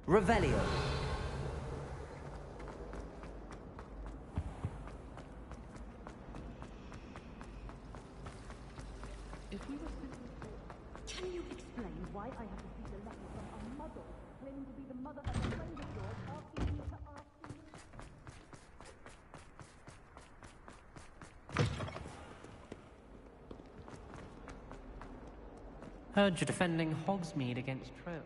Revelio. Can you explain why I have received a letter from a mother claiming to be the mother of a friend of yours, asking me to ask you? Heard you're defending Hogsmeade against Trill.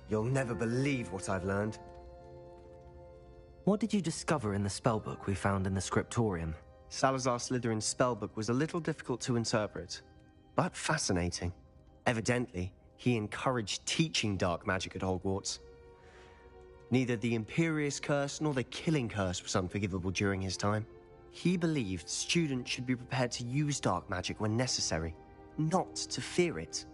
You'll never believe what I've learned. What did you discover in the spellbook we found in the scriptorium? Salazar Slytherin's spellbook was a little difficult to interpret, but fascinating. Evidently, he encouraged teaching dark magic at Hogwarts. Neither the Imperious Curse nor the Killing Curse was unforgivable during his time. He believed students should be prepared to use dark magic when necessary, not to fear it.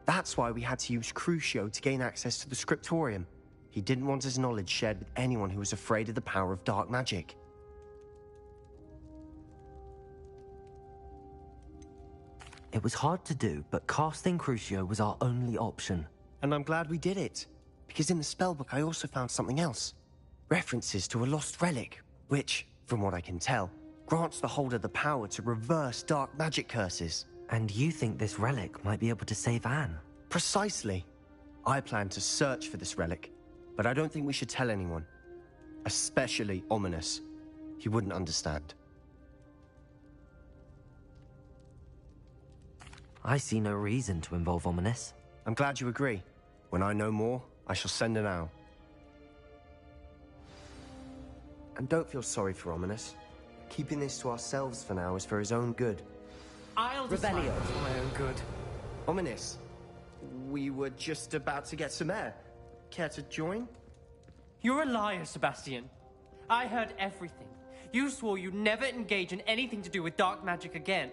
That's why we had to use Crucio to gain access to the scriptorium. He didn't want his knowledge shared with anyone who was afraid of the power of dark magic. It was hard to do, but casting Crucio was our only option. And I'm glad we did it, because in the spellbook I also found something else. References to a lost relic, which, from what I can tell, grants the holder the power to reverse dark magic curses. And you think this relic might be able to save Anne? Precisely. I plan to search for this relic, but I don't think we should tell anyone. Especially Ominous. He wouldn't understand. I see no reason to involve Ominous. I'm glad you agree. When I know more, I shall send an owl. And don't feel sorry for Ominous. Keeping this to ourselves for now is for his own good. I'll decide for my own good. Ominous, we were just about to get some air. Care to join? You're a liar, Sebastian. I heard everything. You swore you'd never engage in anything to do with dark magic again.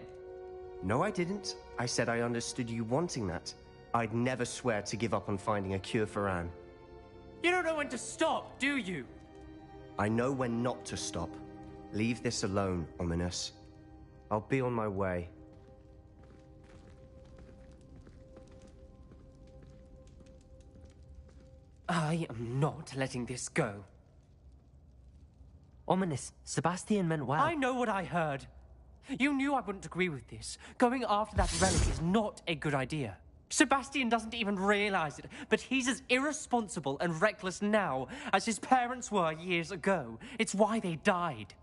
No, I didn't. I said I understood you wanting that. I'd never swear to give up on finding a cure for Anne. You don't know when to stop, do you? I know when not to stop. Leave this alone, Ominous. I'll be on my way. I am not letting this go. Ominous, Sebastian meant well. I know what I heard. You knew I wouldn't agree with this. Going after that relic is not a good idea. Sebastian doesn't even realize it, but he's as irresponsible and reckless now as his parents were years ago. It's why they died.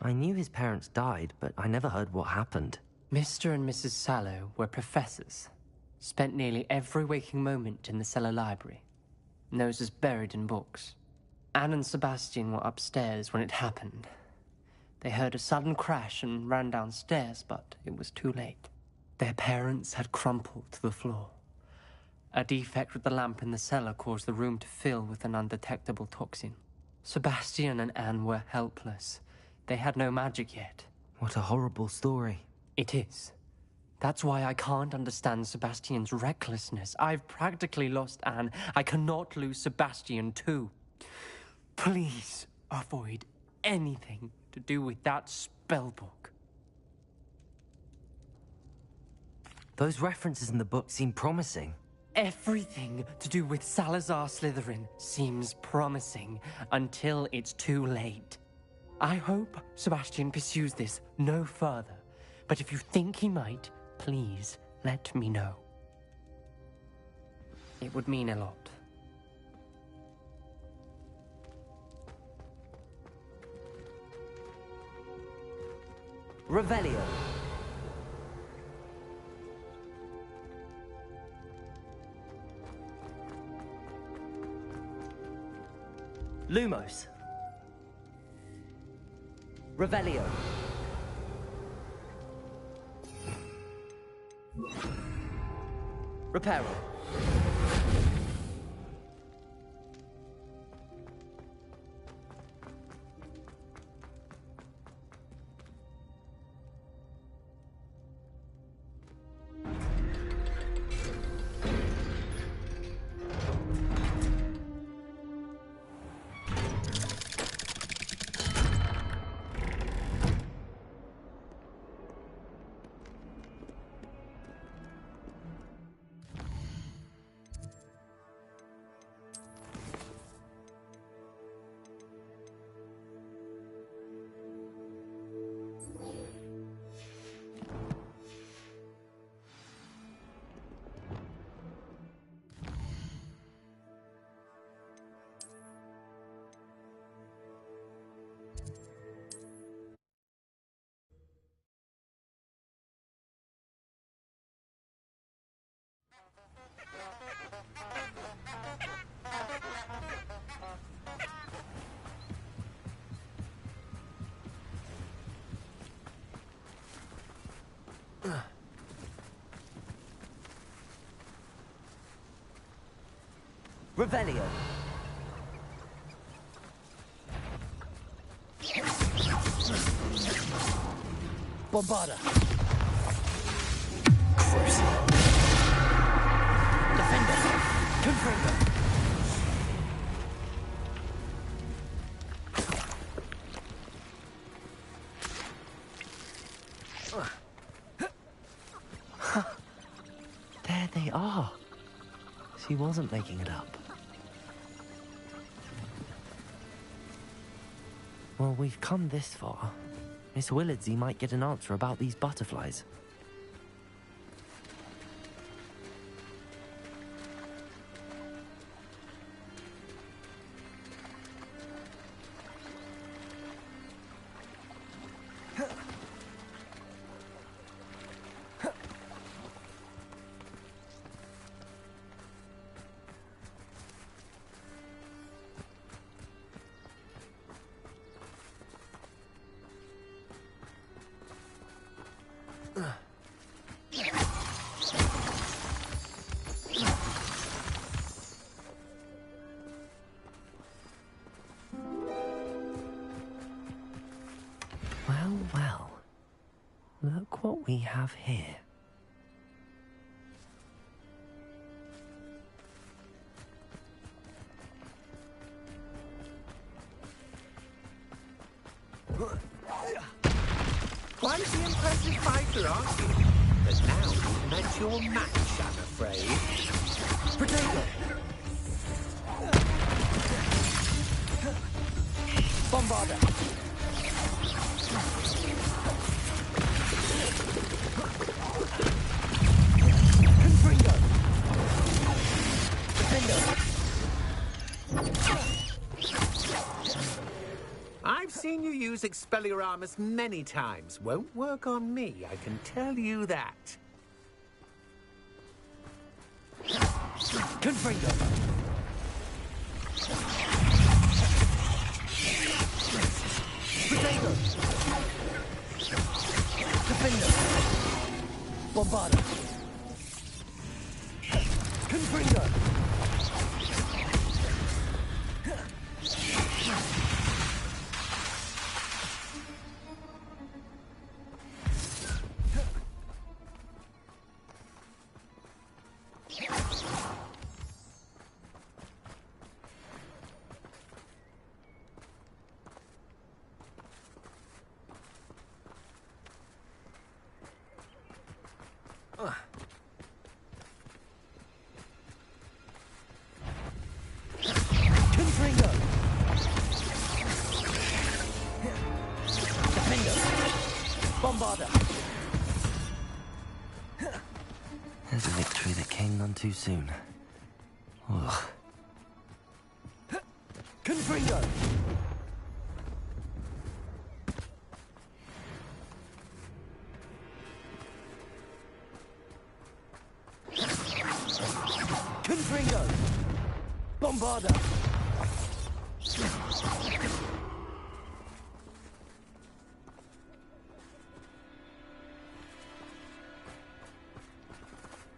I knew his parents died, but I never heard what happened. Mr. and Mrs. Sallow were professors. Spent nearly every waking moment in the cellar library. Noses buried in books. Anne and Sebastian were upstairs when it happened. They heard a sudden crash and ran downstairs, but it was too late. Their parents had crumpled to the floor. A defect with the lamp in the cellar caused the room to fill with an undetectable toxin. Sebastian and Anne were helpless. They had no magic yet. What a horrible story. It is. That's why I can't understand Sebastian's recklessness. I've practically lost Anne. I cannot lose Sebastian too. Please avoid anything to do with that spellbook. Those references in the book seem promising. Everything to do with Salazar Slytherin seems promising until it's too late. I hope Sebastian pursues this no further. But if you think he might, please let me know. It would mean a lot. Revelio. Lumos. Revelio. Reparo. Revelio. Bombarda. Defender. Confringo. There they are. She wasn't making it up. Well, we've come this far. Miss Willardsey might get an answer about these butterflies. Well, well. Look what we have here. Quite the impressive fighter, aren't you? But now you've met your match, I'm afraid. Potato. Bombarda. Confringo. Defender. I've seen you use Expelliarmus many times. Won't work on me, I can tell you that. Confringo. Potato. Defender. Bombarda. Confringo. Confringo. Defender. Bombarda. There's a victory that came none too soon. Ugh. Confringo. Confringo. Bombarda.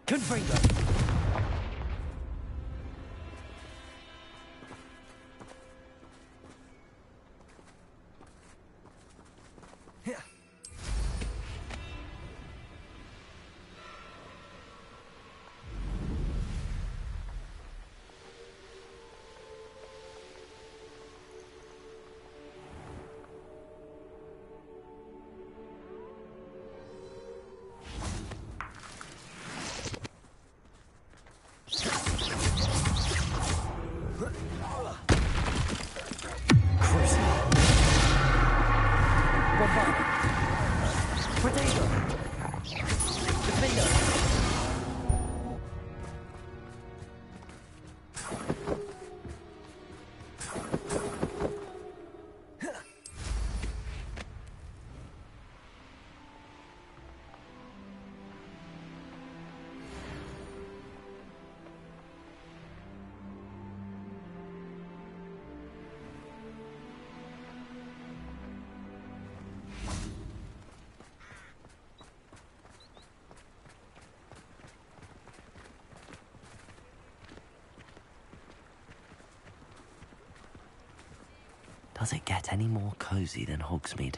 Confringo. Potato. Defender. Does it get any more cozy than Hogsmeade?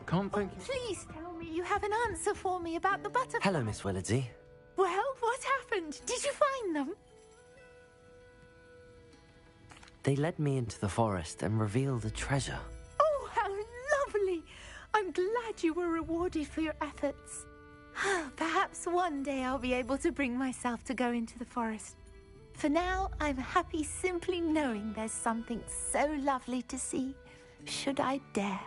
Can't thank you. Please tell me you have an answer for me about the butterfly. Hello, Miss Willardsey. Well, what happened? Did you find them? They led me into the forest and revealed a treasure. Oh, how lovely! I'm glad you were rewarded for your efforts. Perhaps one day I'll be able to bring myself to go into the forest. For now, I'm happy simply knowing there's something so lovely to see, should I dare.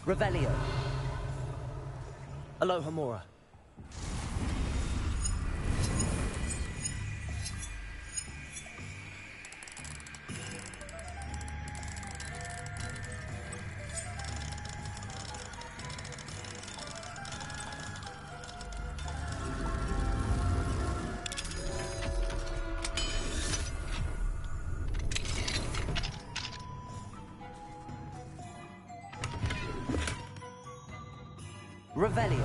Revelio. Aloha Mora. Revelio.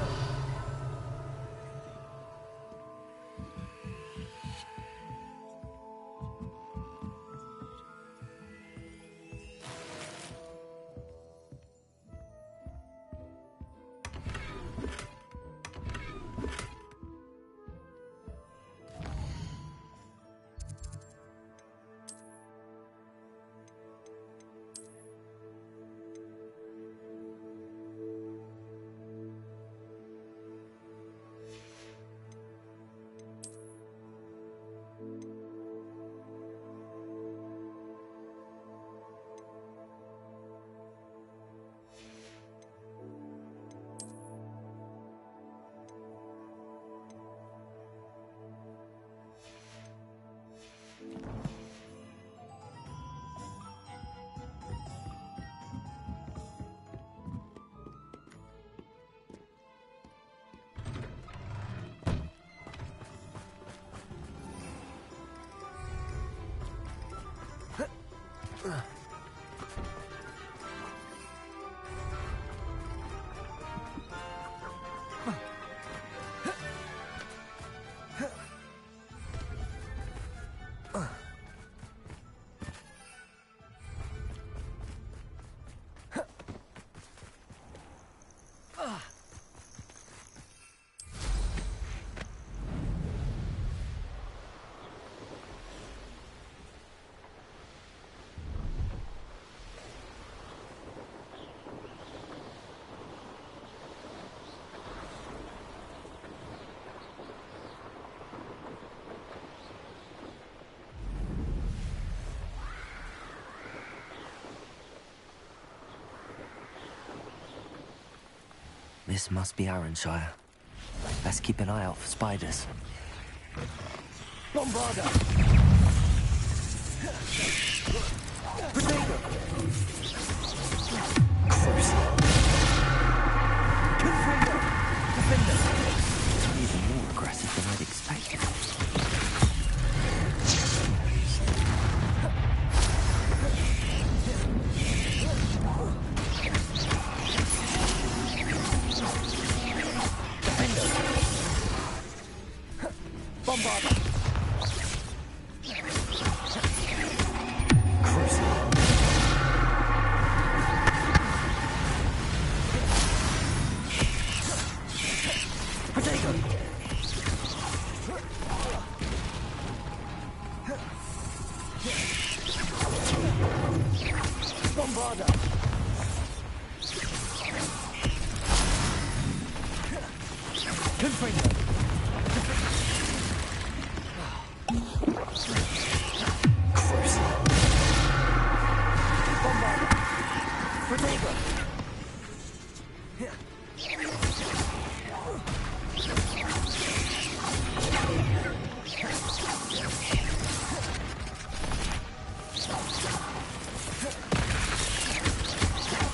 This must be Arranshire. Let's keep an eye out for spiders. Bombarda. Potato. Confringo. Defender. Even more aggressive than I'd expected. Bombarda. Confringo. Bombarda. Protego.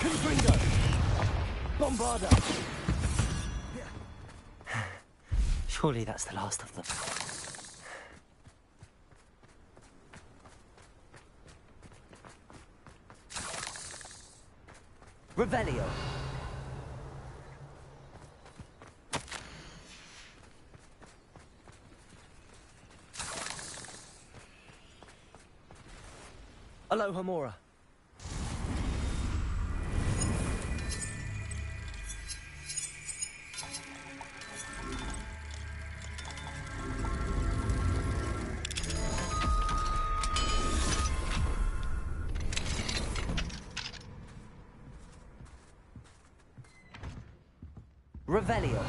Confringo. Bombarda. Surely that's the last of them. Revelio. Aloha Mora. Revelio.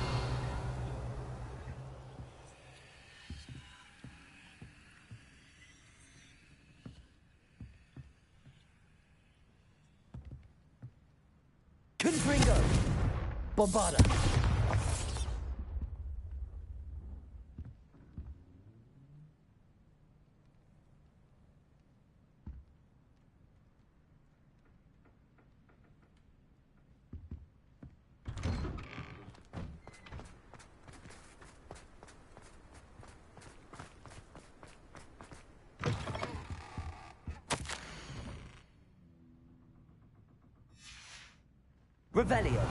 Confringo. Bombarda. Revelio.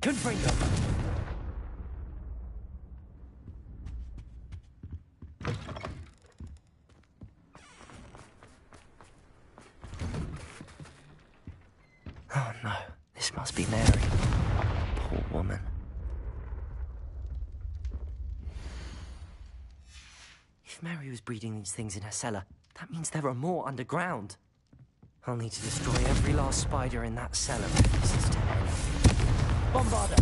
Confringo. Oh no, this must be Mary. Poor woman. If Mary was breeding these things in her cellar, that means there are more underground. I'll need to destroy every last spider in that cellar if this is to end. Bombarda.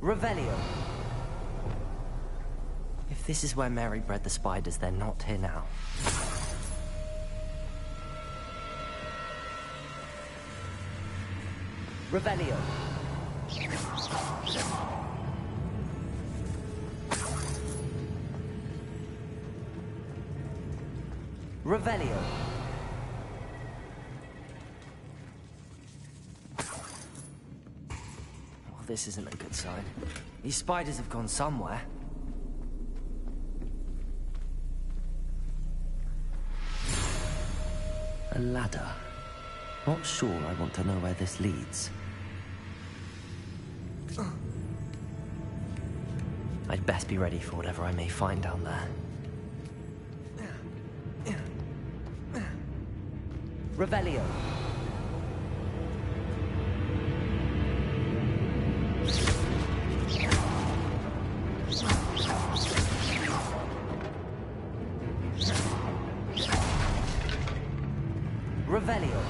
Revelio. If this is where Mary bred the spiders, they're not here now. Revelio. Revelio. Well, this isn't a good sign. These spiders have gone somewhere. A ladder. Not sure I want to know where this leads. I'd best be ready for whatever I may find down there. Revelio. Revelio.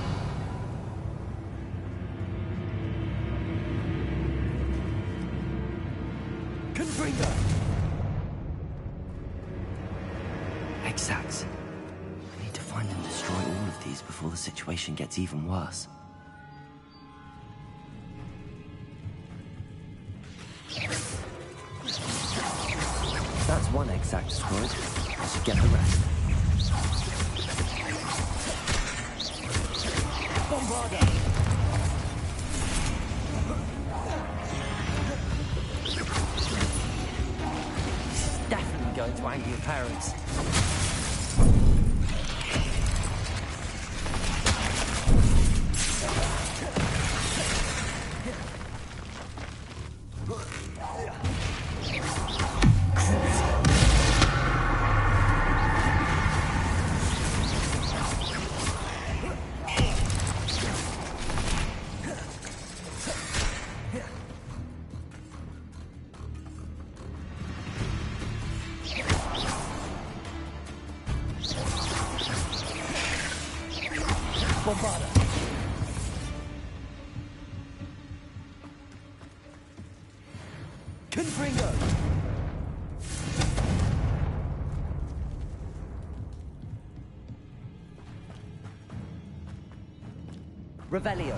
Confringo. Exacts. I need to find and destroy all of these before the situation gets even worse. That's one exact destroyed. I should get the rest. Bombarda. prank your parents. Revelio.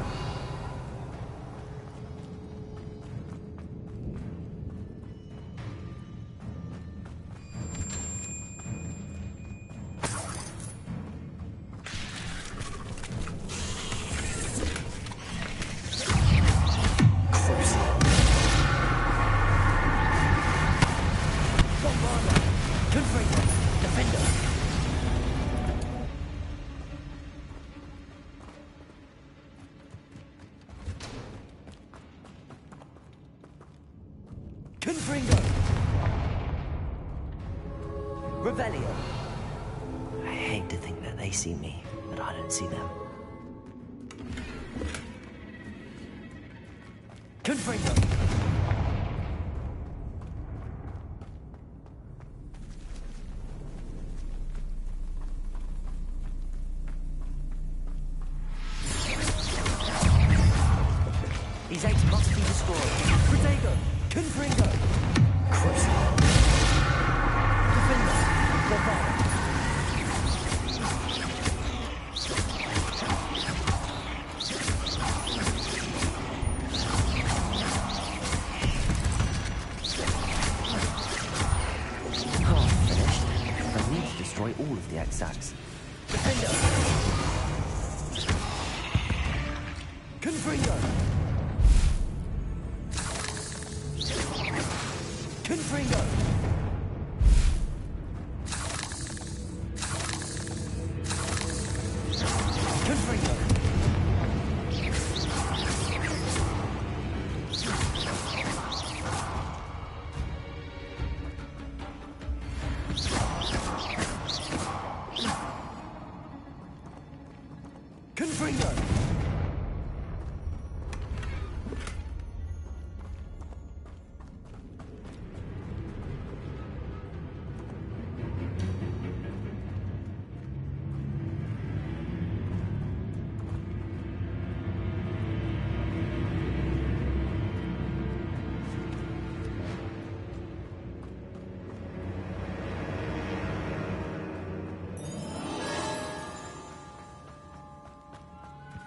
Revelio. I hate to think that they see me, but I don't see them. Confringo! These eggs must be destroyed. Protego! Confringo! Crush. Defender! Bombard! Destroy all of the X-Sacks. Defender! Confringo! Confringo! Confringo! Confringo!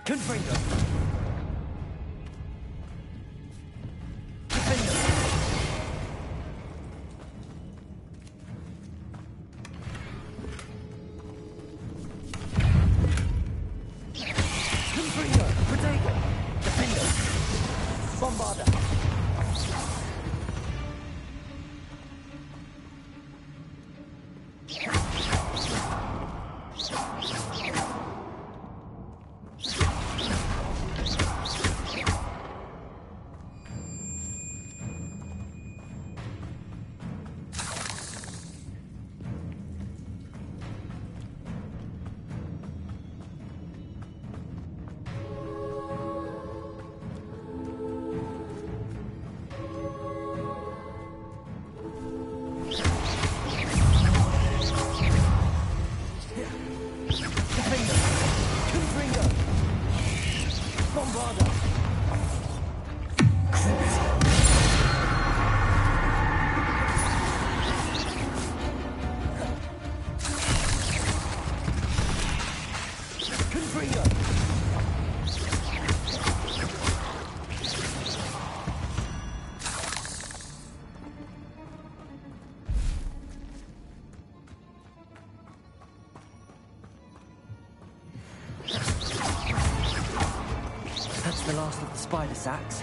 Confringo! Defender! Confringo! Protego! Defender! Bombarder! That's the last of the spider sacks.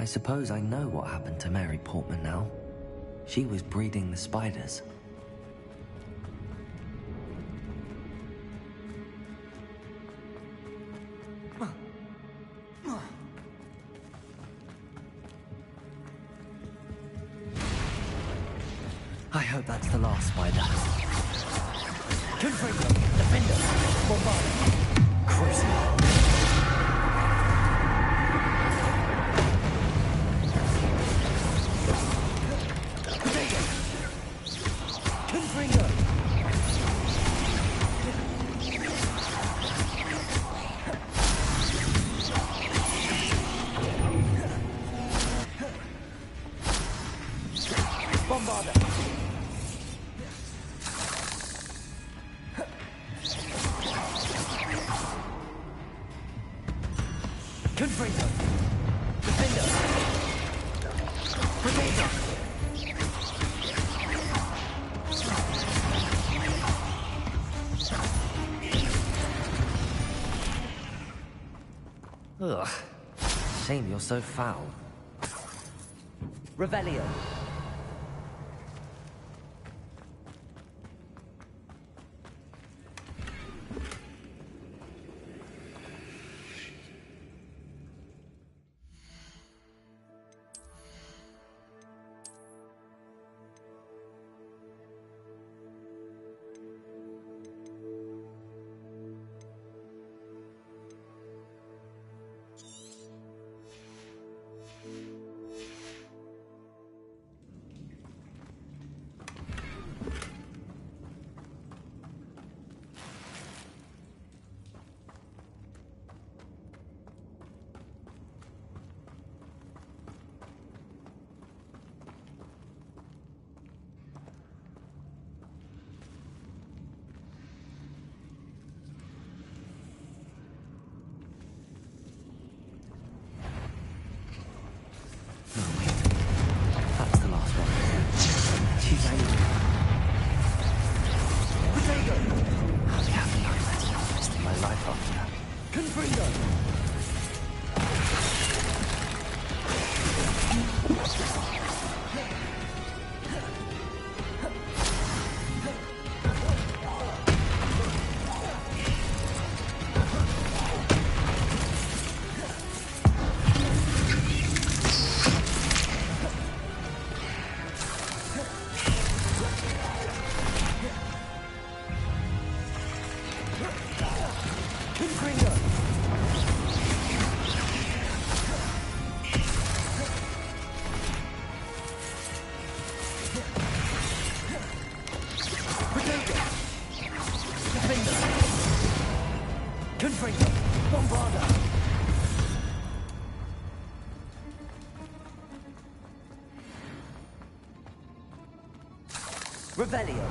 I suppose I know what happened to Mary Portman now. She was breeding the spiders. I hope that's the last spider. Confringo! Defender! Bombarda! Crucible! Confringo! Defender! Predator! Ugh. Shame you're so foul. Revelio. No, wait. That's the last one. She's angry. Potato! I'll be having nightmares for the rest of my life after that. Confringo! Revelio.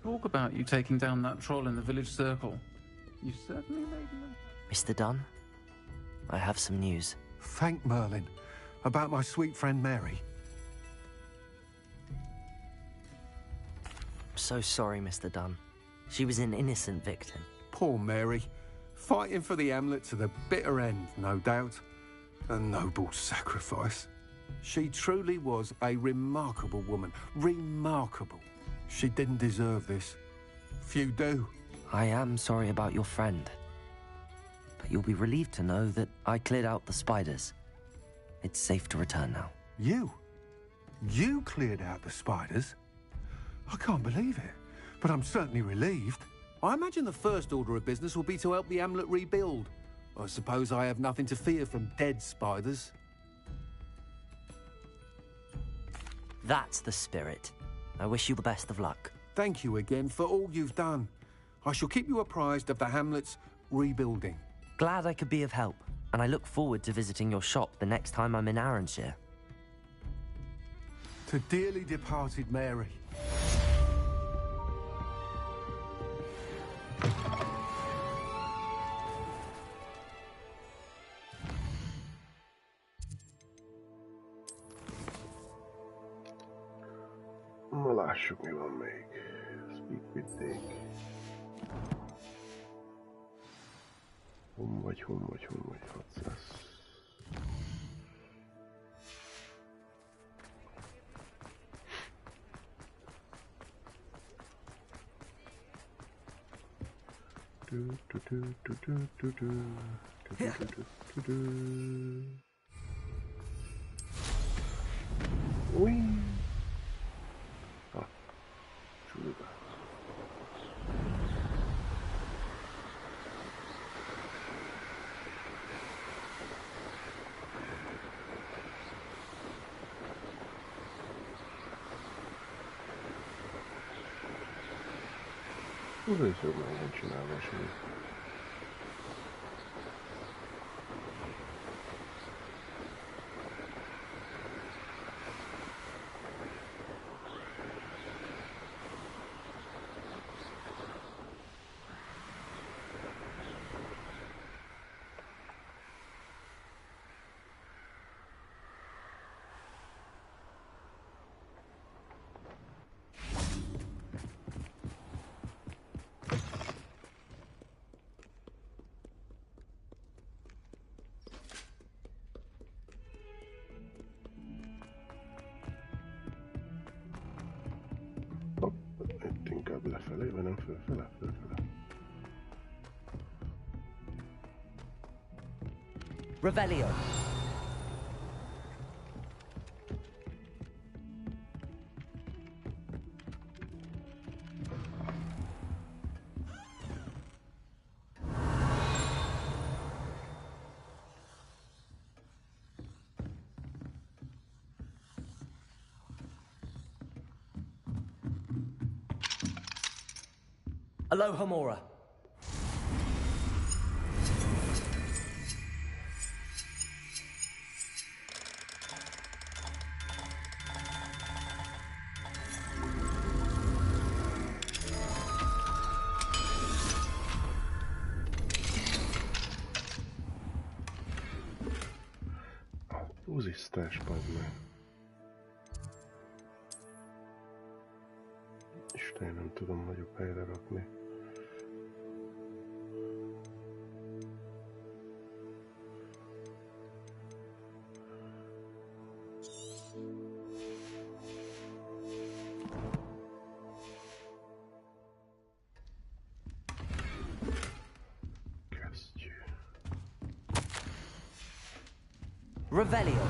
talk about you taking down that troll in the village circle. You certainly made me... Mr. Dunn, I have some news. Thank Merlin. About my sweet friend Mary. I'm so sorry, Mr. Dunn. She was an innocent victim. Poor Mary. Fighting for the Hamlet to the bitter end, no doubt. A noble sacrifice. She truly was a remarkable woman. Remarkable. She didn't deserve this. Few do. I am sorry about your friend. But you'll be relieved to know that I cleared out the spiders. It's safe to return now. You? You cleared out the spiders? I can't believe it, but I'm certainly relieved. I imagine the first order of business will be to help the Hamlet rebuild. I suppose I have nothing to fear from dead spiders. That's the spirit. I wish you the best of luck. Thank you again for all you've done. I shall keep you apprised of the Hamlet's rebuilding. Glad I could be of help, and I look forward to visiting your shop the next time I'm in Arranshire. To dearly departed Mary. Na lássuk, mi van még. Speak with Dick. Hon vagy, 600. Ui. Ah, Entschuldigung. Oda is jobb legyen csinálva a sor. Inkább lefelé, vagy nem fölfele, fölfele. Revelio. Aloha Mora. Úzisztás, bazd meg. Isten, nem tudom nagyobb helyre rakni. Kezdjük. Revelio.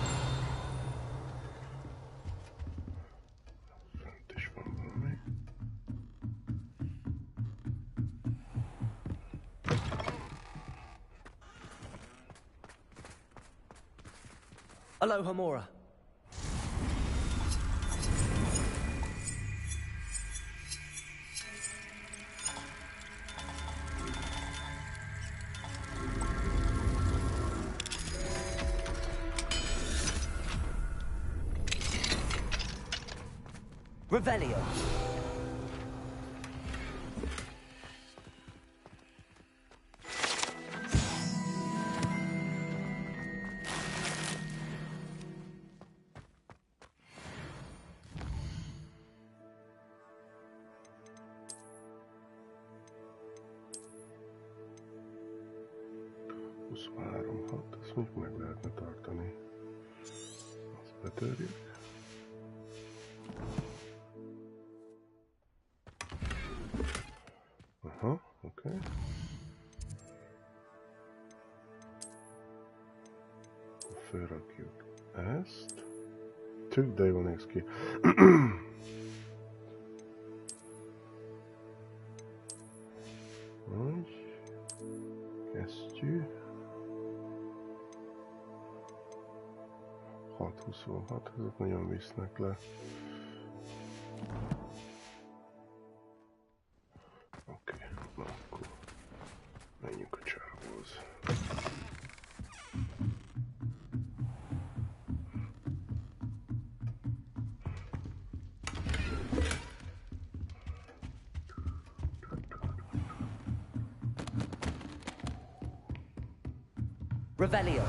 Fent is van valami. Aloha Mora. Revelio. 23, 6, ezt még meg lehetne tartani. Azt betörjük. Aha, oké. Felrakjuk ezt. Tök, de jól néz ki. Úgy. Kesztyű. 626, ezek nagyon visznek le. Oké, na akkor menjünk a csávóhoz. Revelio.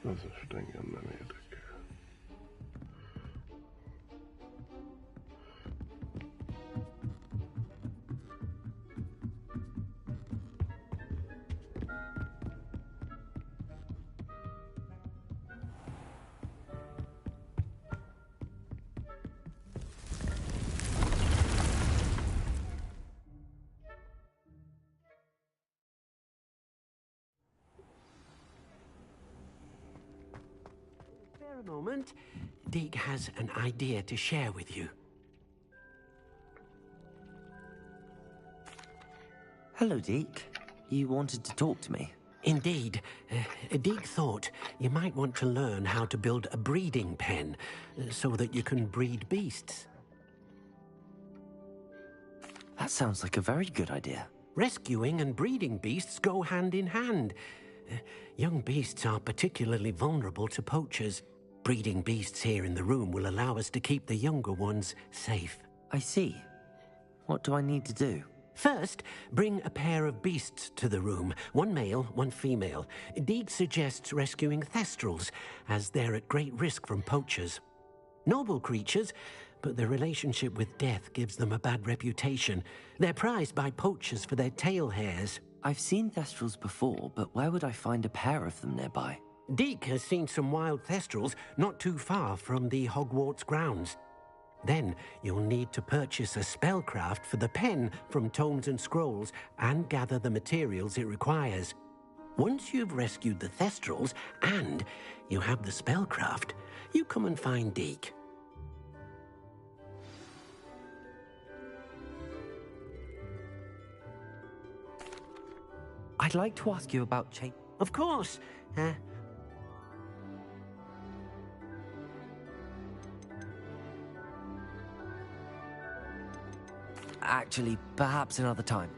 Ez most engem nem érdekel. Spare a moment. Deke has an idea to share with you. Hello, Deke. You wanted to talk to me? Indeed. Deke thought you might want to learn how to build a breeding pen so that you can breed beasts. That sounds like a very good idea. Rescuing and breeding beasts go hand in hand. Young beasts are particularly vulnerable to poachers. Breeding beasts here in the room will allow us to keep the younger ones safe. I see. What do I need to do? First, bring a pair of beasts to the room. One male, one female. Deke suggests rescuing thestrals, as they're at great risk from poachers. Noble creatures, but their relationship with death gives them a bad reputation. They're prized by poachers for their tail hairs. I've seen thestrals before, but where would I find a pair of them nearby? Deke has seen some wild thestrals not too far from the Hogwarts grounds. Then you'll need to purchase a spellcraft for the pen from Tomes and Scrolls and gather the materials it requires. Once you've rescued the thestrals and you have the spellcraft, you come and find Deke. I'd like to ask you about Of course. Actually, perhaps another time.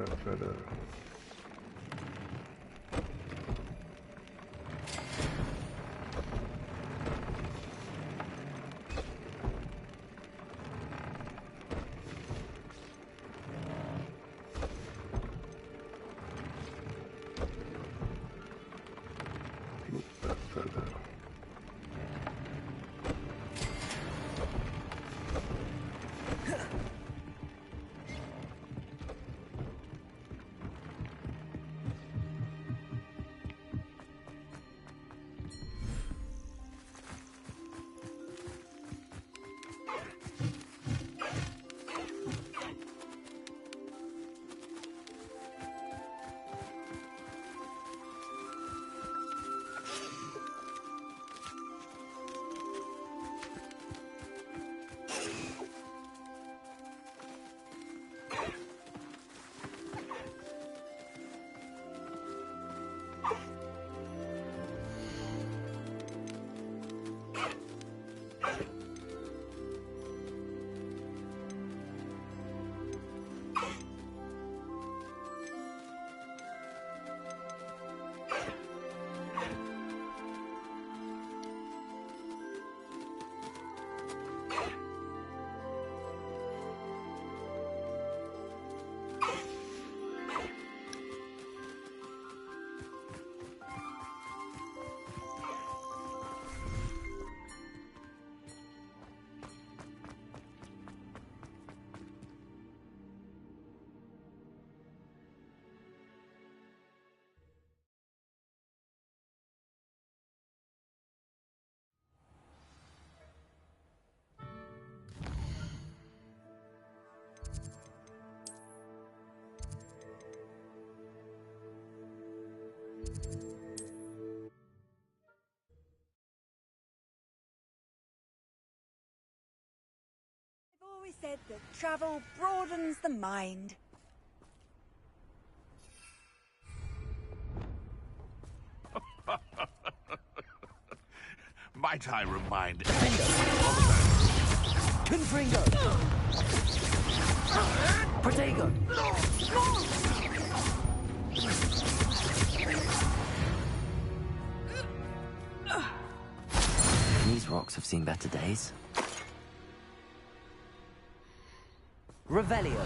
further. Further. I've always said that travel broadens the mind. Might I remind... Confringo! Protego! These rocks have seen better days. Revelio.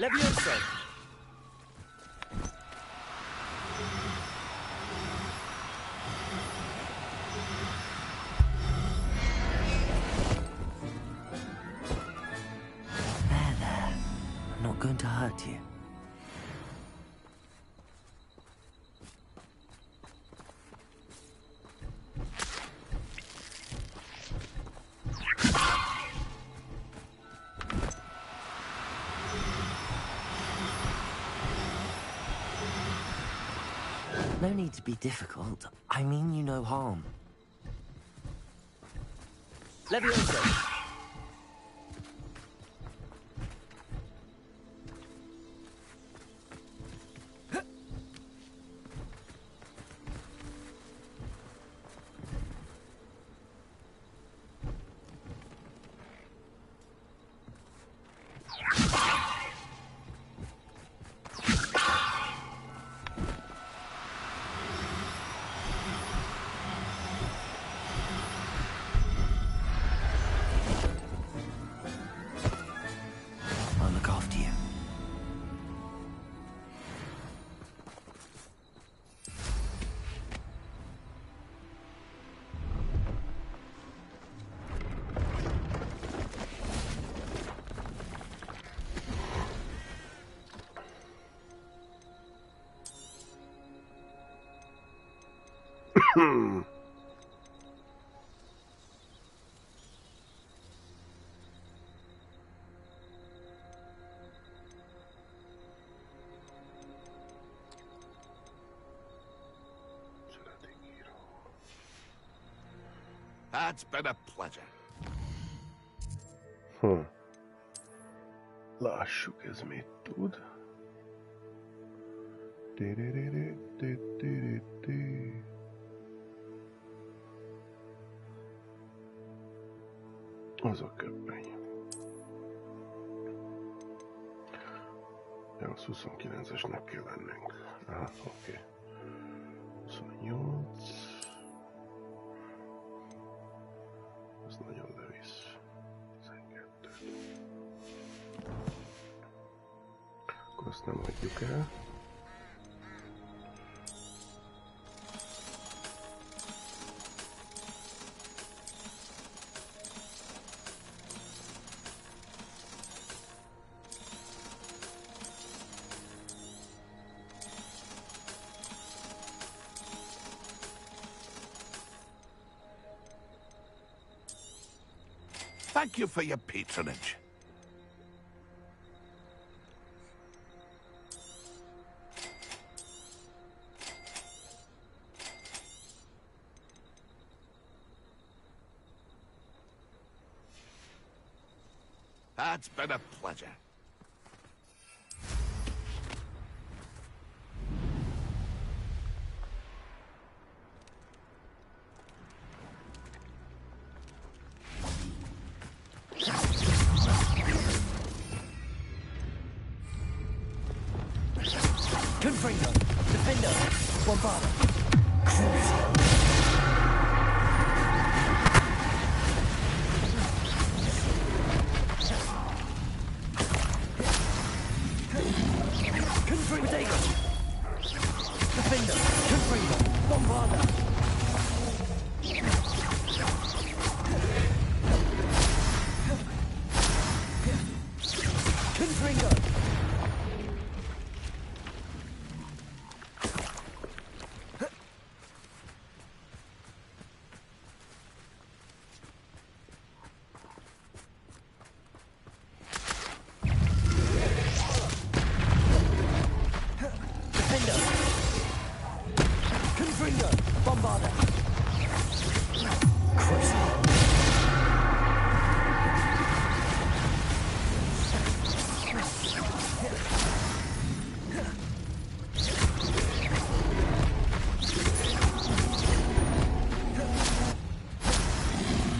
Levioso! There. I'm not going to hurt you. No need to be difficult. I mean you no harm. Levioso! That's been a pleasure. Lássuk, ez mit tud. Az a köppeny. Ja, az 29-esnek kell lennünk. Aha, oké. 28. Az nagyon levisz. 12. Akkor azt nem hagyjuk el. Thank you for your patronage. That's been a pleasure. Confringo. Defender. Bombarda. Confringo. Protego. Defender. Confringo. Bombarda. Confringo. Confringo. Bombarda.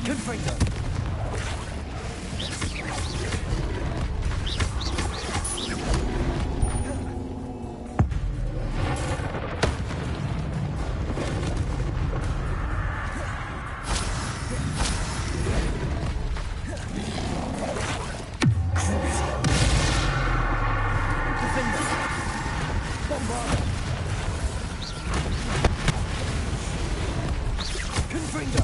Confringo. Confringo.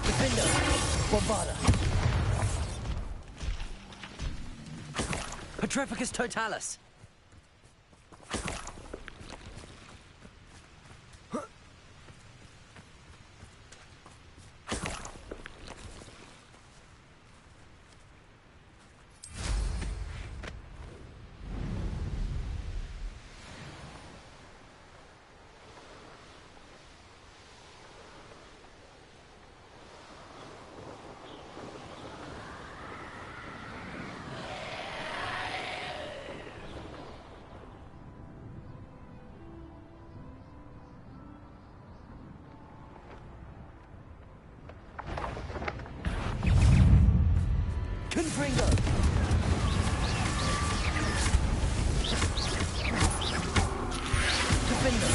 Defender. Bombarda. Petrificus totalis. Confringo. Defender.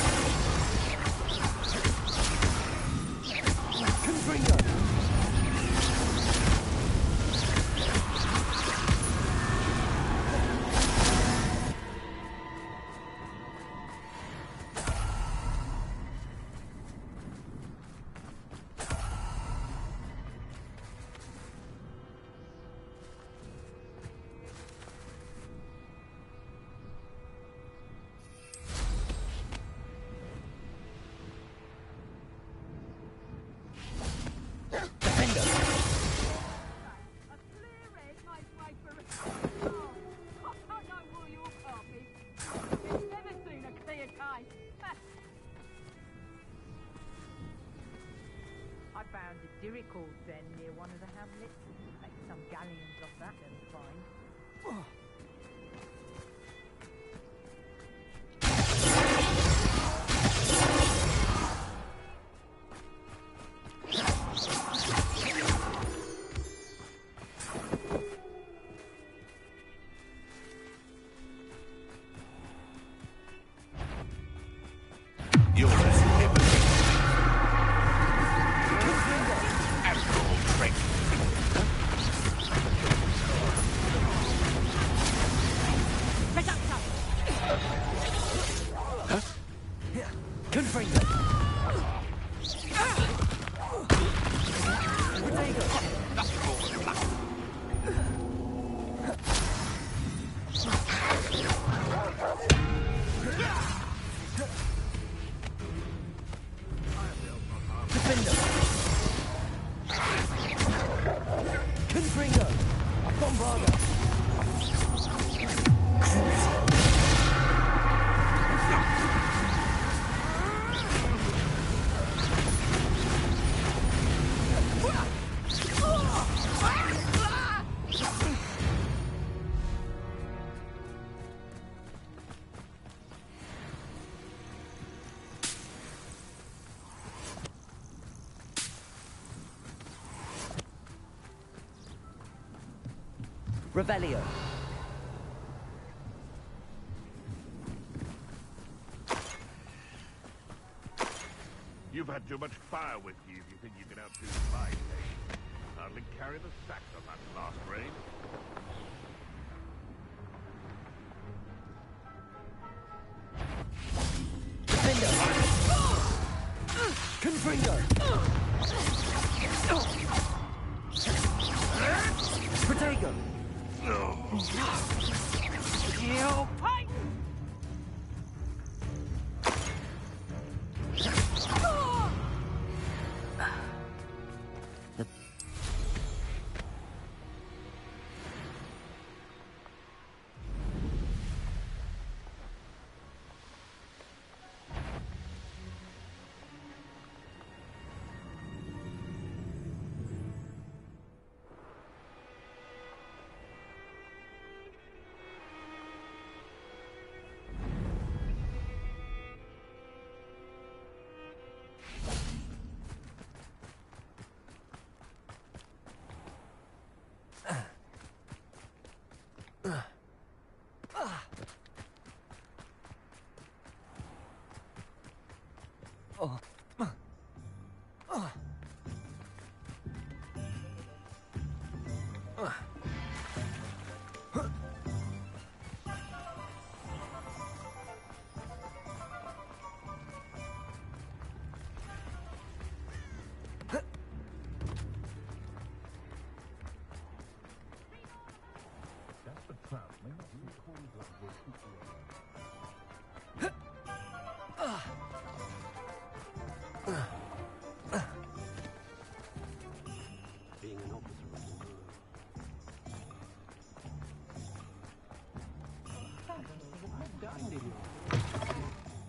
Confringo. found a dirichord then near one of the hamlets. Make some galleons off that and fine. You're as heavy as gold trick. Confringo! Defender! Confringo! Bombarda! Revelio. You've had too much fire with you if you think you can outdo my take. Hardly carry the sacks on that last rain. Defender! Confringo! Protego! You fight! Being an officer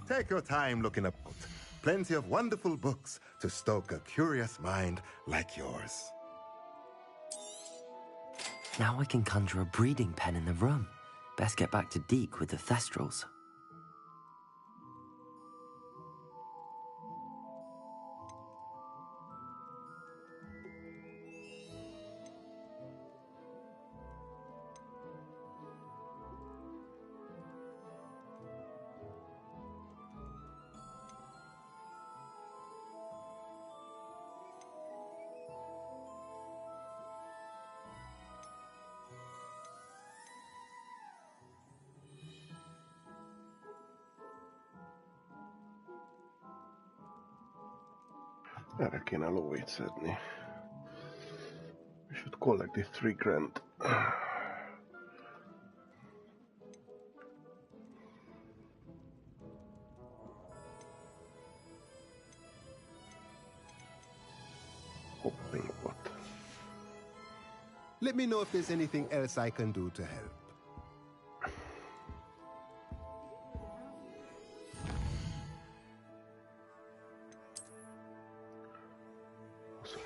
Take your time looking about. Plenty of wonderful books to stoke a curious mind like yours. Now I can conjure a breeding pen in the room. Best get back to Deke with the Thestrals. I reckon I'll always said me. We should collect the 3 grand. Hopping pot. Let me know if there's anything else I can do to help. Och så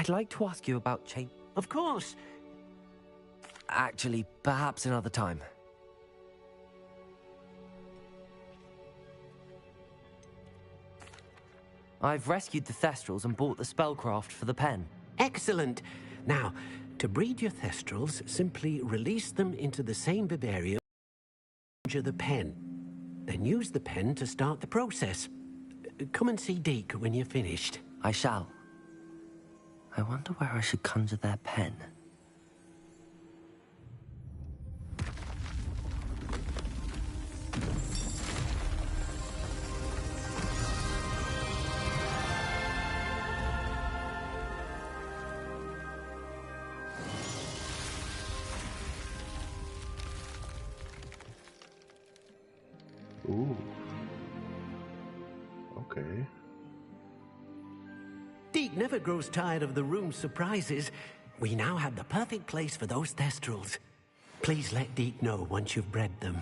I'd like to ask you about Of course. Actually, perhaps another time. I've rescued the Thestrals and bought the spellcraft for the pen. Excellent. Now, to breed your Thestrals, simply release them into the same vivarium and the pen. Then use the pen to start the process. Come and see Deke when you're finished. I shall. I wonder where I should conjure their pen. Ooh. Okay. Deke never grows tired of the room's surprises. We now have the perfect place for those Thestrals. Please let Deke know once you've bred them.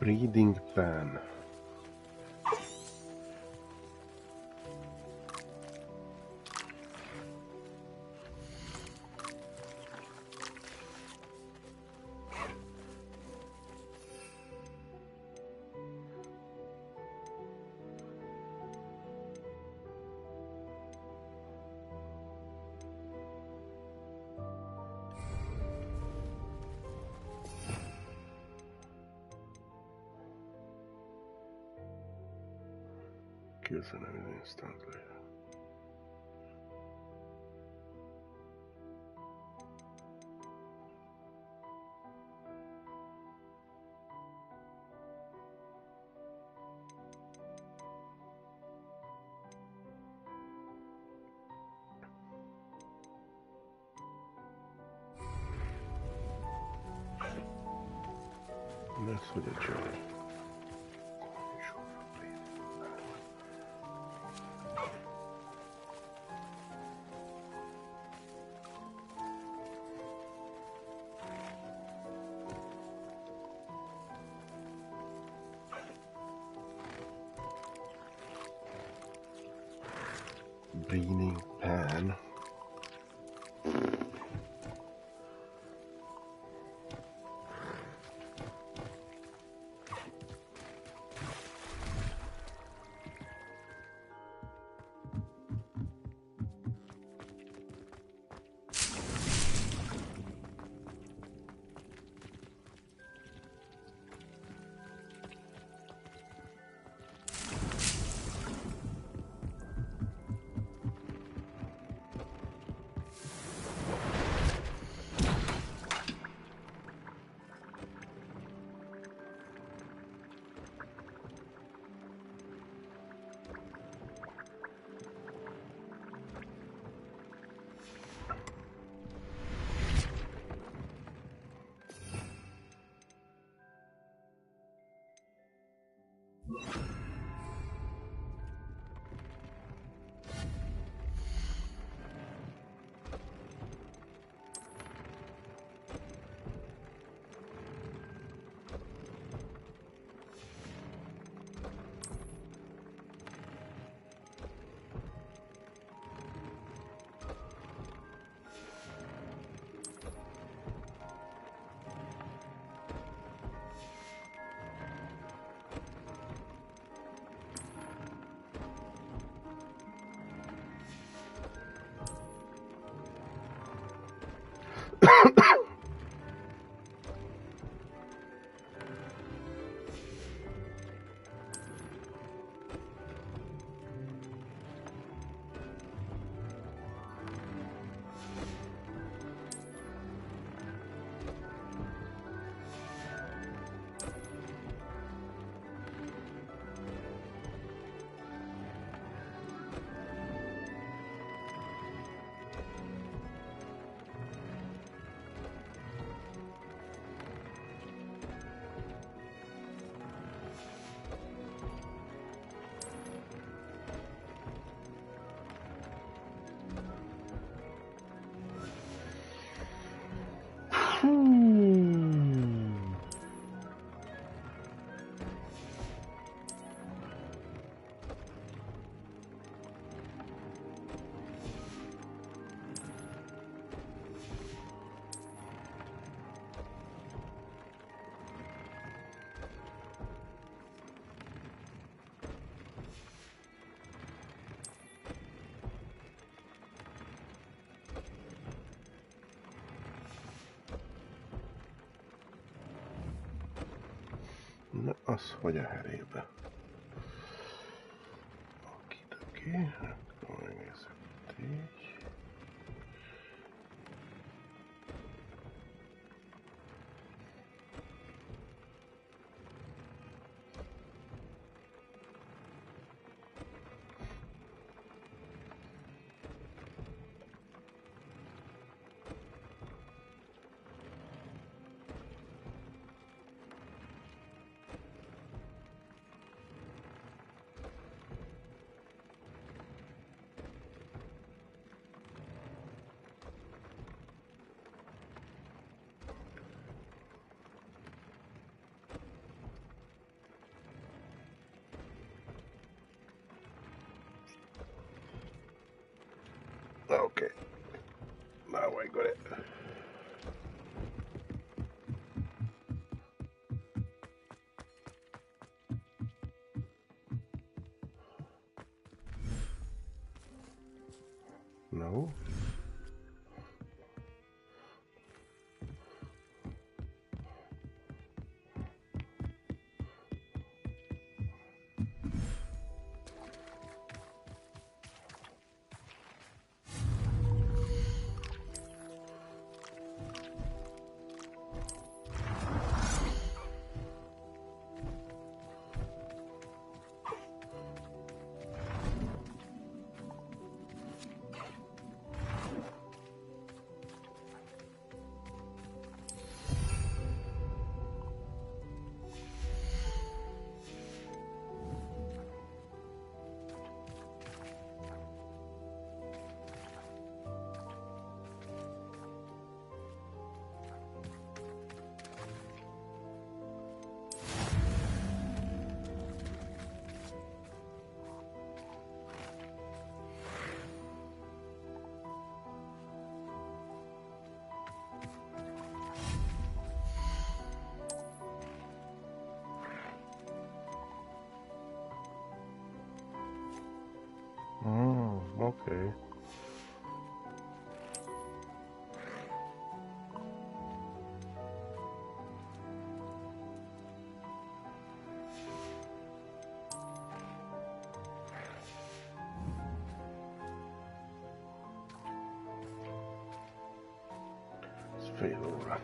Breeding pen. Kills enemies instantly. That's what it shows. Breeding pan. Na, az hogy a herébe. Okidoki, akkor megnézzük így. Okay, now I got it. No. Okay. Ez fél óra.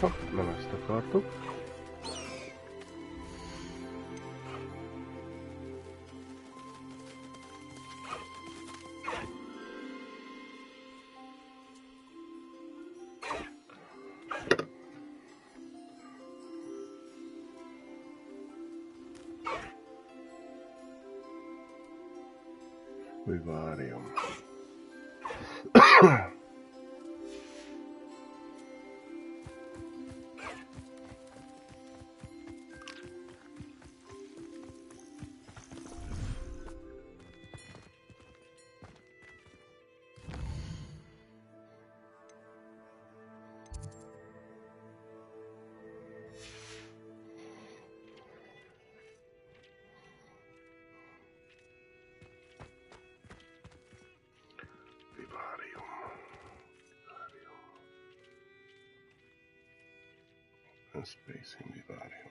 Hoppá, nem ezt akartuk. Vivarium. And space in Vivarium.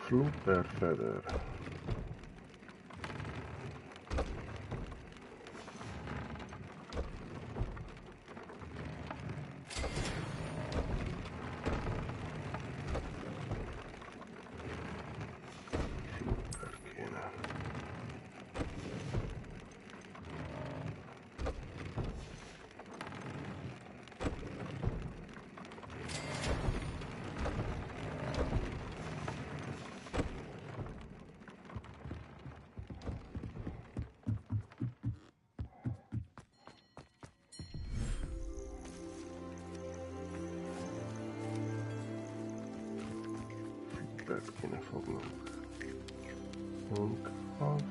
Flupper Feather. Flipper kéne fognunk. Off.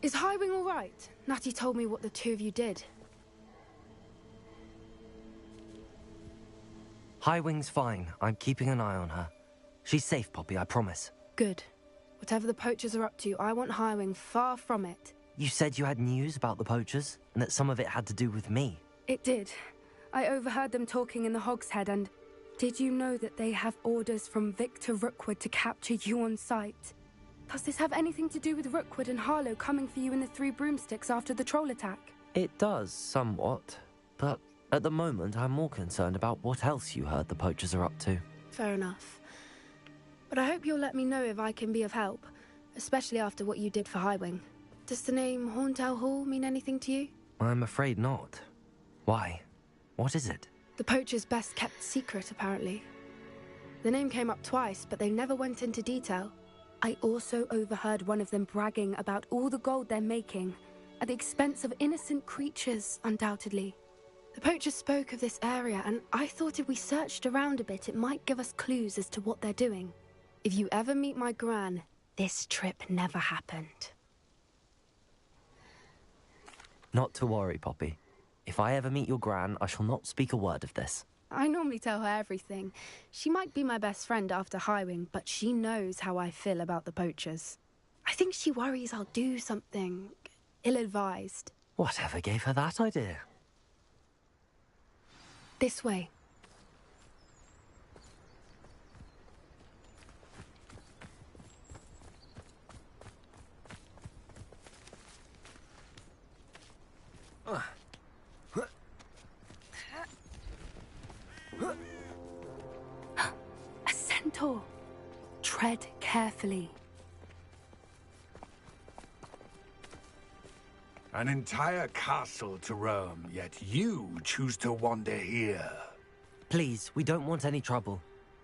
Is Highwing all right? Natty told me what the two of you did. Highwing's fine. I'm keeping an eye on her. She's safe, Poppy, I promise. Good. Whatever the poachers are up to, I want Highwing far from it. You said you had news about the poachers, and that some of it had to do with me. It did. I overheard them talking in the Hogshead, and did you know that they have orders from Victor Rookwood to capture you on sight? Does this have anything to do with Rookwood and Harlow coming for you in the Three Broomsticks after the troll attack? It does, somewhat. But at the moment, I'm more concerned about what else you heard the poachers are up to. Fair enough. But I hope you'll let me know if I can be of help, especially after what you did for Highwing. Does the name Horntail Hall mean anything to you? I'm afraid not. Why? What is it? The poacher's best kept secret, apparently. The name came up twice, but they never went into detail. I also overheard one of them bragging about all the gold they're making, at the expense of innocent creatures, undoubtedly. The poacher spoke of this area, and I thought if we searched around a bit, it might give us clues as to what they're doing. If you ever meet my gran, this trip never happened. Not to worry, Poppy. If I ever meet your gran, I shall not speak a word of this. I normally tell her everything. She might be my best friend after Highwing, but she knows how I feel about the poachers. I think she worries I'll do something ill-advised. Whatever gave her that idea? This way. A centaur. Tread carefully. An entire castle to roam, yet you choose to wander here. Please, we don't want any trouble.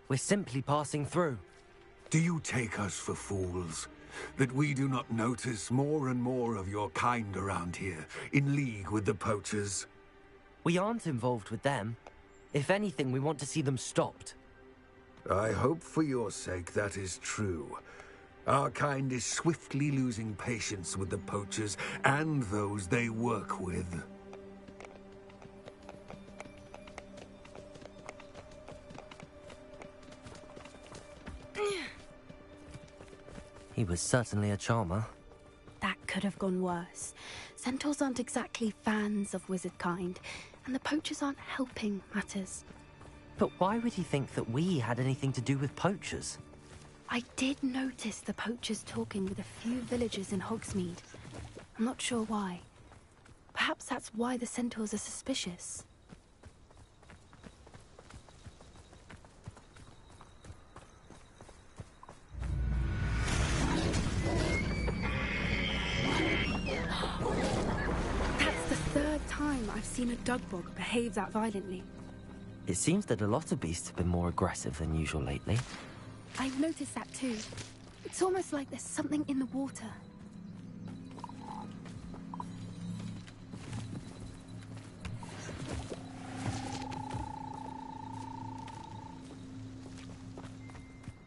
We're simply passing through. Do you take us for fools? That we do not notice more and more of your kind around here, in league with the poachers? We aren't involved with them. If anything, we want to see them stopped. I hope for your sake that is true. Our kind is swiftly losing patience with the poachers and those they work with. He was certainly a charmer. That could have gone worse. Centaurs aren't exactly fans of wizard kind, and the poachers aren't helping matters. But why would he think that we had anything to do with poachers? I did notice the poachers talking with a few villagers in Hogsmeade. I'm not sure why. Perhaps that's why the centaurs are suspicious. That's the third time I've seen a dugbog behave that violently. It seems that a lot of beasts have been more aggressive than usual lately. I've noticed that too. It's almost like there's something in the water.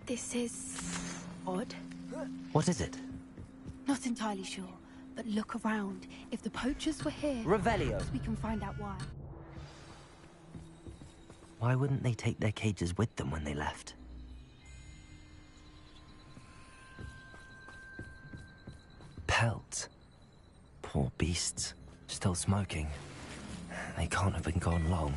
This is odd. What is it? Not entirely sure, but look around. If the poachers were here, Revelio. we can find out why. Why wouldn't they take their cages with them when they left? Pelts. Poor beasts. Still smoking. They can't have been gone long.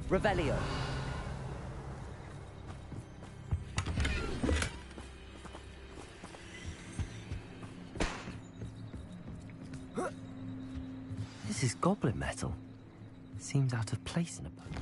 Revelio. This is goblin metal. Seems out of place in a boat.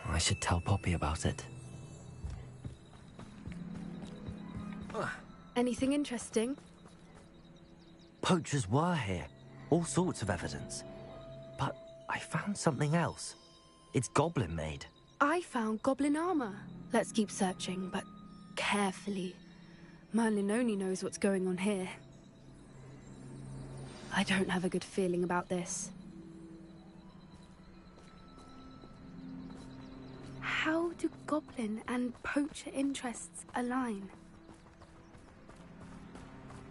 I should tell Poppy about it. Anything interesting? Poachers were here. All sorts of evidence. But I found something else. It's goblin made. I found goblin armor. Let's keep searching, but carefully. Merlin only knows what's going on here. I don't have a good feeling about this. How do goblin and poacher interests align?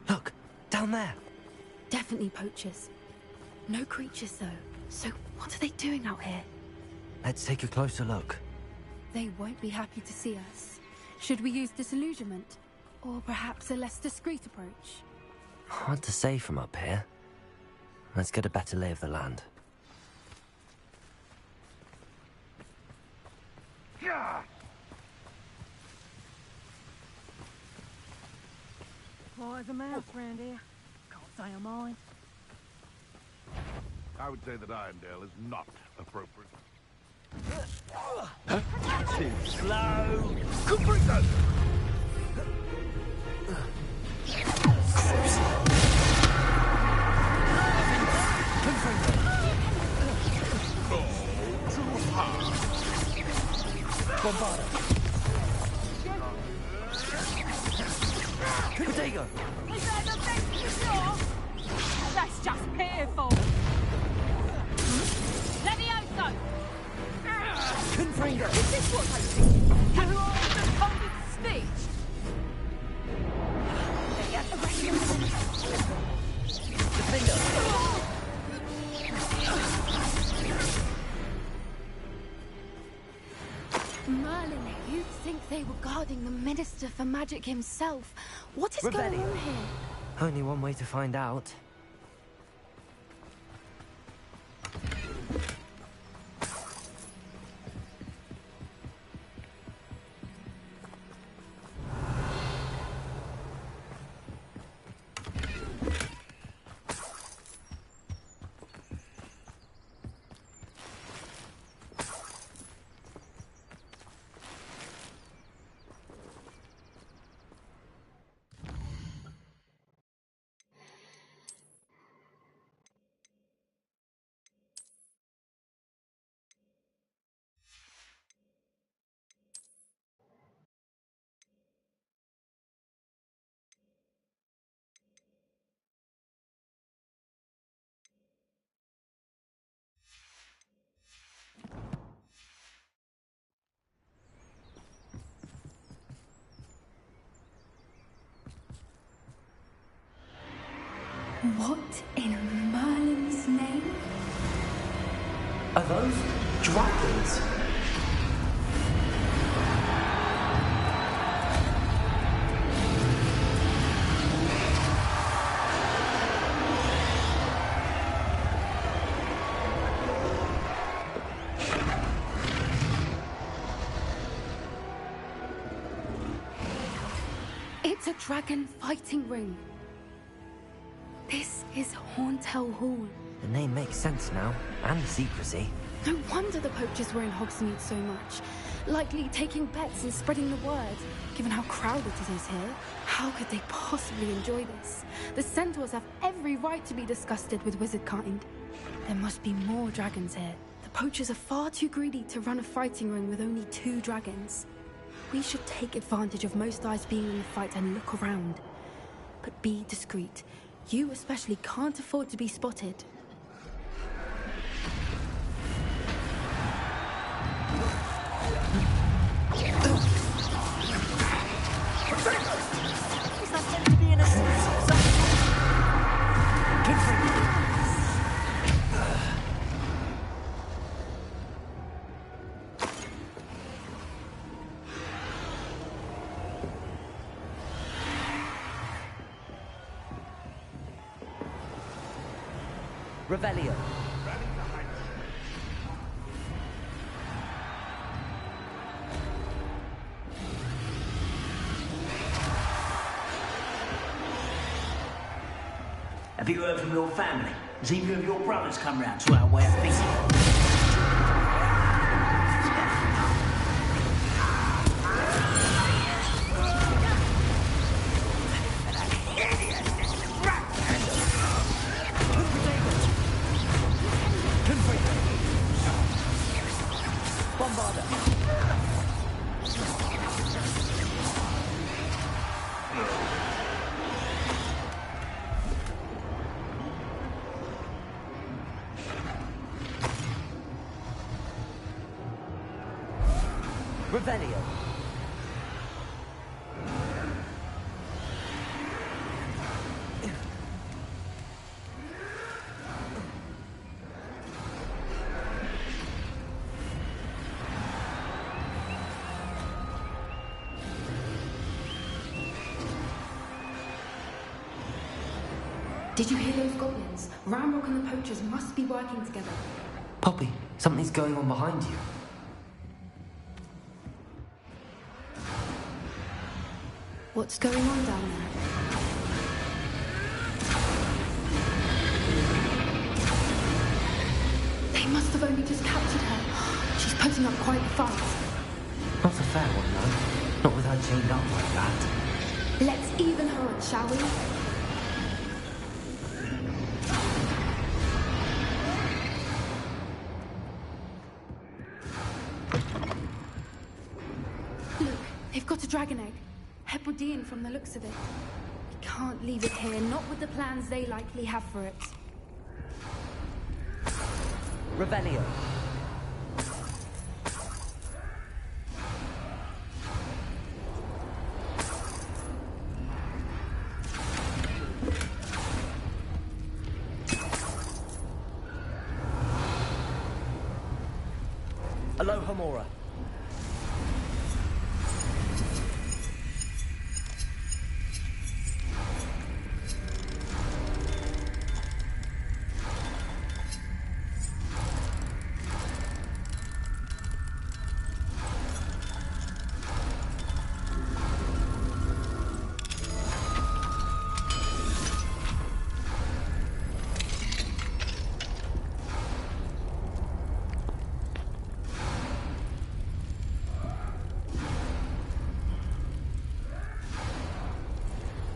Look, down there. Definitely poachers. No creatures, though. So what are they doing out here? Let's take a closer look. They won't be happy to see us. Should we use disillusionment? Or perhaps a less discreet approach? Hard to say from up here. Let's get a better lay of the land. Why is a mouse round here? Can't say I mind. I would say that Irondale is not appropriate. Too slow. Comprito! Oh, too hard. Bombarda. Potato. Is that the best you got? That's just pitiful. Levioso! Confringo. Is this what I think? Have you all been told in speech? Merlin, you'd think they were guarding the Minister for Magic himself. What is going on here? Only one way to find out. What in Merlin's name? Are those dragons? It's a dragon fighting ring. This is Hauntel Hall. The name makes sense now, and the secrecy. No wonder the poachers were in Hogsmeade so much. Likely taking bets and spreading the word, given how crowded it is here. How could they possibly enjoy this? The centaurs have every right to be disgusted with wizard kind. There must be more dragons here. The poachers are far too greedy to run a fighting ring with only 2 dragons. We should take advantage of most eyes being in the fight and look around. But be discreet. You especially can't afford to be spotted. Is that meant to be in a sense of something? Revelio. Have you heard from your family? Has either of your brothers come round to our way of thinking? Revelio. Did you hear those goblins? Ramrock and the poachers must be working together. Poppy, something's going on behind you. What's going on down there? They must have only just captured her. She's putting up quite a fight. Not a fair one, though. Not with her chained up like that. Let's even her up, shall we? Look, they've got a dragon egg. Hebridean from the looks of it. We can't leave it here, not with the plans they likely have for it. Revelio. Aloha Mora.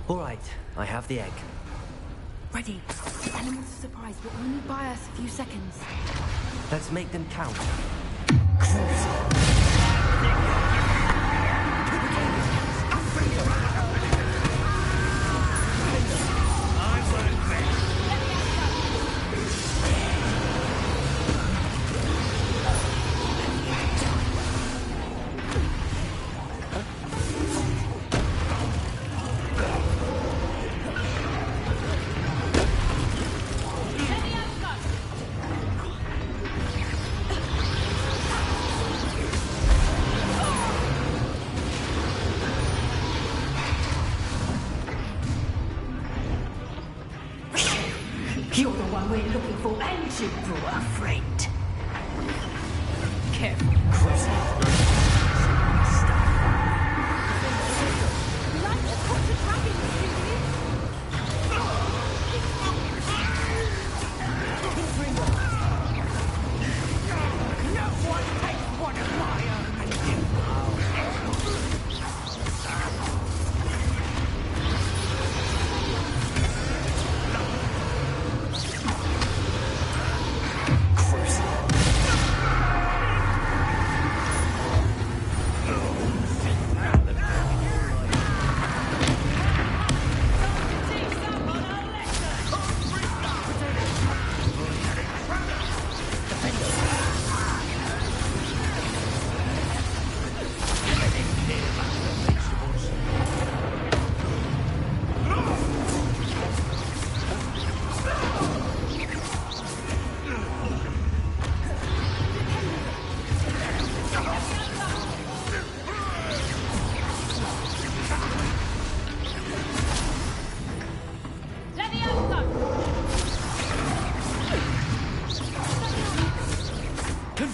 All right, I have the egg. Ready. The elements of surprise will only buy us a few seconds. Let's make them count. You're the one we're looking for, and you brought a friend. Careful,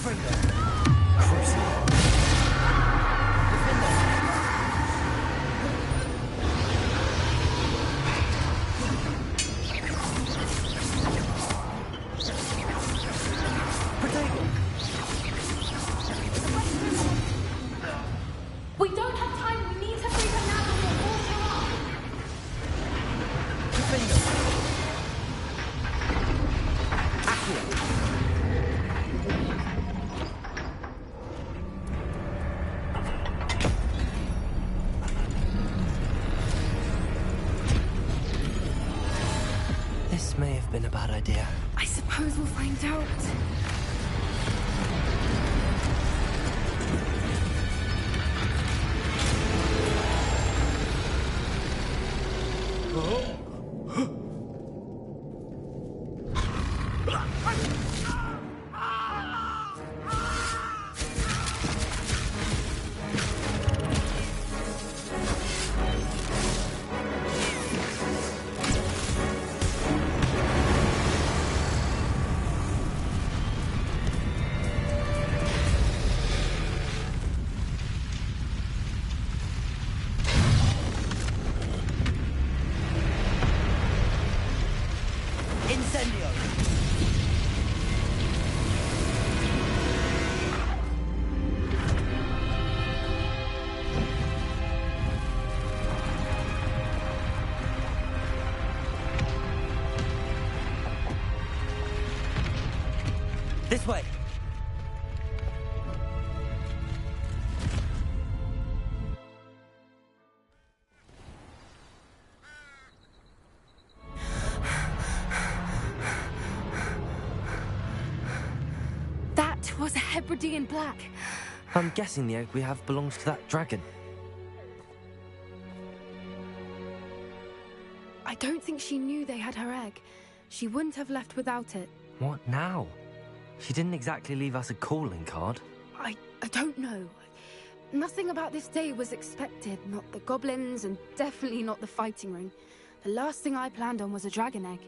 We don't have time. We need to free her now before walls her up. This may have been a bad idea. I suppose we'll find out. Incendio! This way! That was a Hebridean black. I'm guessing the egg we have belongs to that dragon. I don't think she knew they had her egg. She wouldn't have left without it. What now? She didn't exactly leave us a calling card. I don't know. Nothing about this day was expected. Not the goblins, and definitely not the fighting ring. The last thing I planned on was a dragon egg.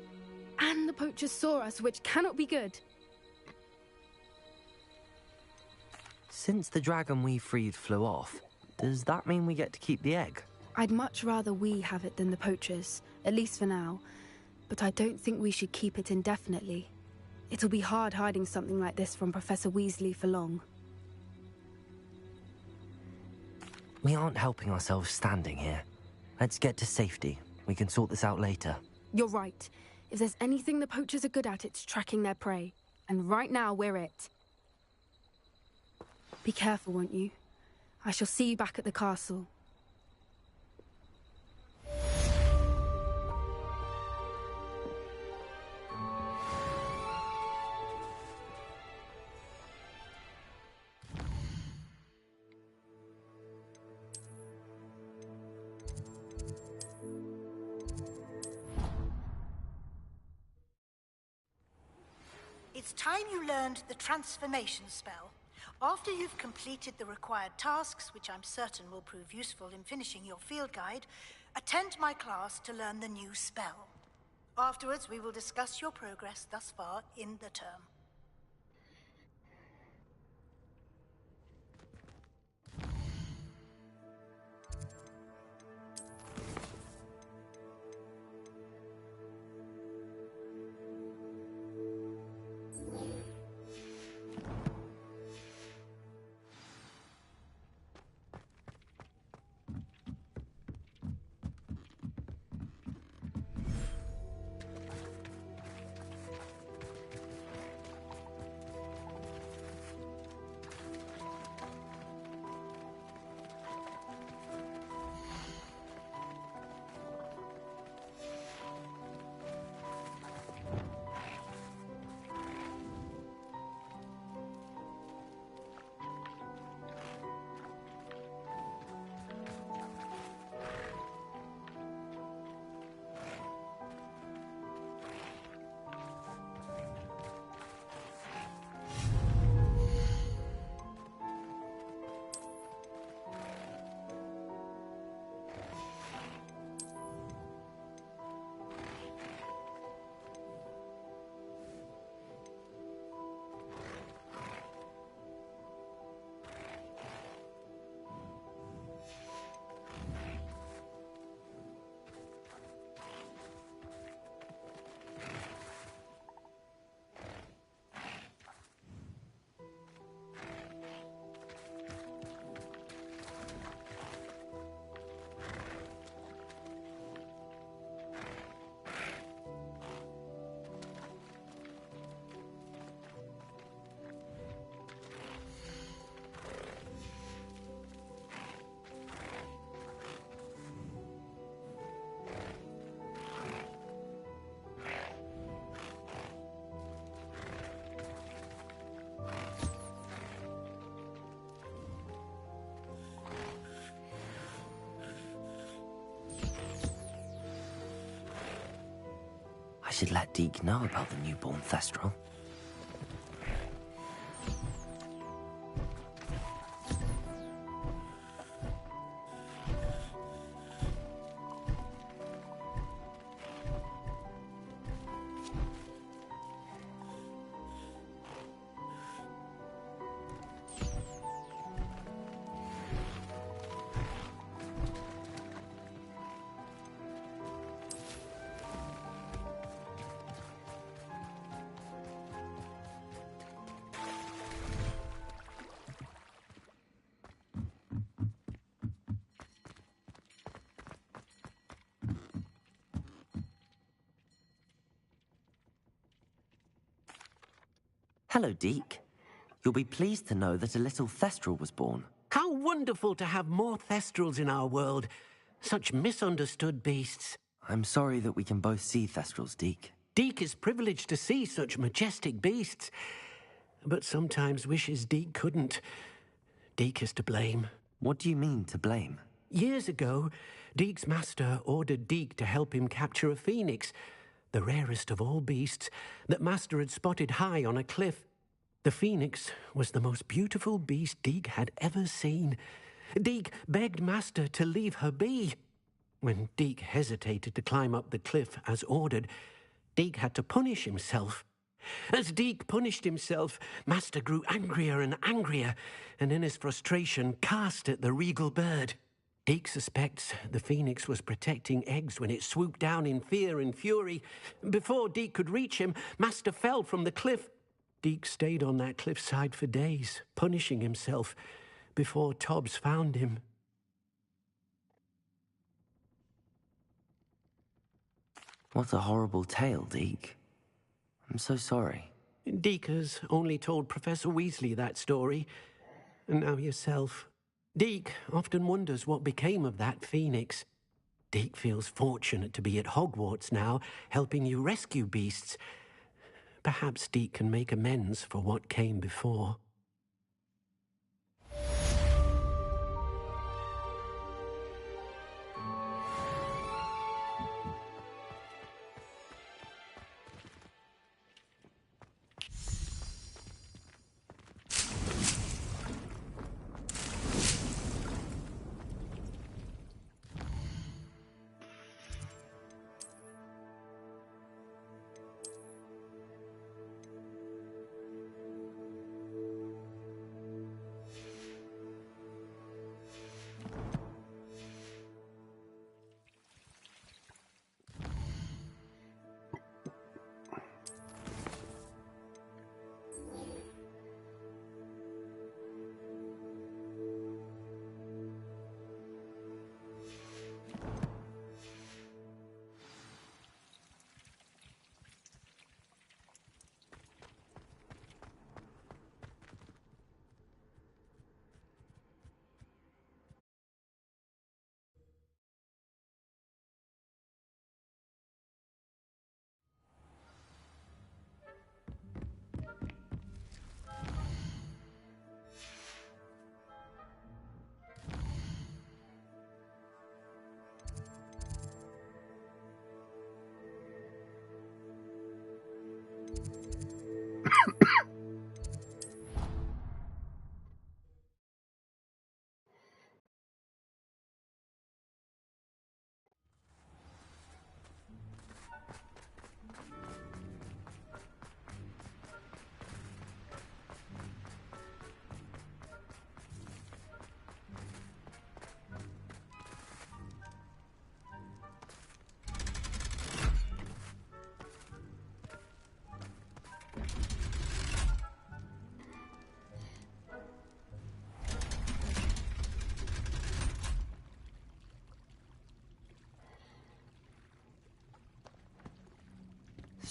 And the poachers saw us, which cannot be good. Since the dragon we freed flew off, does that mean we get to keep the egg? I'd much rather we have it than the poachers, at least for now. But I don't think we should keep it indefinitely. It'll be hard hiding something like this from Professor Weasley for long. We aren't helping ourselves standing here. Let's get to safety. We can sort this out later. You're right. If there's anything the poachers are good at, it's tracking their prey. And right now, we're it. Be careful, won't you? I shall see you back at the castle. It's time you learned the transformation spell. After you've completed the required tasks, which I'm certain will prove useful in finishing your field guide, attend my class to learn the new spell. Afterwards, we will discuss your progress thus far in the term. should let Deke know about the newborn Thestral. Hello, Deke. You'll be pleased to know that a little Thestral was born. How wonderful to have more Thestrals in our world. Such misunderstood beasts. I'm sorry that we can both see Thestrals, Deke. Deke is privileged to see such majestic beasts, but sometimes wishes Deke couldn't. Deke is to blame. What do you mean, to blame? Years ago, Deke's master ordered Deke to help him capture a phoenix, the rarest of all beasts, that Master had spotted high on a cliff. The phoenix was the most beautiful beast Deke had ever seen. Deke begged Master to leave her be. When Deke hesitated to climb up the cliff as ordered, Deke had to punish himself. As Deke punished himself, Master grew angrier and angrier, and in his frustration cast at the regal bird. Deke suspects the phoenix was protecting eggs when it swooped down in fear and fury. Before Deke could reach him, Master fell from the cliff. Deke stayed on that cliffside for days, punishing himself, before Tobbs found him. What a horrible tale, Deke. I'm so sorry. Deke has only told Professor Weasley that story, and now yourself. Deke often wonders what became of that phoenix. Deke feels fortunate to be at Hogwarts now, helping you rescue beasts. Perhaps Deke can make amends for what came before.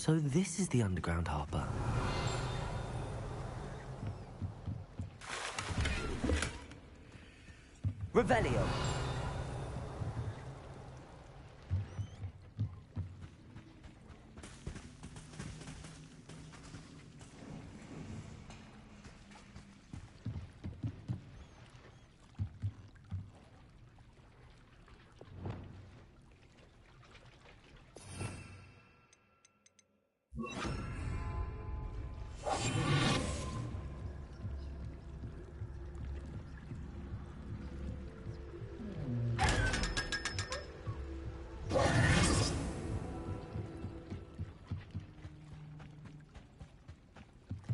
So this is the underground harbor. Revelio!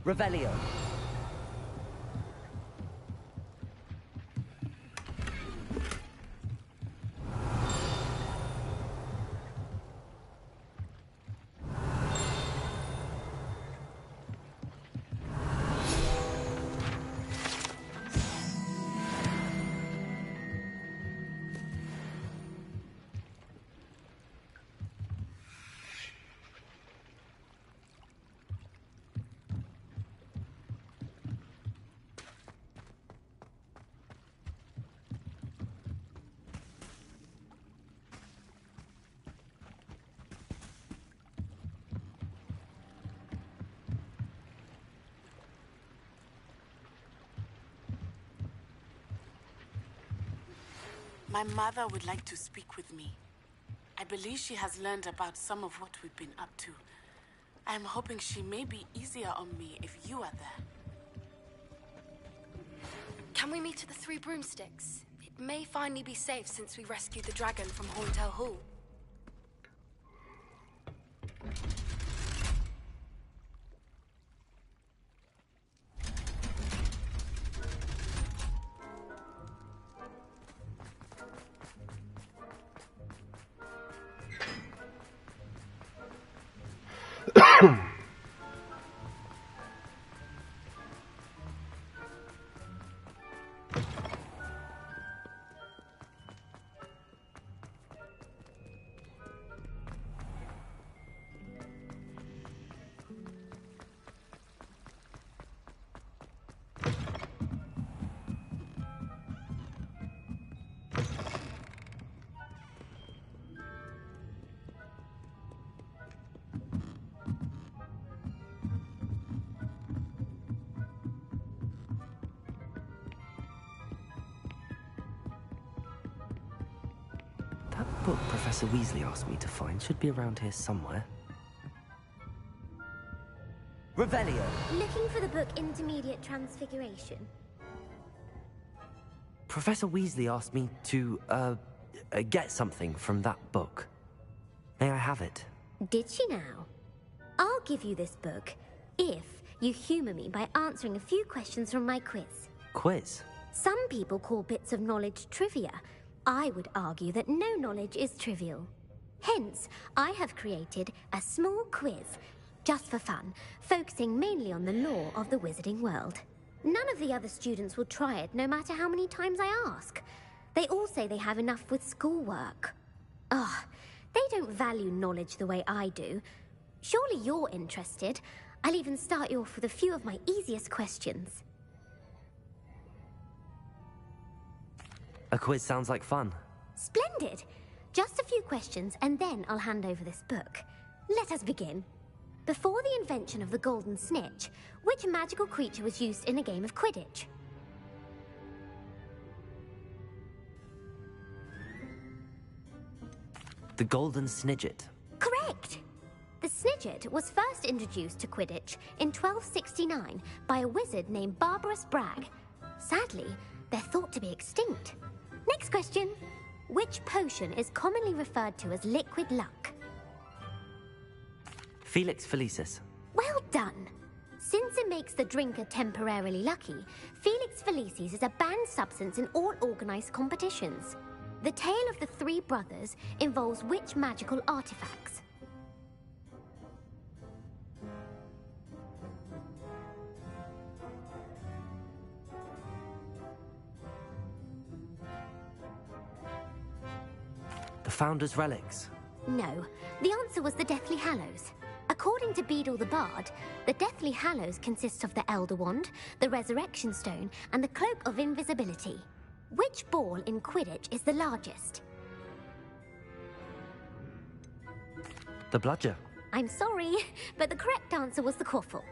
Revelio. My mother would like to speak with me. I believe she has learned about some of what we've been up to. I am hoping she may be easier on me if you are there. Can we meet at the Three Broomsticks? It may finally be safe since we rescued the dragon from Horntail Hall. That book Professor Weasley asked me to find should be around here somewhere. Revelio. Looking for the book Intermediate Transfiguration. Professor Weasley asked me to, get something from that book. May I have it? Did she now? I'll give you this book if you humor me by answering a few questions from my quiz. Quiz? Some people call bits of knowledge trivia. I would argue that no knowledge is trivial. Hence, I have created a small quiz, just for fun, focusing mainly on the lore of the wizarding world. None of the other students will try it, no matter how many times I ask. They all say they have enough with schoolwork. Ugh, they don't value knowledge the way I do. Surely you're interested. I'll even start you off with a few of my easiest questions. A quiz sounds like fun. Splendid! Just a few questions, and then I'll hand over this book. Let us begin. Before the invention of the golden snitch, which magical creature was used in a game of Quidditch? The golden snidget. Correct! The snidget was first introduced to Quidditch in 1269 by a wizard named Barbarous Bragg. Sadly, they're thought to be extinct. Next question. Which potion is commonly referred to as liquid luck? Felix Felicis. Well done. Since it makes the drinker temporarily lucky, Felix Felicis is a banned substance in all organized competitions. The tale of the three brothers involves which magical artifacts? The Founder's Relics. No, the answer was the Deathly Hallows. According to Beedle the Bard, the Deathly Hallows consists of the Elder Wand, the Resurrection Stone, and the Cloak of Invisibility. Which ball in Quidditch is the largest? The Bludger. I'm sorry, but the correct answer was the Quaffle.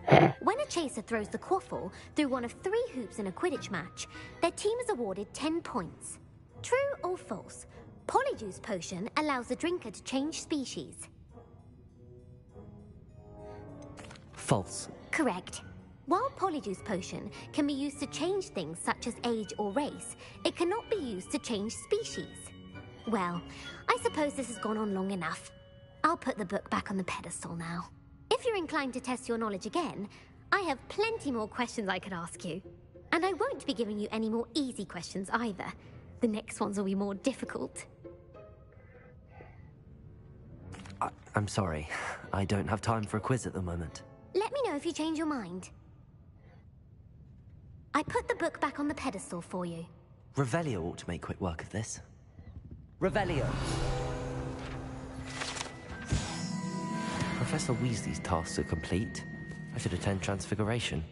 When a chaser throws the Quaffle through one of 3 hoops in a Quidditch match, their team is awarded 10 points. True or false? Polyjuice Potion allows the drinker to change species. False. Correct. While Polyjuice Potion can be used to change things such as age or race, it cannot be used to change species. Well, I suppose this has gone on long enough. I'll put the book back on the pedestal now. If you're inclined to test your knowledge again, I have plenty more questions I could ask you. And I won't be giving you any more easy questions either. The next ones will be more difficult. I'm sorry. I don't have time for a quiz at the moment. Let me know if you change your mind. I put the book back on the pedestal for you. Revelio ought to make quick work of this. Revelio! Professor Weasley's tasks are complete. I should attend Transfiguration.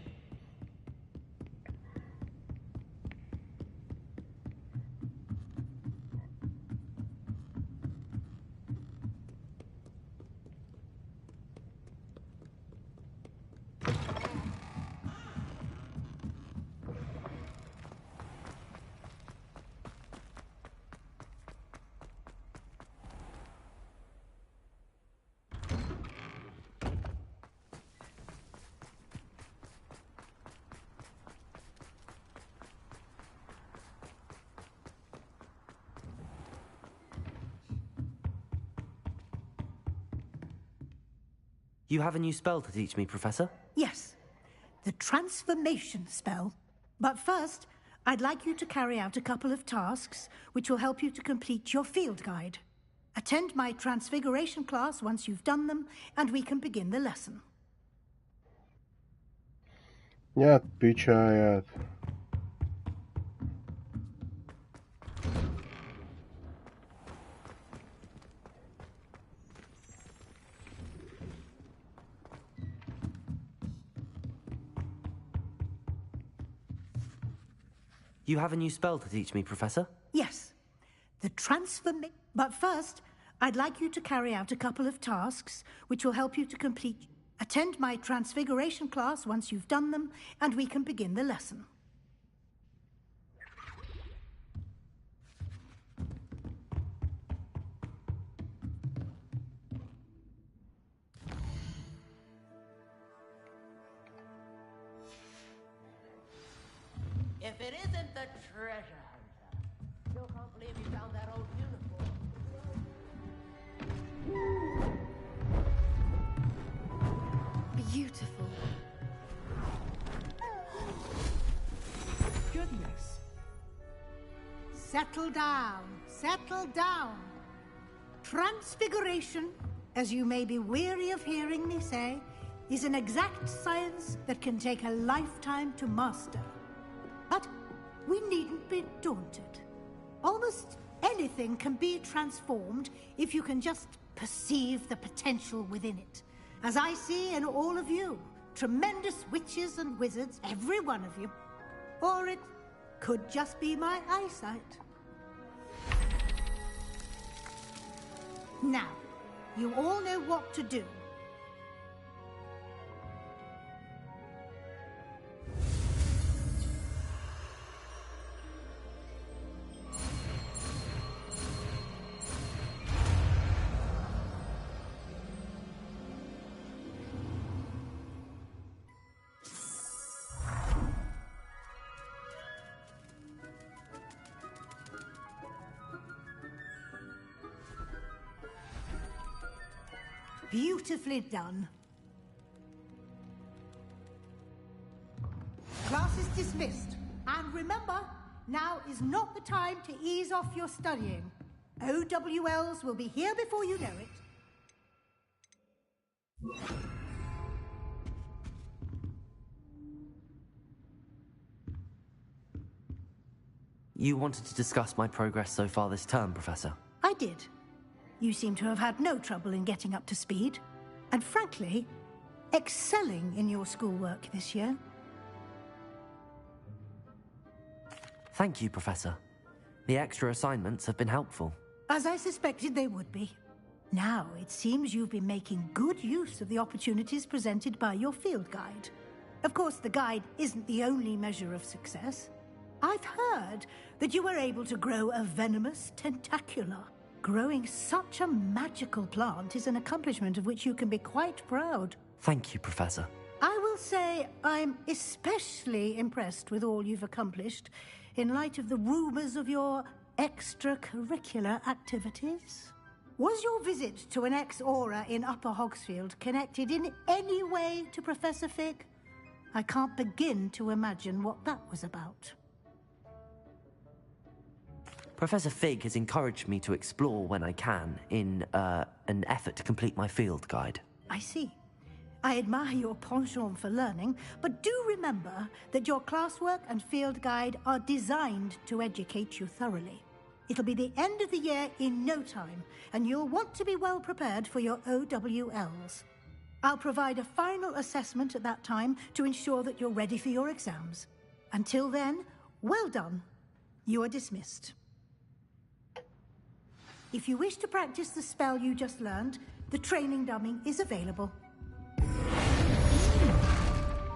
You have a new spell to teach me, Professor? Yes, the transformation spell. But first, I'd like you to carry out a couple of tasks which will help you to complete your field guide. Attend my transfiguration class once you've done them, and we can begin the lesson. Nyat pičajat. You have a new spell to teach me, Professor? Yes, the transformation. But first, I'd like you to carry out a couple of tasks which will help you to complete. Attend my transfiguration class once you've done them, and we can begin the lesson. If it isn't the treasure hunter, still can't believe you found that old uniform. Beautiful. Goodness. Settle down. Settle down. Transfiguration, as you may be weary of hearing me say, is an exact science that can take a lifetime to master. But we needn't be daunted. Almost anything can be transformed if you can just perceive the potential within it. As I see in all of you, tremendous witches and wizards, every one of you. Or it could just be my eyesight. Now, you all know what to do. Beautifully done. Class is dismissed. And remember, now is not the time to ease off your studying. OWLs will be here before you know it. You wanted to discuss my progress so far this term, Professor? I did. You seem to have had no trouble in getting up to speed. And frankly, excelling in your schoolwork this year. Thank you, Professor. The extra assignments have been helpful. As I suspected they would be. Now, it seems you've been making good use of the opportunities presented by your field guide. Of course, the guide isn't the only measure of success. I've heard that you were able to grow a venomous tentacula. Growing such a magical plant is an accomplishment of which you can be quite proud. Thank you, Professor. I will say I'm especially impressed with all you've accomplished in light of the rumors of your extracurricular activities. Was your visit to an ex-aura in Upper Hogsfield connected in any way to Professor Fig? I can't begin to imagine what that was about. Professor Fig has encouraged me to explore when I can in an effort to complete my field guide. I see. I admire your penchant for learning, but do remember that your classwork and field guide are designed to educate you thoroughly. It'll be the end of the year in no time, and you'll want to be well prepared for your OWLs. I'll provide a final assessment at that time to ensure that you're ready for your exams. Until then, well done. You are dismissed. If you wish to practice the spell you just learned, the training dummy is available.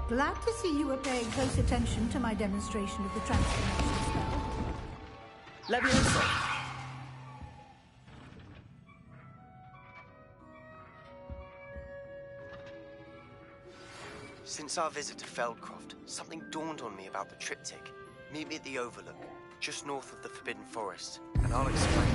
Glad to see you are paying close attention to my demonstration of the transformation spell. Leviosa! Since our visit to Feldcroft, something dawned on me about the triptych. Meet me at the Overlook, just north of the Forbidden Forest, and I'll explain.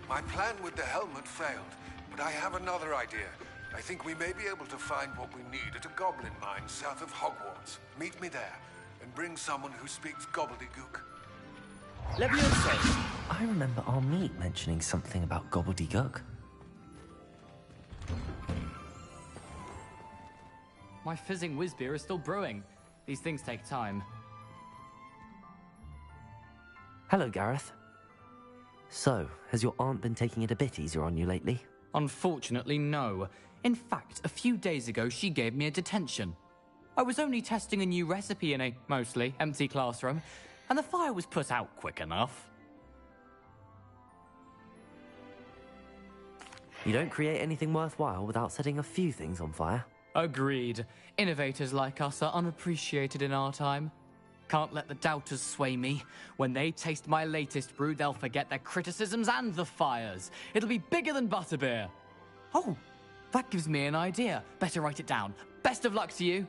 My plan with the helmet failed, but I have another idea. I think we may be able to find what we need at a goblin mine south of Hogwarts. Meet me there, and bring someone who speaks gobbledygook. Leviosa! I remember our meet mentioning something about gobbledygook. My fizzing whiz beer is still brewing. These things take time. Hello, Gareth. So, has your aunt been taking it a bit easier on you lately? Unfortunately, no. In fact, a few days ago, she gave me a detention. I was only testing a new recipe in a mostly empty classroom, and the fire was put out quick enough. You don't create anything worthwhile without setting a few things on fire. Agreed. Innovators like us are unappreciated in our time. Can't let the doubters sway me. When they taste my latest brew, they'll forget their criticisms and the fires. It'll be bigger than butterbeer. Oh, that gives me an idea. Better write it down. Best of luck to you.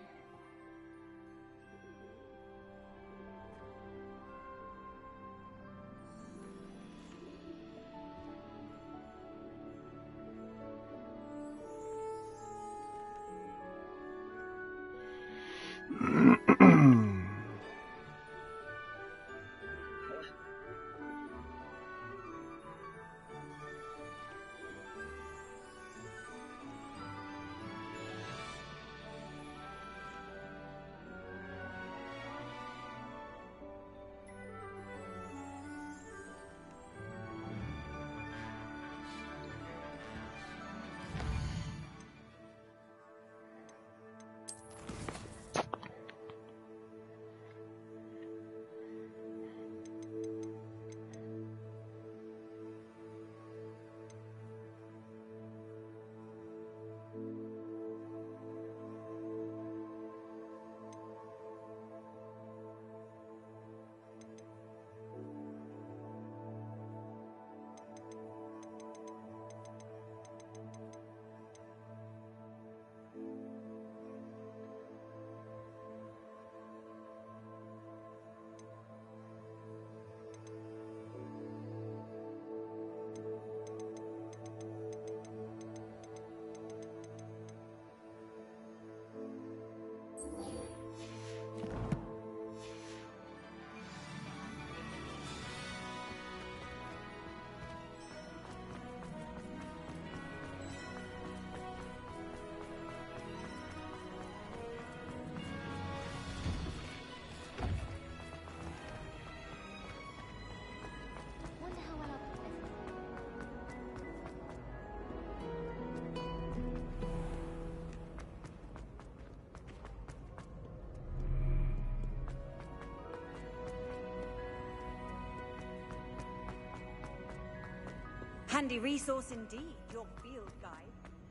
Handy resource indeed, your field guide.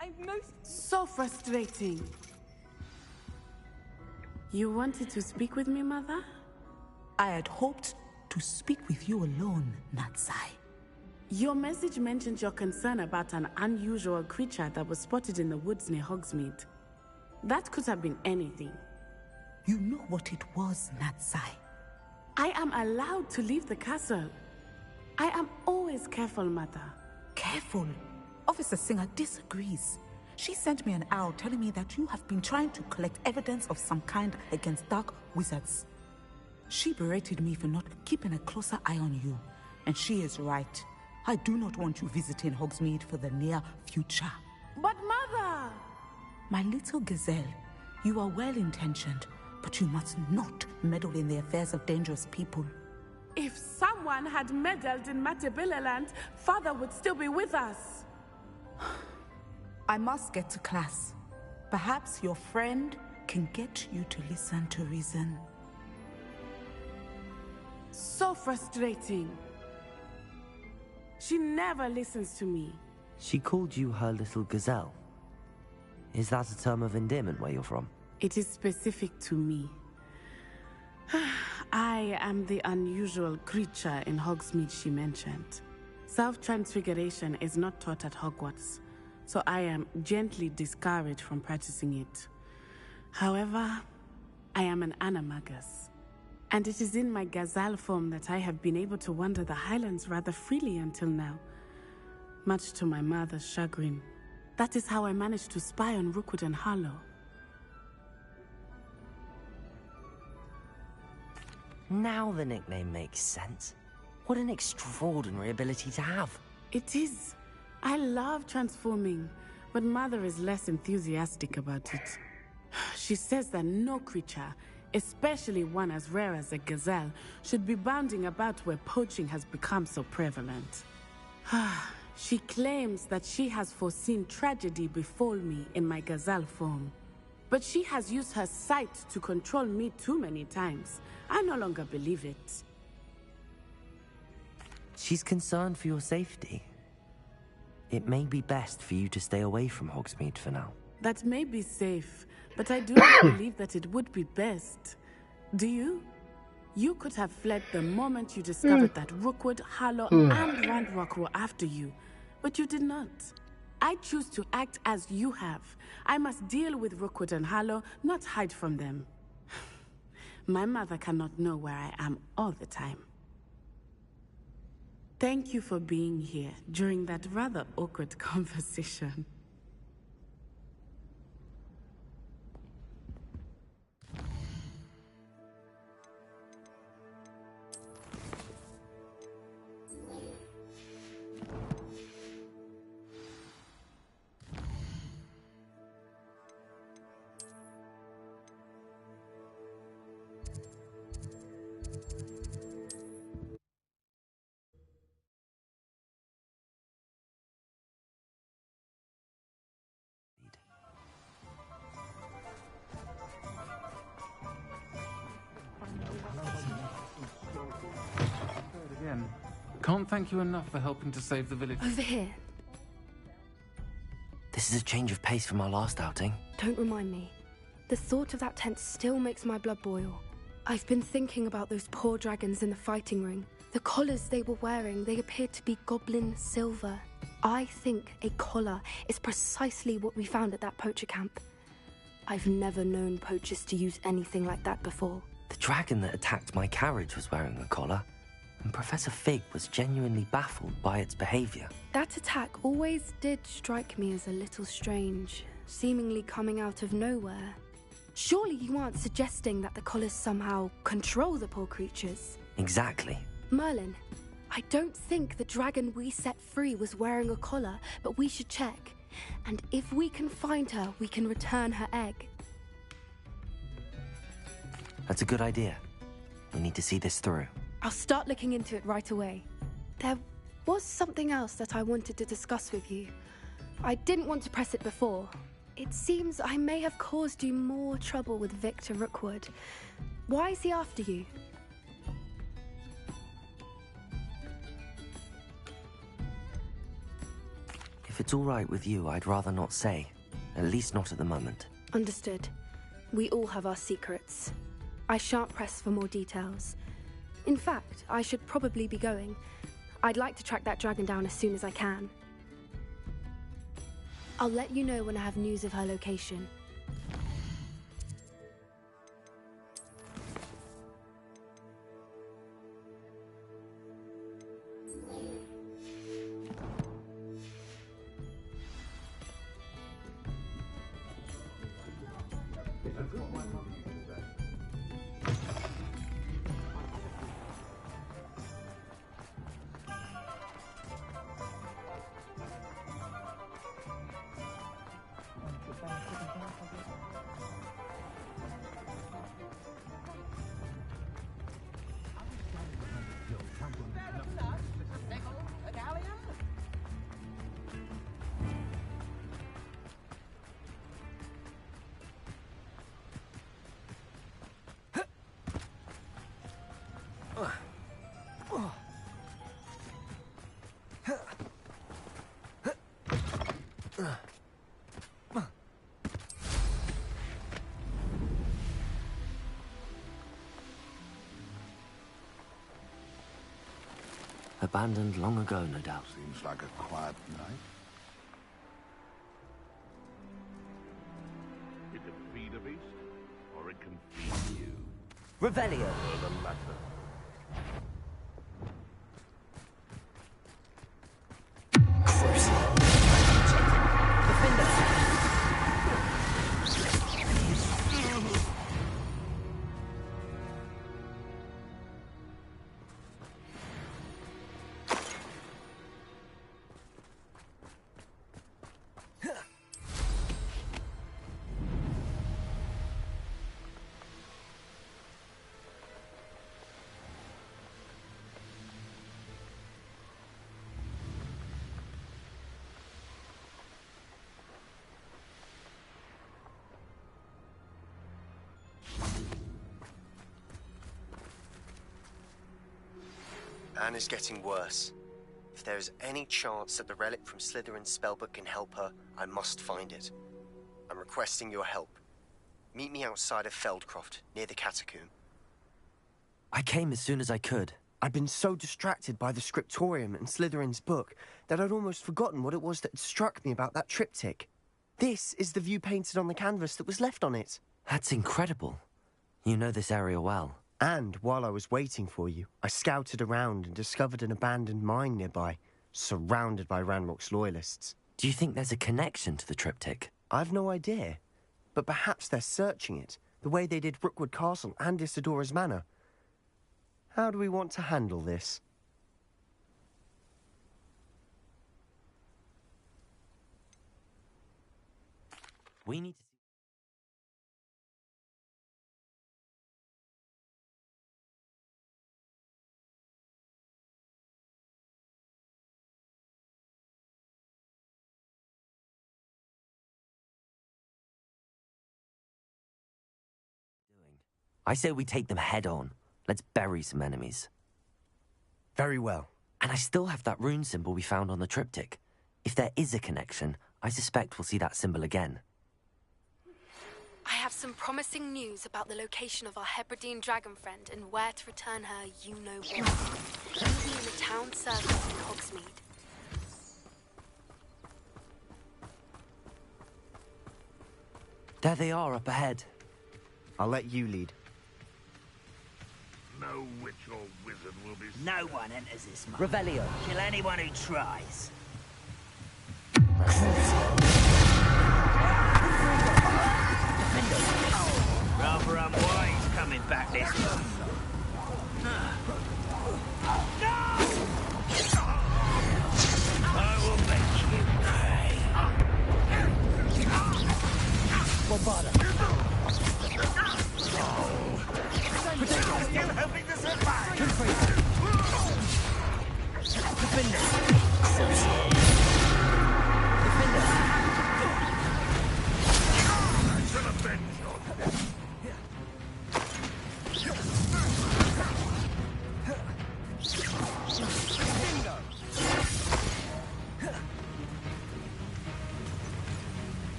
I'm so frustrating. You wanted to speak with me, Mother? I had hoped to speak with you alone, Natsai. Your message mentioned your concern about an unusual creature that was spotted in the woods near Hogsmeade. That could have been anything. You know what it was, Natsai. I am allowed to leave the castle. I am always careful, Mother. Careful? Officer Singer disagrees. She sent me an owl telling me that you have been trying to collect evidence of some kind against dark wizards. She berated me for not keeping a closer eye on you, and she is right. I do not want you visiting Hogsmeade for the near future. But Mother! My little gazelle, you are well-intentioned, but you must not meddle in the affairs of dangerous people. If someone had meddled in Matabeleland, Father would still be with us. I must get to class. Perhaps your friend can get you to listen to reason. So frustrating. She never listens to me. She called you her little gazelle. Is that a term of endearment where you're from? It is specific to me. I am the unusual creature in Hogsmeade she mentioned. Self-transfiguration is not taught at Hogwarts, so I am gently discouraged from practicing it. However, I am an animagus, and it is in my gazelle form that I have been able to wander the Highlands rather freely until now, much to my mother's chagrin. That is how I managed to spy on Rookwood and Harlow. Now the nickname makes sense. What an extraordinary ability to have. It is. I love transforming, but Mother is less enthusiastic about it. She says that no creature, especially one as rare as a gazelle, should be bounding about where poaching has become so prevalent. She claims that she has foreseen tragedy befall me in my gazelle form. But she has used her sight to control me too many times. I no longer believe it. She's concerned for your safety. It may be best for you to stay away from Hogsmeade for now. That may be safe, but I do not believe that it would be best. Do you? You could have fled the moment you discovered that Rookwood, Harlow, and Ranrock were after you, but you did not. I choose to act as you have. I must deal with Rookwood and Harlow, not hide from them. My mother cannot know where I am all the time. Thank you for being here during that rather awkward conversation. Again. Can't thank you enough for helping to save the village. Over here. This is a change of pace from our last outing. Don't remind me. The thought of that tent still makes my blood boil. I've been thinking about those poor dragons in the fighting ring. The collars they were wearing, they appeared to be goblin silver. I think a collar is precisely what we found at that poacher camp. I've never known poachers to use anything like that before. The dragon that attacked my carriage was wearing a collar, and Professor Fig was genuinely baffled by its behavior. That attack always did strike me as a little strange, seemingly coming out of nowhere. Surely you aren't suggesting that the collars somehow control the poor creatures? Exactly. Merlin, I don't think the dragon we set free was wearing a collar, but we should check. And if we can find her, we can return her egg. That's a good idea. We need to see this through. I'll start looking into it right away. There was something else that I wanted to discuss with you. I didn't want to press it before. It seems I may have caused you more trouble with Victor Rookwood. Why is he after you? If it's all right with you, I'd rather not say. At least not at the moment. Understood. We all have our secrets. I shan't press for more details. In fact, I should probably be going. I'd like to track that dragon down as soon as I can. I'll let you know when I have news of her location. That's what my mother used to say. Abandoned long ago, no doubt. Seems like a quiet night. It can feed a beast, or it can feed you. Revelio. Or the latter. Anne is getting worse. If there is any chance that the relic from Slytherin's spellbook can help her, I must find it. I'm requesting your help. Meet me outside of Feldcroft, near the catacomb. I came as soon as I could. I'd been so distracted by the scriptorium and Slytherin's book that I'd almost forgotten what it was that had struck me about that triptych. This is the view painted on the canvas that was left on it. That's incredible. You know this area well. And while I was waiting for you, I scouted around and discovered an abandoned mine nearby, surrounded by Ranrock's loyalists. Do you think there's a connection to the triptych? I've no idea, but perhaps they're searching it, the way they did Rookwood Castle and Isidora's Manor. How do we want to handle this? We need to... I say we take them head on. Let's bury some enemies. Very well. And I still have that rune symbol we found on the triptych. If there is a connection, I suspect we'll see that symbol again. I have some promising news about the location of our Hebridean dragon friend and where to return her, you know what. She'll be in the town circle in Hogsmeade. There they are up ahead. I'll let you lead. No witch or wizard will be... No one enters this mine. Revelio. Kill anyone who tries. Rather unwise coming back this way. No! I will make you pay. Bombarda. Still helping to survive. Defender.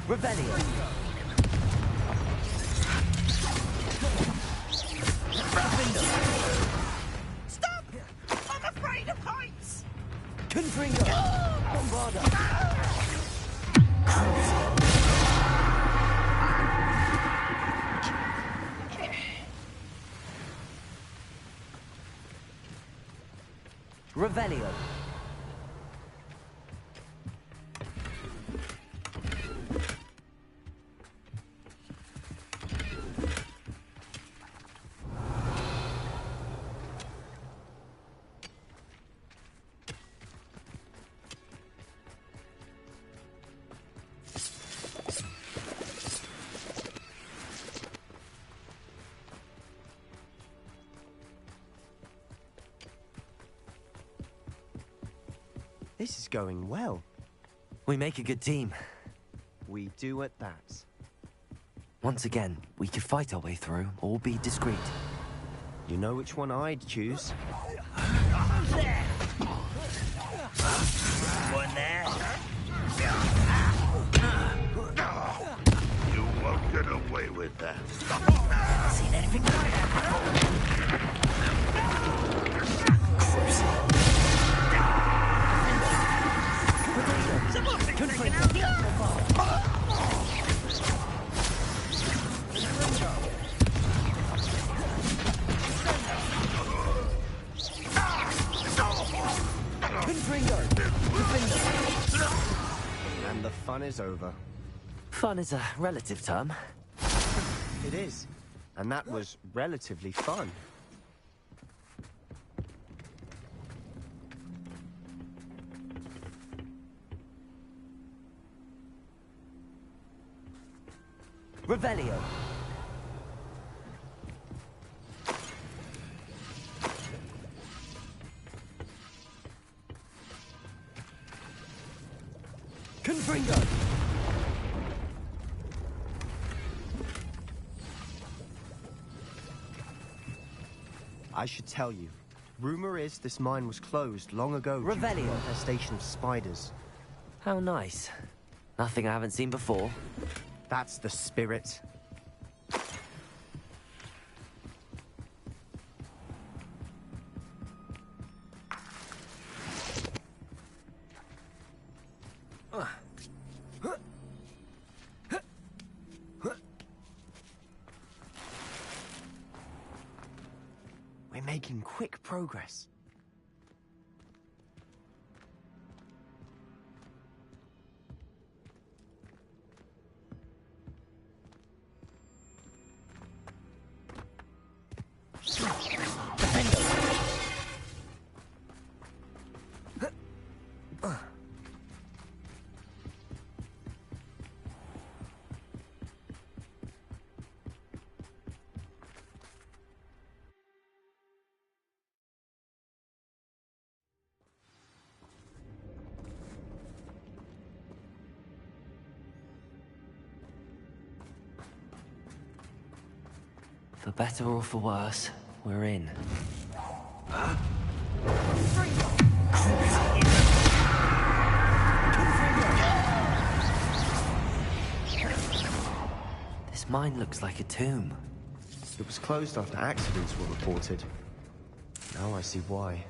Revelio. Stop! I'm afraid of heights! Confringo. Bombarda. Revelio. This is going well. We make a good team. We do at that. Once again, we could fight our way through, or be discreet. You know which one I'd choose? One there. You won't get away with that. Seen anything like that? Someone's been taken out. And the fun is over. Fun is a relative term. It is. And that was relatively fun. Revelio. Confringo. I should tell you. Rumor is this mine was closed long ago due to Revelio. an infestation of spiders. How nice. Nothing I haven't seen before. That's the spirit. We're making quick progress. For better or for worse, we're in. This mine looks like a tomb. It was closed after accidents were reported. Now I see why.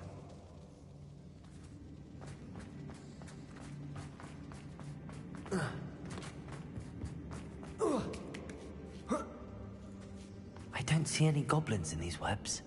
I don't see any goblins in these webs.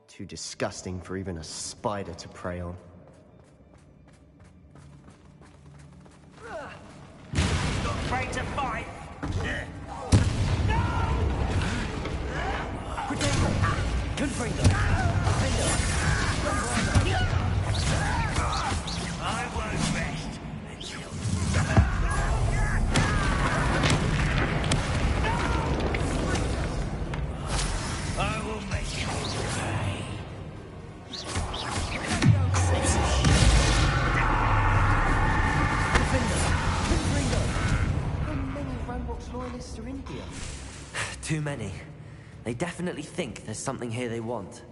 Too disgusting for even a spider to prey on. Not afraid to fight. I won't rest until I will make you pay. How many Ranrock's loyalists are in here? Too many. They definitely think there's something here they want.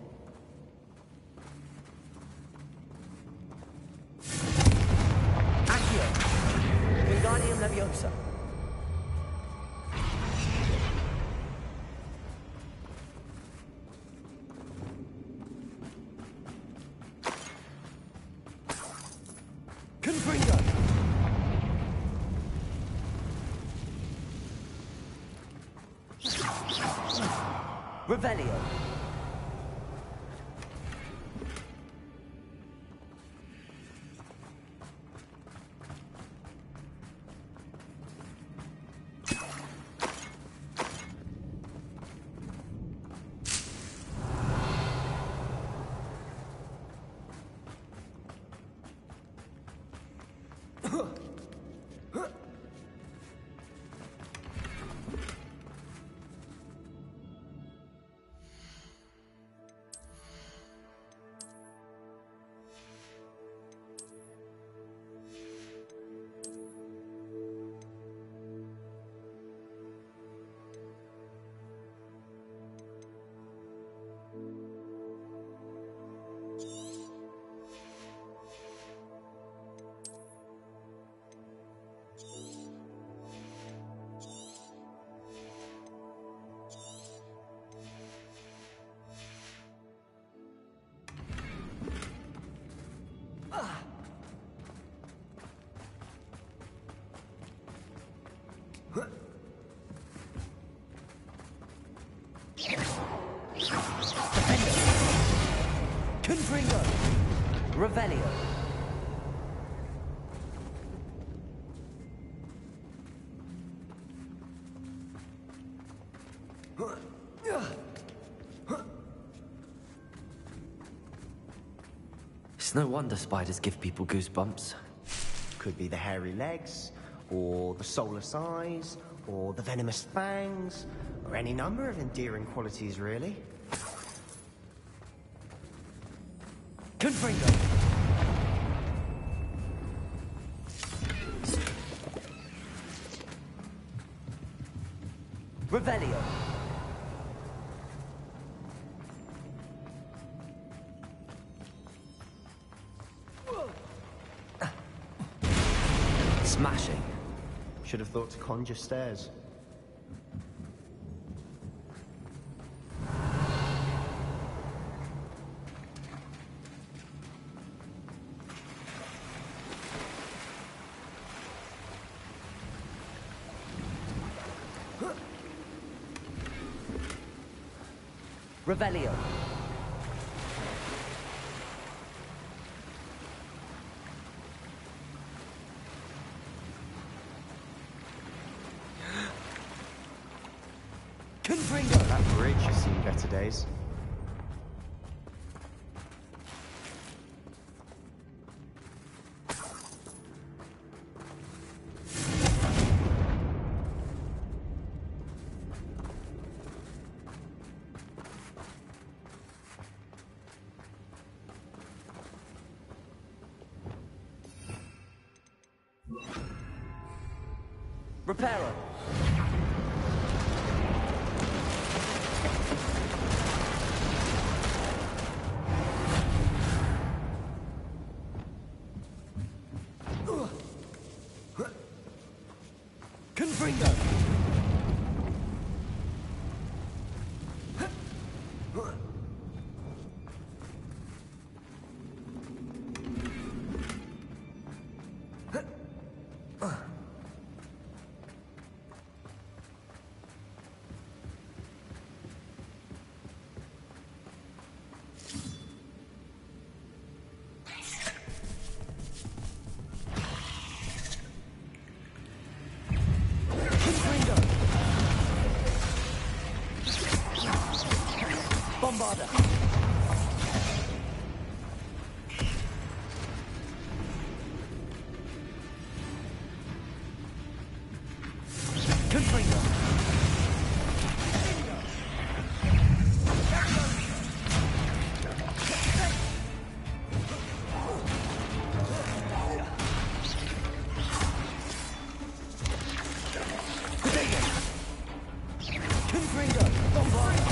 closer. Confringo! Revelio. Confringo! Revelio! It's no wonder spiders give people goosebumps. Could be the hairy legs, or the soulless eyes, or the venomous fangs, or any number of endearing qualities, really. Confringo! Revelio! Smashing. Should have thought to conjure stairs. Revelio. Confringo. That bridge has seen better days. Reparo. Confringo. Bombarda. Confringo. Confringo. Bombarda.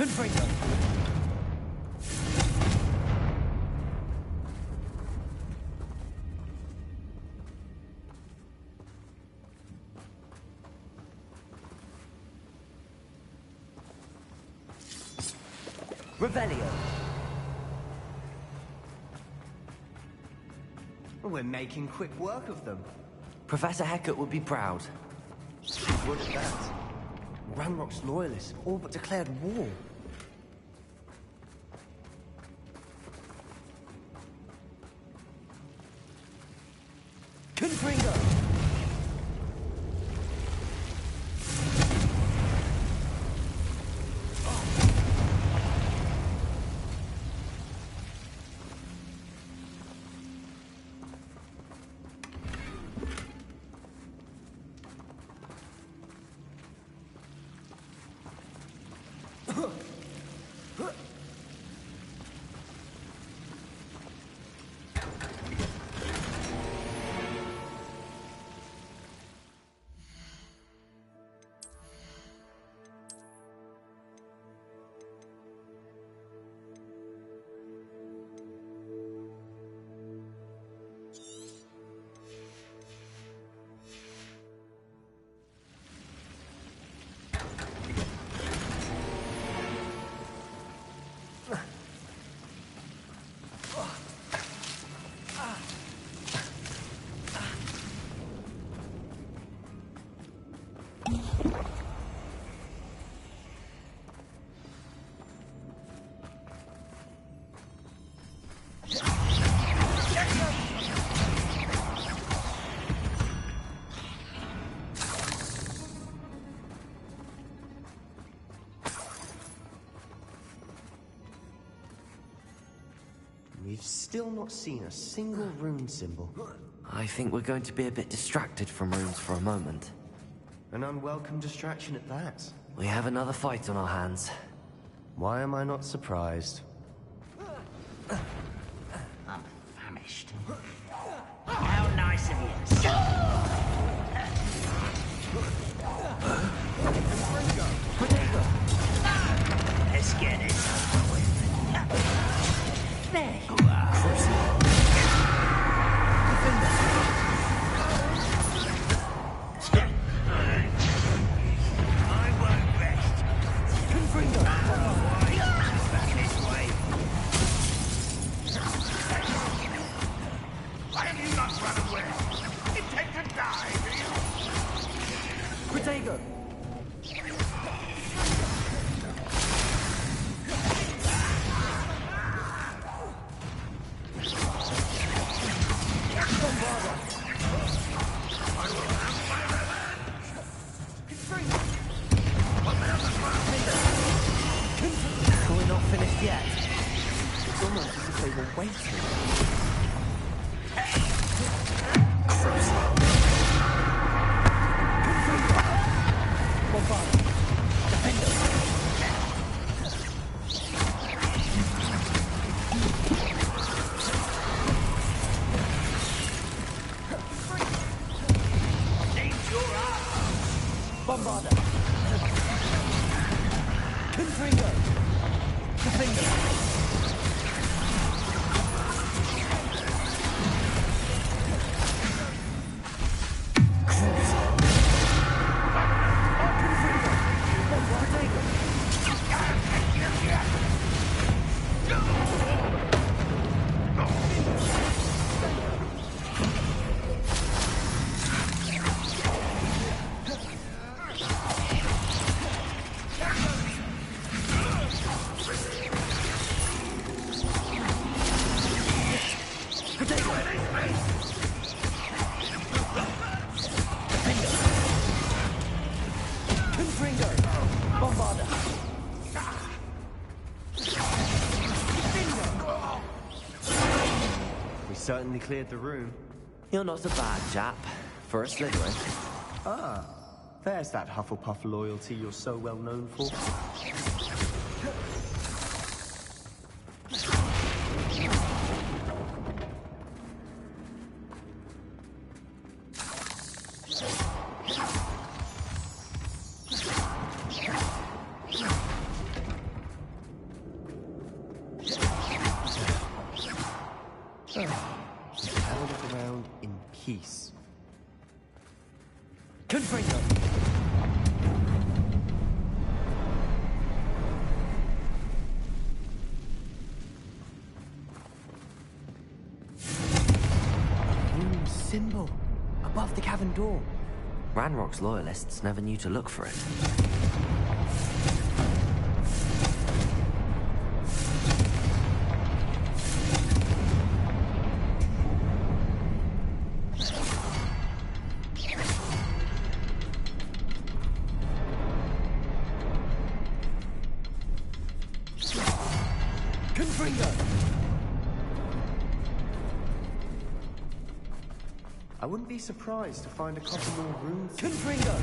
Confringo! Revelio. We're making quick work of them. Professor Hecat would be proud. What is that? Ranrock's loyalists all but declared war. Confringo! We've still not seen a single rune symbol. I think we're going to be a bit distracted from runes for a moment. An unwelcome distraction at that. We have another fight on our hands. Why am I not surprised? I'm famished. How nice of you. Let's get it over with. There you are. I won't rest. Back this way. Why have you not run away? Intend to die, do you? Protego! We're not finished yet. It's almost as if they were waiting. Bombarda! Confringo! Confringo! Certainly cleared the room. You're not a bad chap for a Slytherin. Ah, there's that Hufflepuff loyalty you're so well known for. Confringo! Symbol above the cavern door. Ranrock's loyalists never knew to look for it. I wouldn't be surprised to find a couple more runes. Confringo!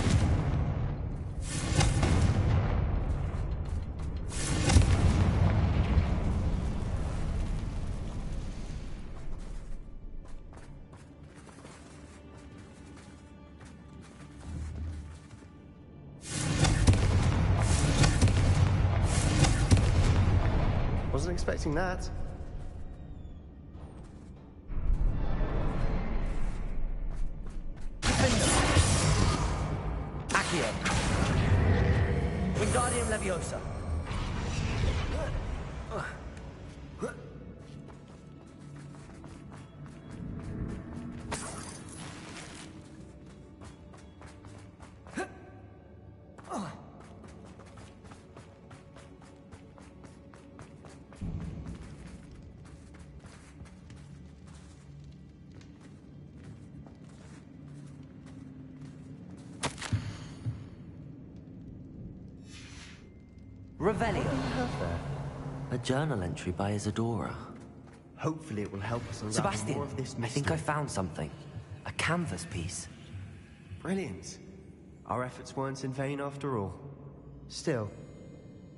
Wasn't expecting that. Wingardium Leviosa. Revelio. A journal entry by Isadora. Hopefully it will help us unravel Sebastian, more of this I mystery. think I found something. A canvas piece. Brilliant. Our efforts weren't in vain after all. Still,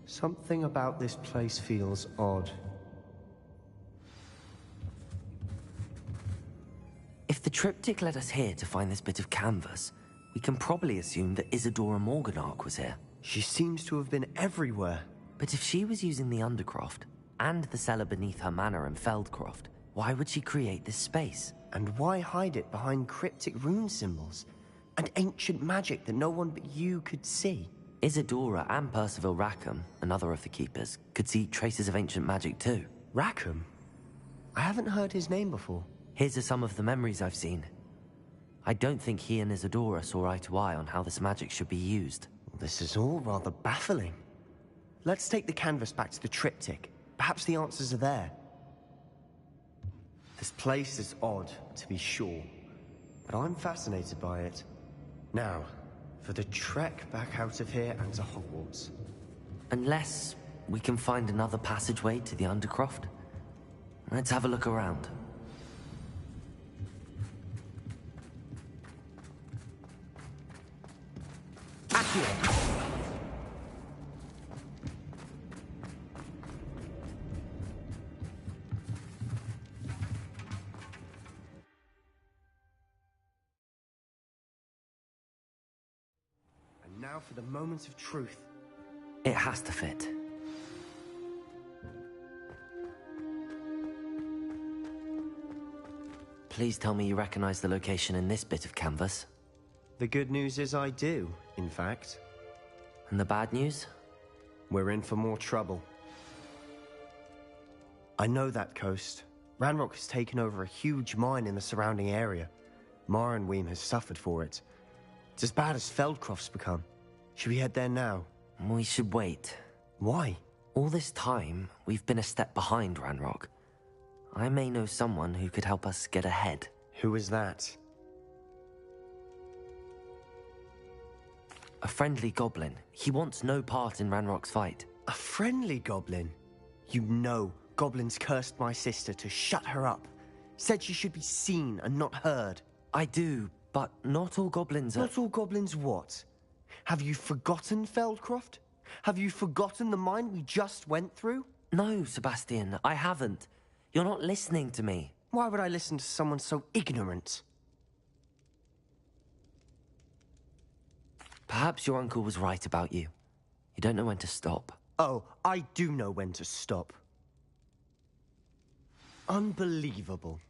something about this place feels odd. If the triptych led us here to find this bit of canvas, we can probably assume that Isadora Morganark was here. She seems to have been everywhere. But if she was using the Undercroft, and the cellar beneath her manor in Feldcroft, why would she create this space? And why hide it behind cryptic rune symbols? And ancient magic that no one but you could see? Isadora and Percival Rackham, another of the Keepers, could see traces of ancient magic too. Rackham? I haven't heard his name before. Here's some of the memories I've seen. I don't think he and Isadora saw eye to eye on how this magic should be used. This is all rather baffling. Let's take the canvas back to the triptych. Perhaps the answers are there. This place is odd, to be sure, but I'm fascinated by it. Now, for the trek back out of here and to Hogwarts. Unless we can find another passageway to the Undercroft. Let's have a look around. Accio! And now for the moment of truth. It has to fit. Please tell me you recognize the location in this bit of canvas. The good news is I do, in fact. And the bad news? We're in for more trouble. I know that coast. Ranrock has taken over a huge mine in the surrounding area. Mornweem has suffered for it. It's as bad as Feldcroft's become. Should we head there now? We should wait. Why? All this time, we've been a step behind Ranrock. I may know someone who could help us get ahead. Who is that? A friendly goblin. He wants no part in Ranrock's fight. A friendly goblin? You know goblins cursed my sister to shut her up. Said she should be seen and not heard. I do, but not all goblins are... Not all goblins what? Have you forgotten Feldcroft? Have you forgotten the mine we just went through? No, Sebastian, I haven't. You're not listening to me. Why would I listen to someone so ignorant? Perhaps your uncle was right about you. You don't know when to stop. Oh, I do know when to stop. Unbelievable.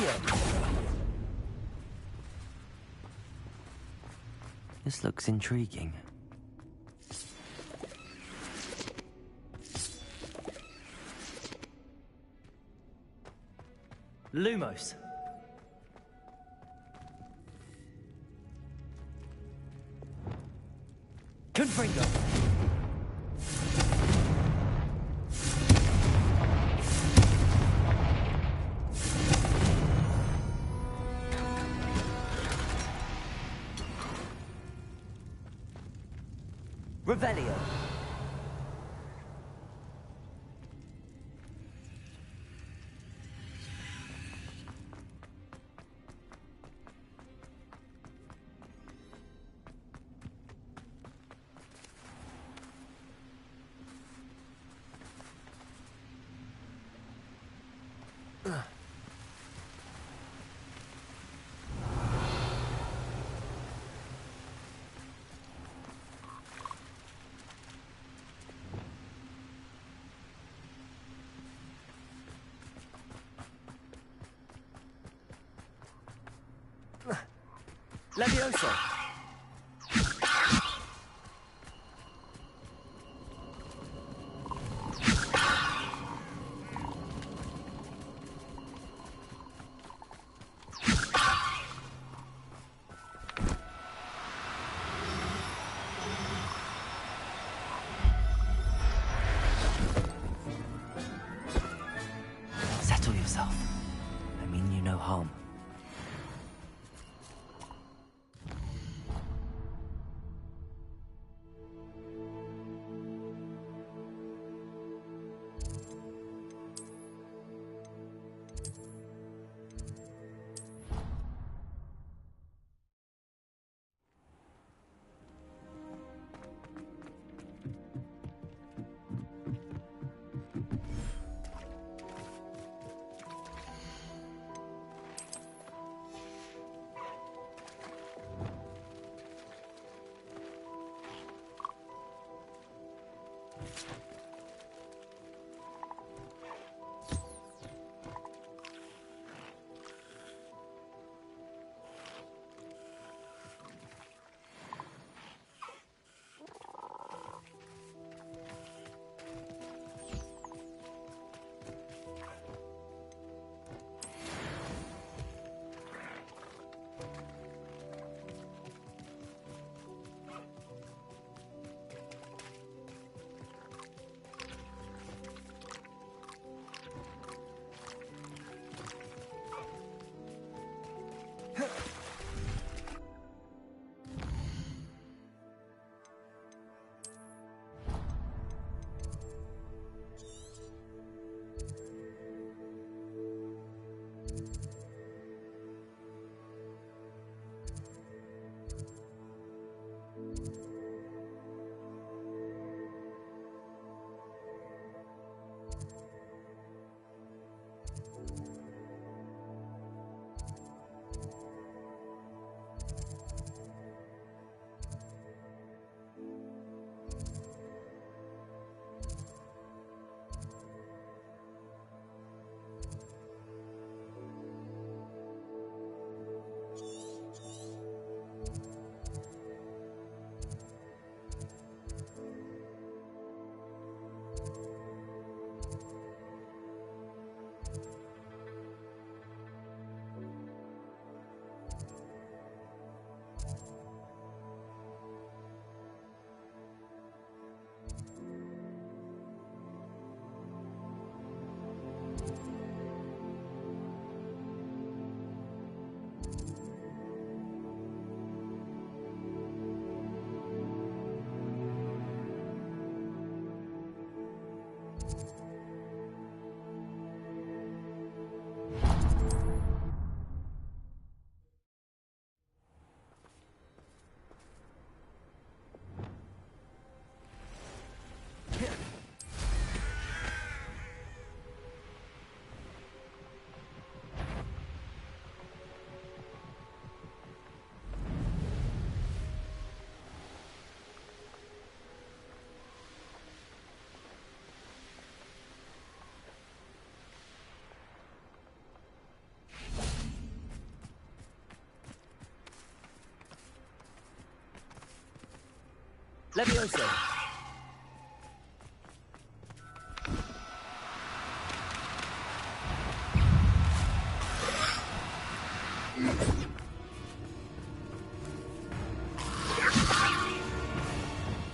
Accio! This looks intriguing. Lumos. Confringo. Revelio. Levioso. Settle yourself. I mean you no harm. Levioso!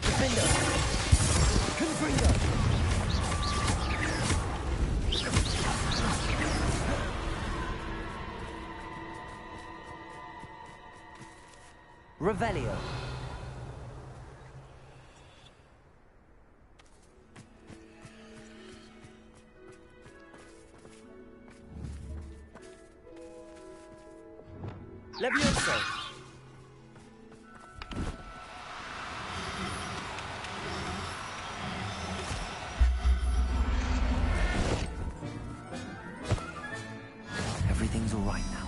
Defender! Confringo! Revelio! Levioso! Everything's all right now.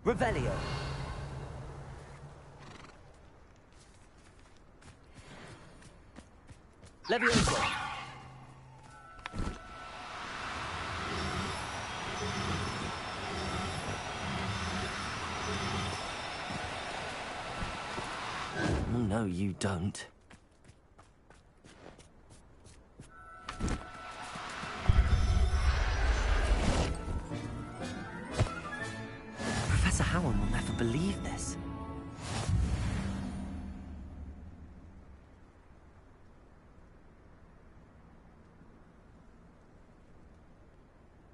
Revelio. Levioso. Oh, no, you don't. Professor Howard will never believe this.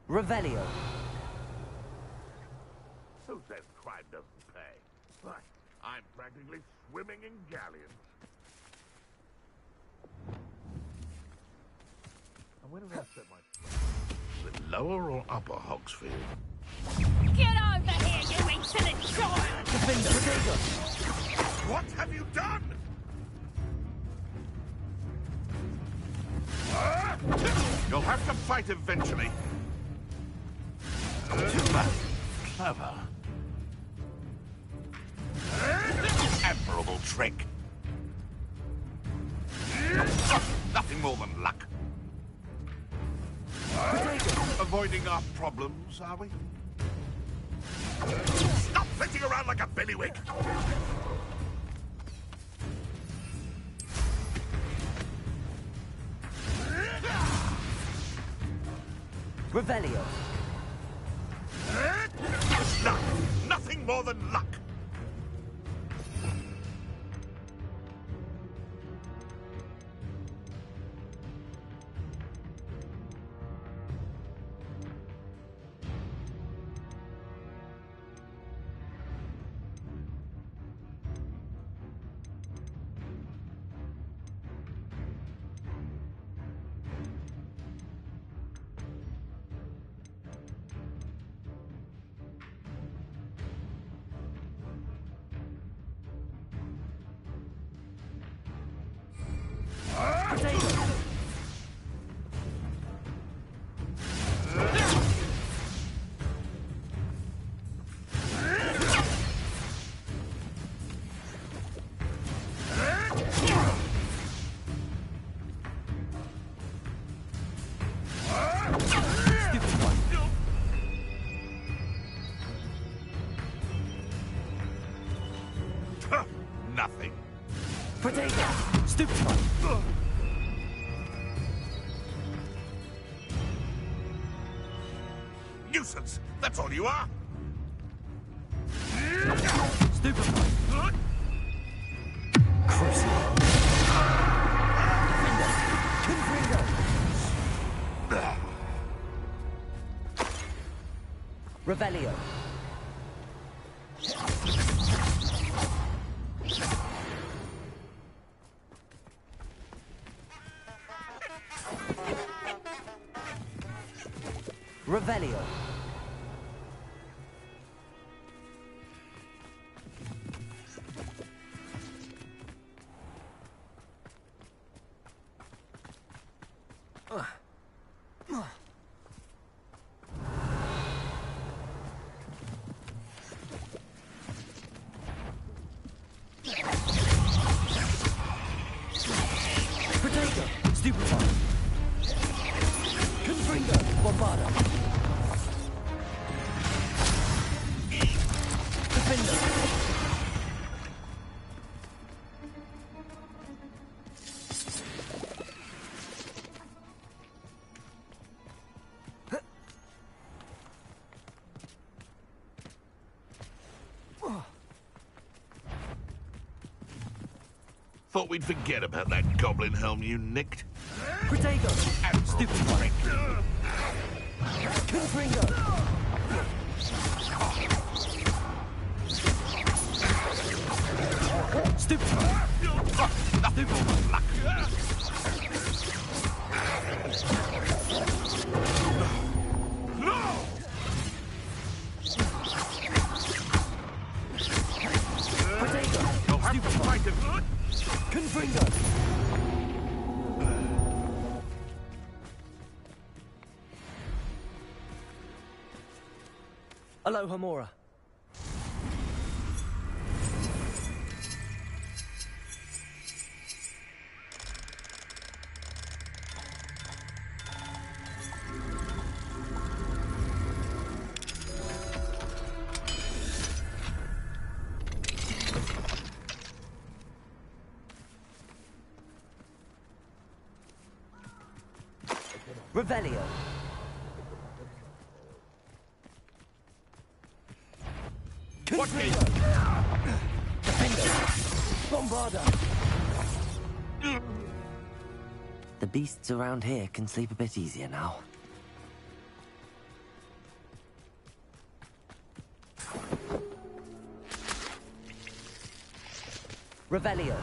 Revelio. Who says crime doesn't pay? But I'm practically swimming in galleons. And when have I set my... The lower or upper Hogsfield? Get over here, you insolent child! Defender, Protego! What have you done? You'll have to fight eventually. Clever. Admirable trick. Nothing more than luck. Avoiding our problems, are we? Stop flitting around like a billywig! Revelio. Luck! Nothing more than luck! Nothing. Protego! Stupid one! Nuisance! That's all you are! Stupid one! Crucible! Confringo! Revelio! Revelio. Protego. Stupefy. Confringo. Bombarda. Thought we'd forget about that goblin helm you nicked. Protego! Stupid trick! Confringo! Stupid! Stupid luck! Protego! You'll have to fight him. Confringo! Aloha Mora. Revelio. Confringo. Defender. Bombarda. The beasts around here can sleep a bit easier now. Revelio.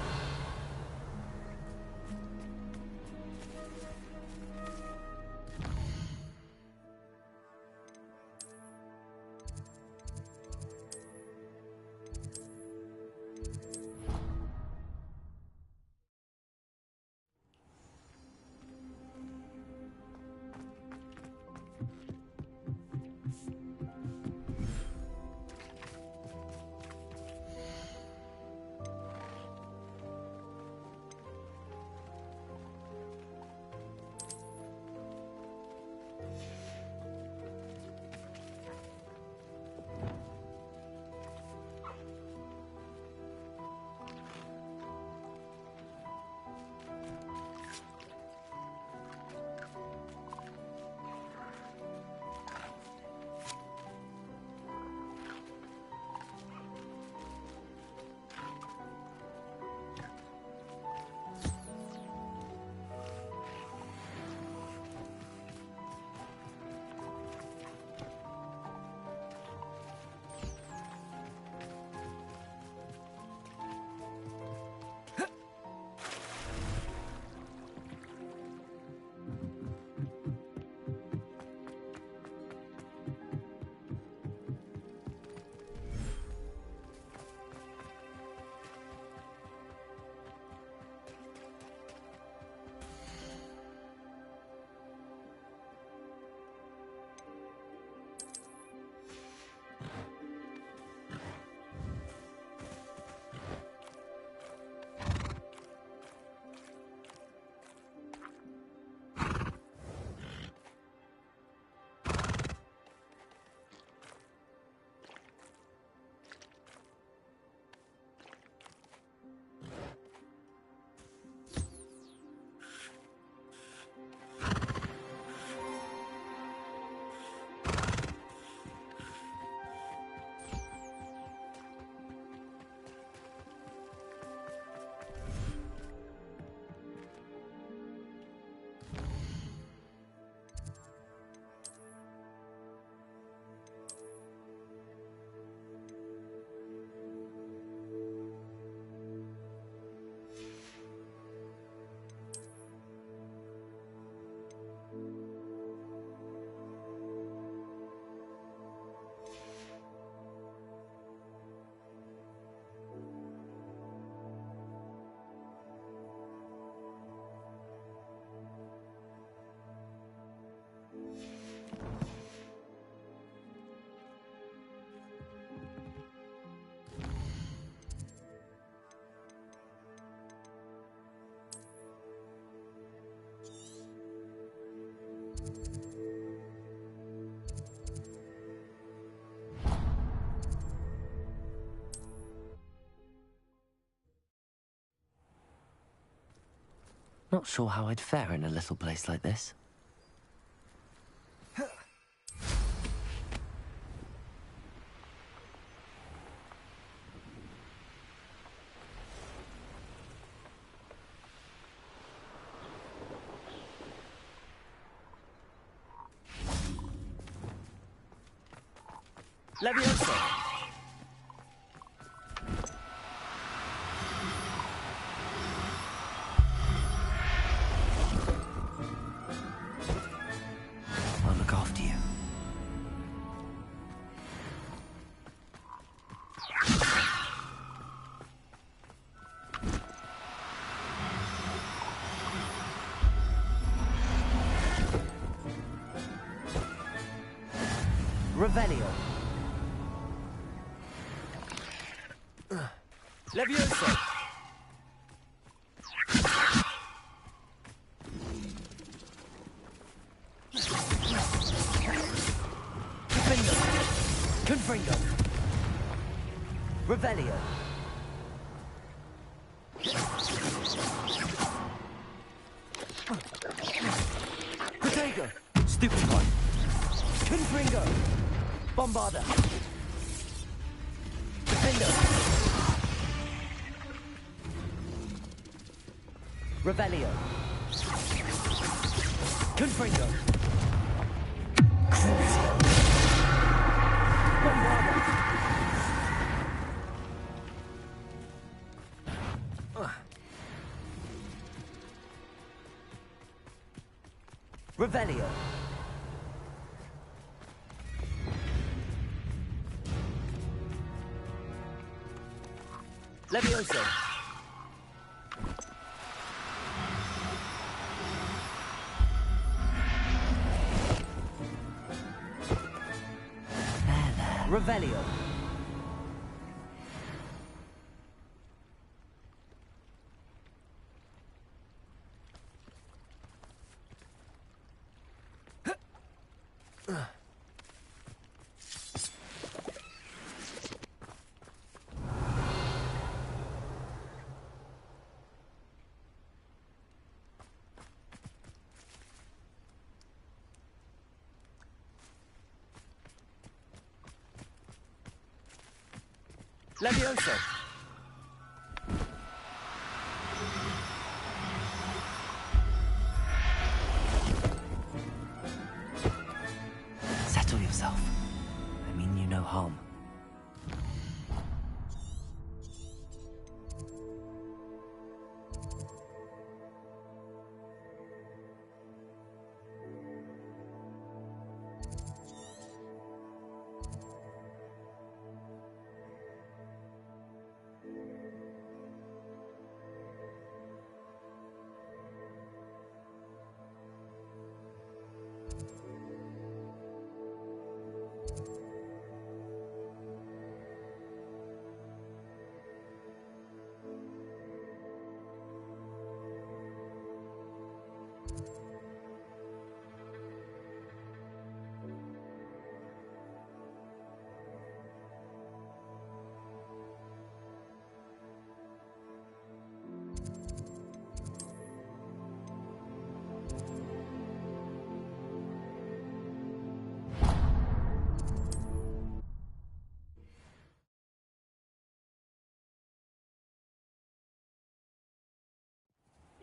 Not sure how I'd fare in a little place like this. Levioso! I'll look after you. Revelio. Levioso! Confringo! Revelio! Protego! Stupefy! Confringo! Bombarda! Defendo! Revelio! Confringo! Crucio! Bombarda! Revelio! Levioso! Revelio! Levioso! Settle yourself. I mean you no harm.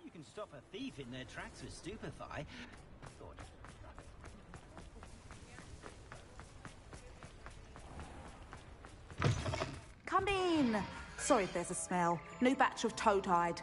You can stop a thief in their tracks with Stupefy. Come in! Sorry if there's a smell. New batch of toad-hide.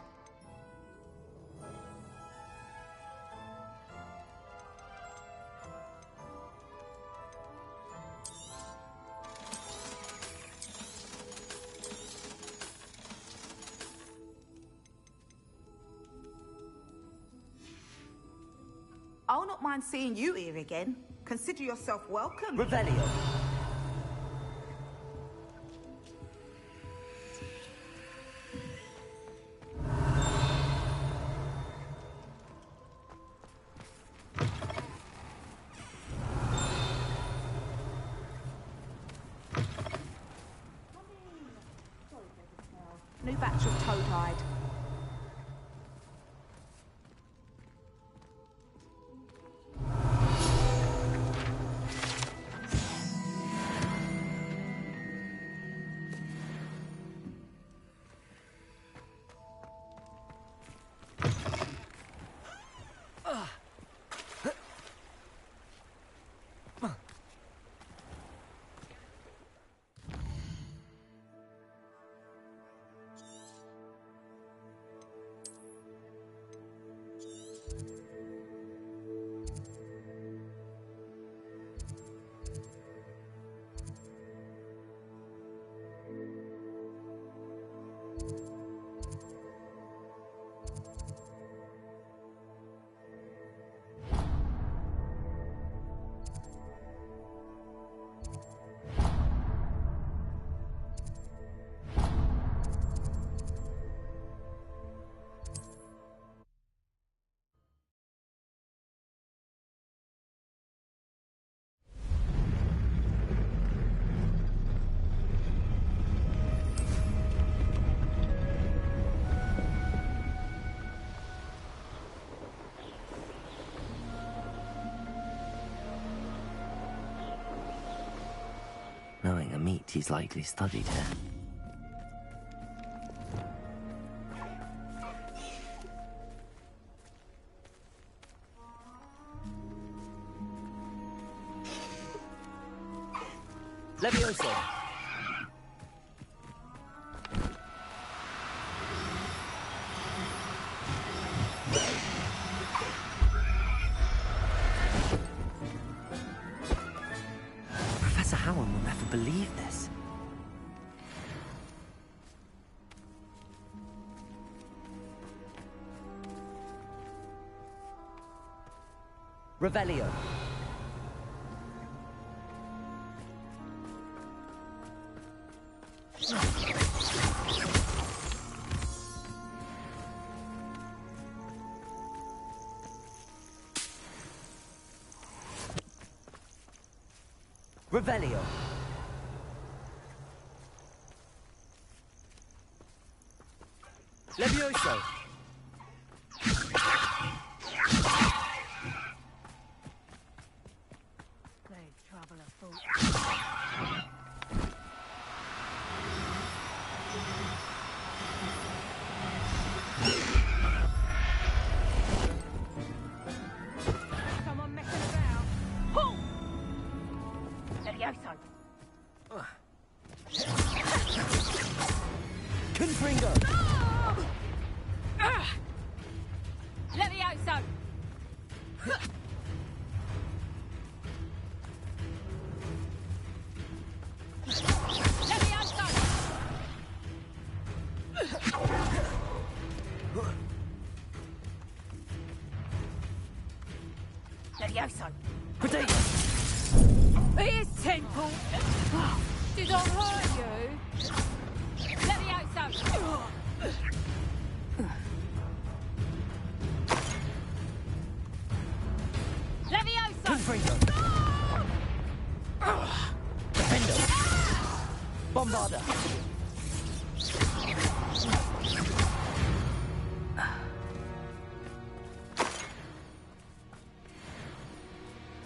I'll not mind seeing you here again. Consider yourself welcome. Revelio! New batch of toad-hide. knowing a meat he's likely studied here. Levioso! Professor Howard will never believe this. Revelio. Revelio. Levioso. Save trouble afoot. Someone messing about. Pull! Levioso. Confringo. Levioso. Levioso. Levioso. Potato. Here's Temple. Did I hurt you? Levioso. Levioso. Confringo. Defendo. Bombarda.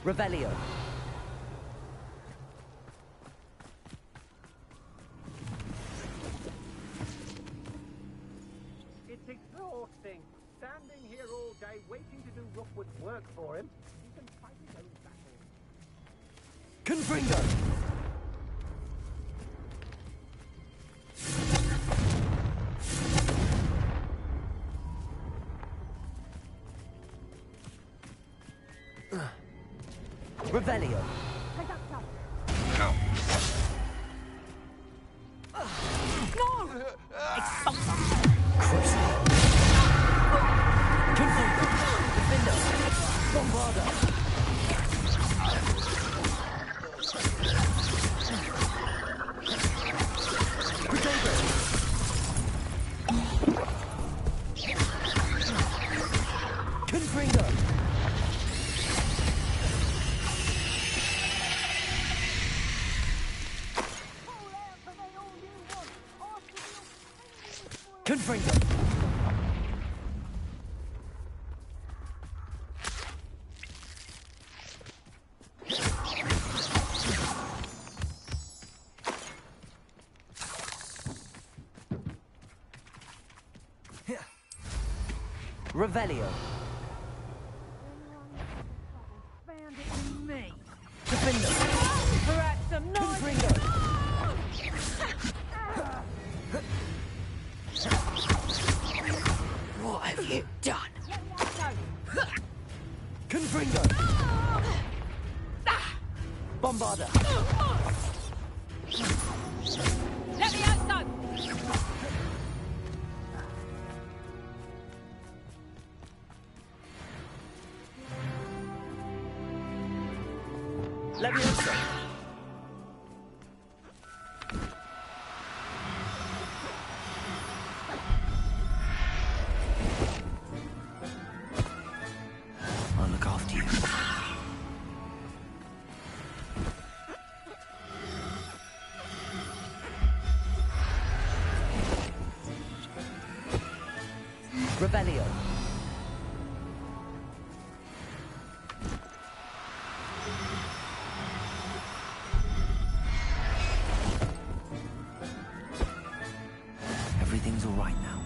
Revelio. It's exhausting. Standing here all day waiting to do Rookwood's work for him. He can fight his own battles. Confringo. Revelio. No! Confringo. Defendo. Bombarda. Potato. Confringo. Confringo. Revelio. Found it in me. Defendo. Perhaps some nice... Confringo. What have you done? Confringo. Bombarda. Levioso! Levioso. I'll look after you. Revelio. everything's all right now.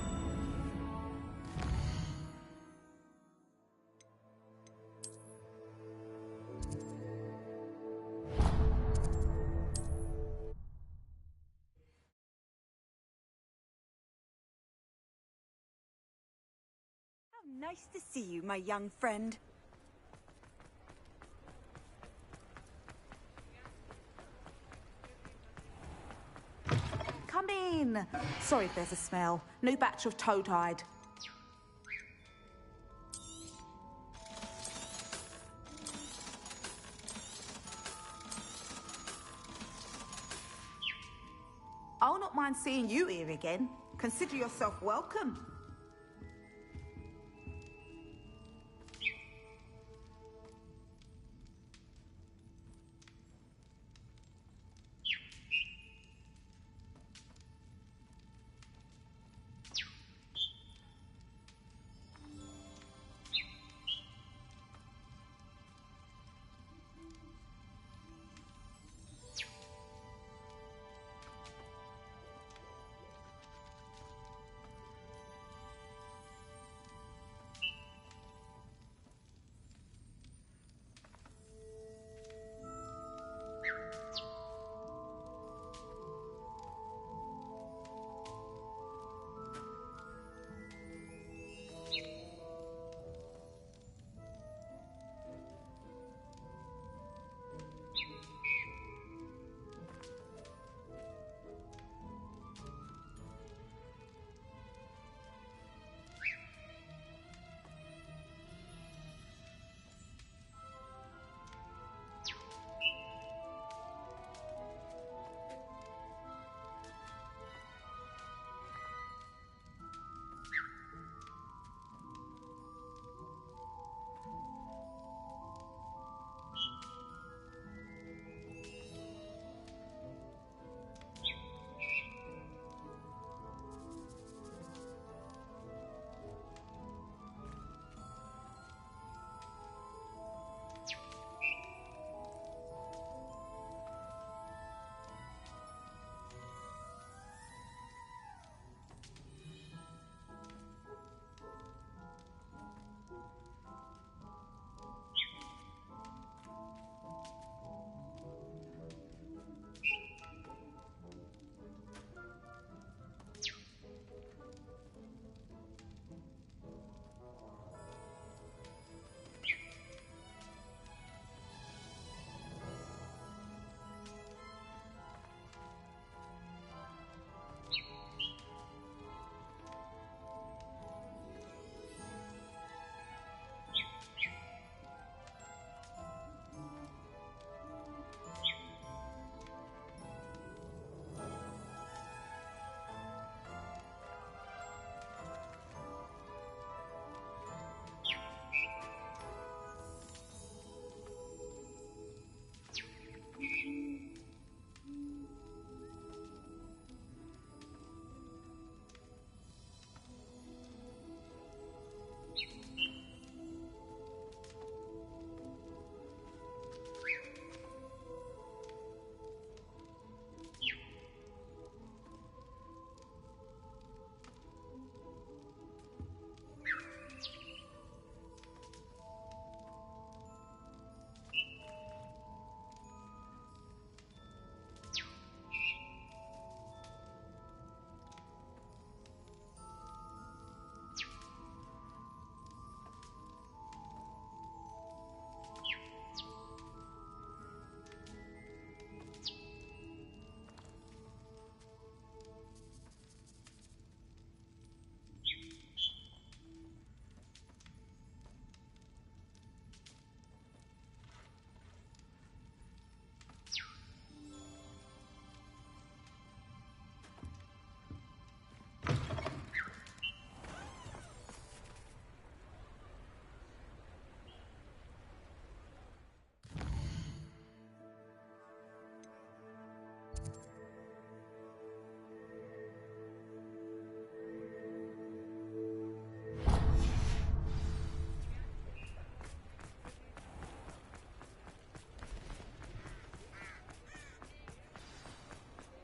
How nice to see you, my young friend. Come in. Sorry if there's a smell. New batch of toad-hide. I'll not mind seeing you here again. Consider yourself welcome.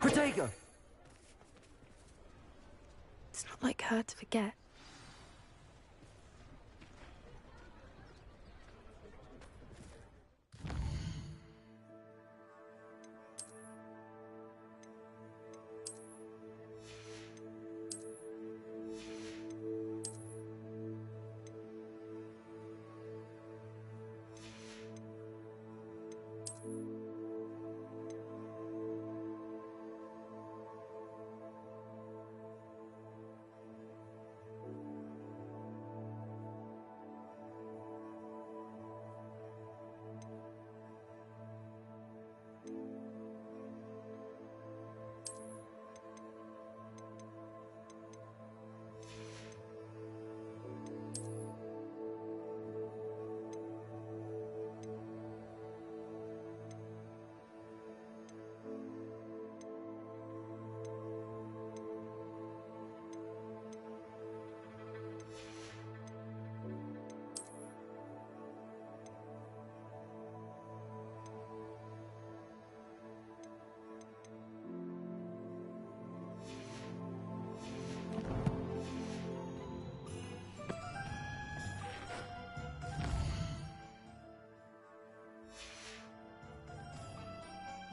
Protego! It's not like her to forget.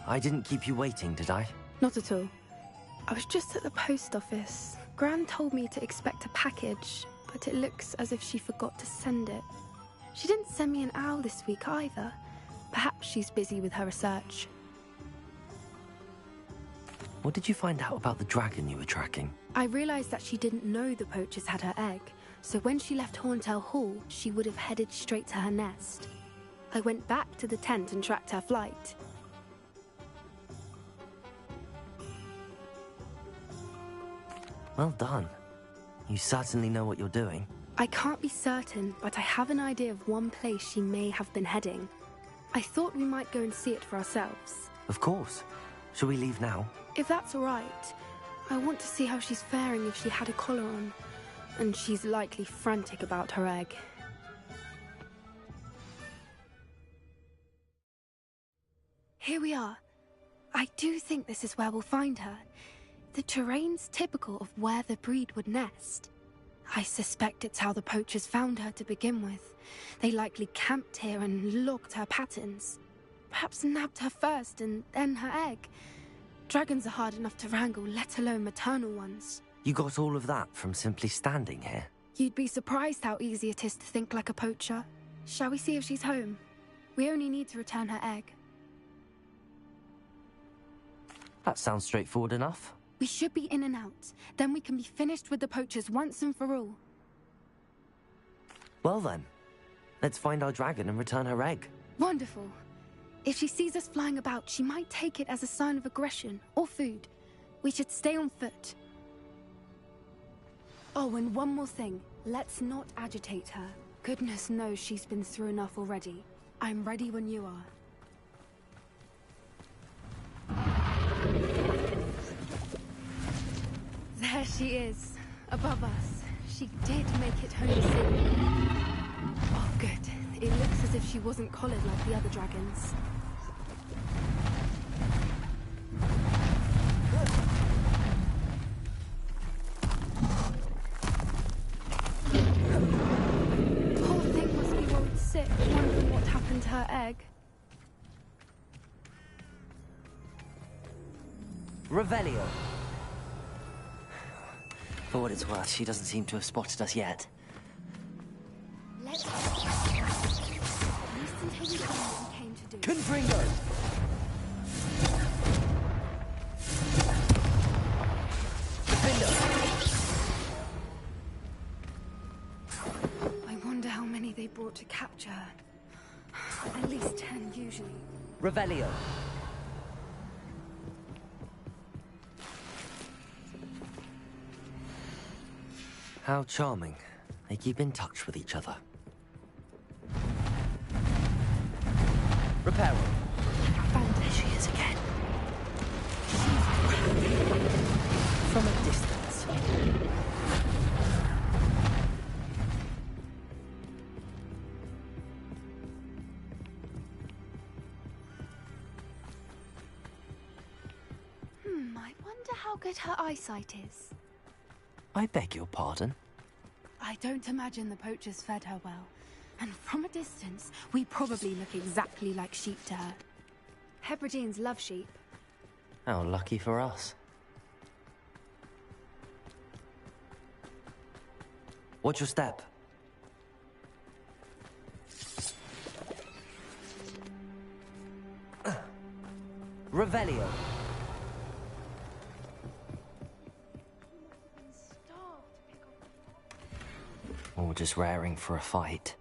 I didn't keep you waiting, did I? Not at all. I was just at the post office. Gran told me to expect a package, but it looks as if she forgot to send it. She didn't send me an owl this week either. Perhaps she's busy with her research. What did you find out about the dragon you were tracking? I realized that she didn't know the poachers had her egg, so when she left Horntail Hall, she would have headed straight to her nest. I went back to the tent and tracked her flight. Well done. You certainly know what you're doing. I can't be certain, but I have an idea of one place she may have been heading. I thought we might go and see it for ourselves. Of course. Shall we leave now? If that's all right. I want to see how she's faring if she had a collar on. And she's likely frantic about her egg. Here we are. I do think this is where we'll find her. The terrain's typical of where the breed would nest. I suspect it's how the poachers found her to begin with. They likely camped here and logged her patterns. Perhaps nabbed her first and then her egg. Dragons are hard enough to wrangle, let alone maternal ones. You got all of that from simply standing here? You'd be surprised how easy it is to think like a poacher. Shall we see if she's home? We only need to return her egg. That sounds straightforward enough. We should be in and out. Then we can be finished with the poachers once and for all. Well then, let's find our dragon and return her egg. Wonderful. If she sees us flying about, she might take it as a sign of aggression or food. We should stay on foot. Oh, and one more thing. Let's not agitate her. Goodness knows she's been through enough already. I'm ready when you are. There she is, above us. She did make it home safe. Oh, good. It looks as if she wasn't collared like the other dragons. Poor thing must be worried sick, wondering what happened to her egg. Revelio. For what it's worth, she doesn't seem to have spotted us yet. Let's listen to what we came to do. Confringo! I wonder how many they brought to capture her. At least 10 usually. Revelio. How charming. They keep in touch with each other. Reparo. There she is again. From a distance. I wonder how good her eyesight is. I beg your pardon? I don't imagine the poachers fed her well. And from a distance, we probably look exactly like sheep to her. Hebrideans love sheep. How lucky for us. Watch your step. Revelio. Or just raring for a fight.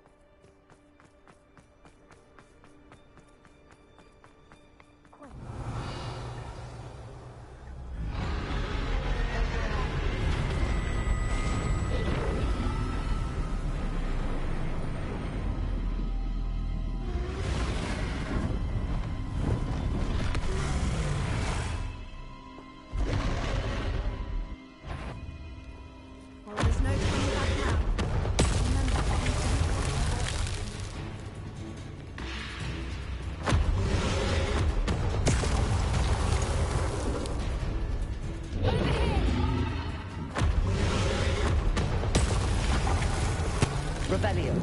Well, there's no turning back now. Remember, Rebellion.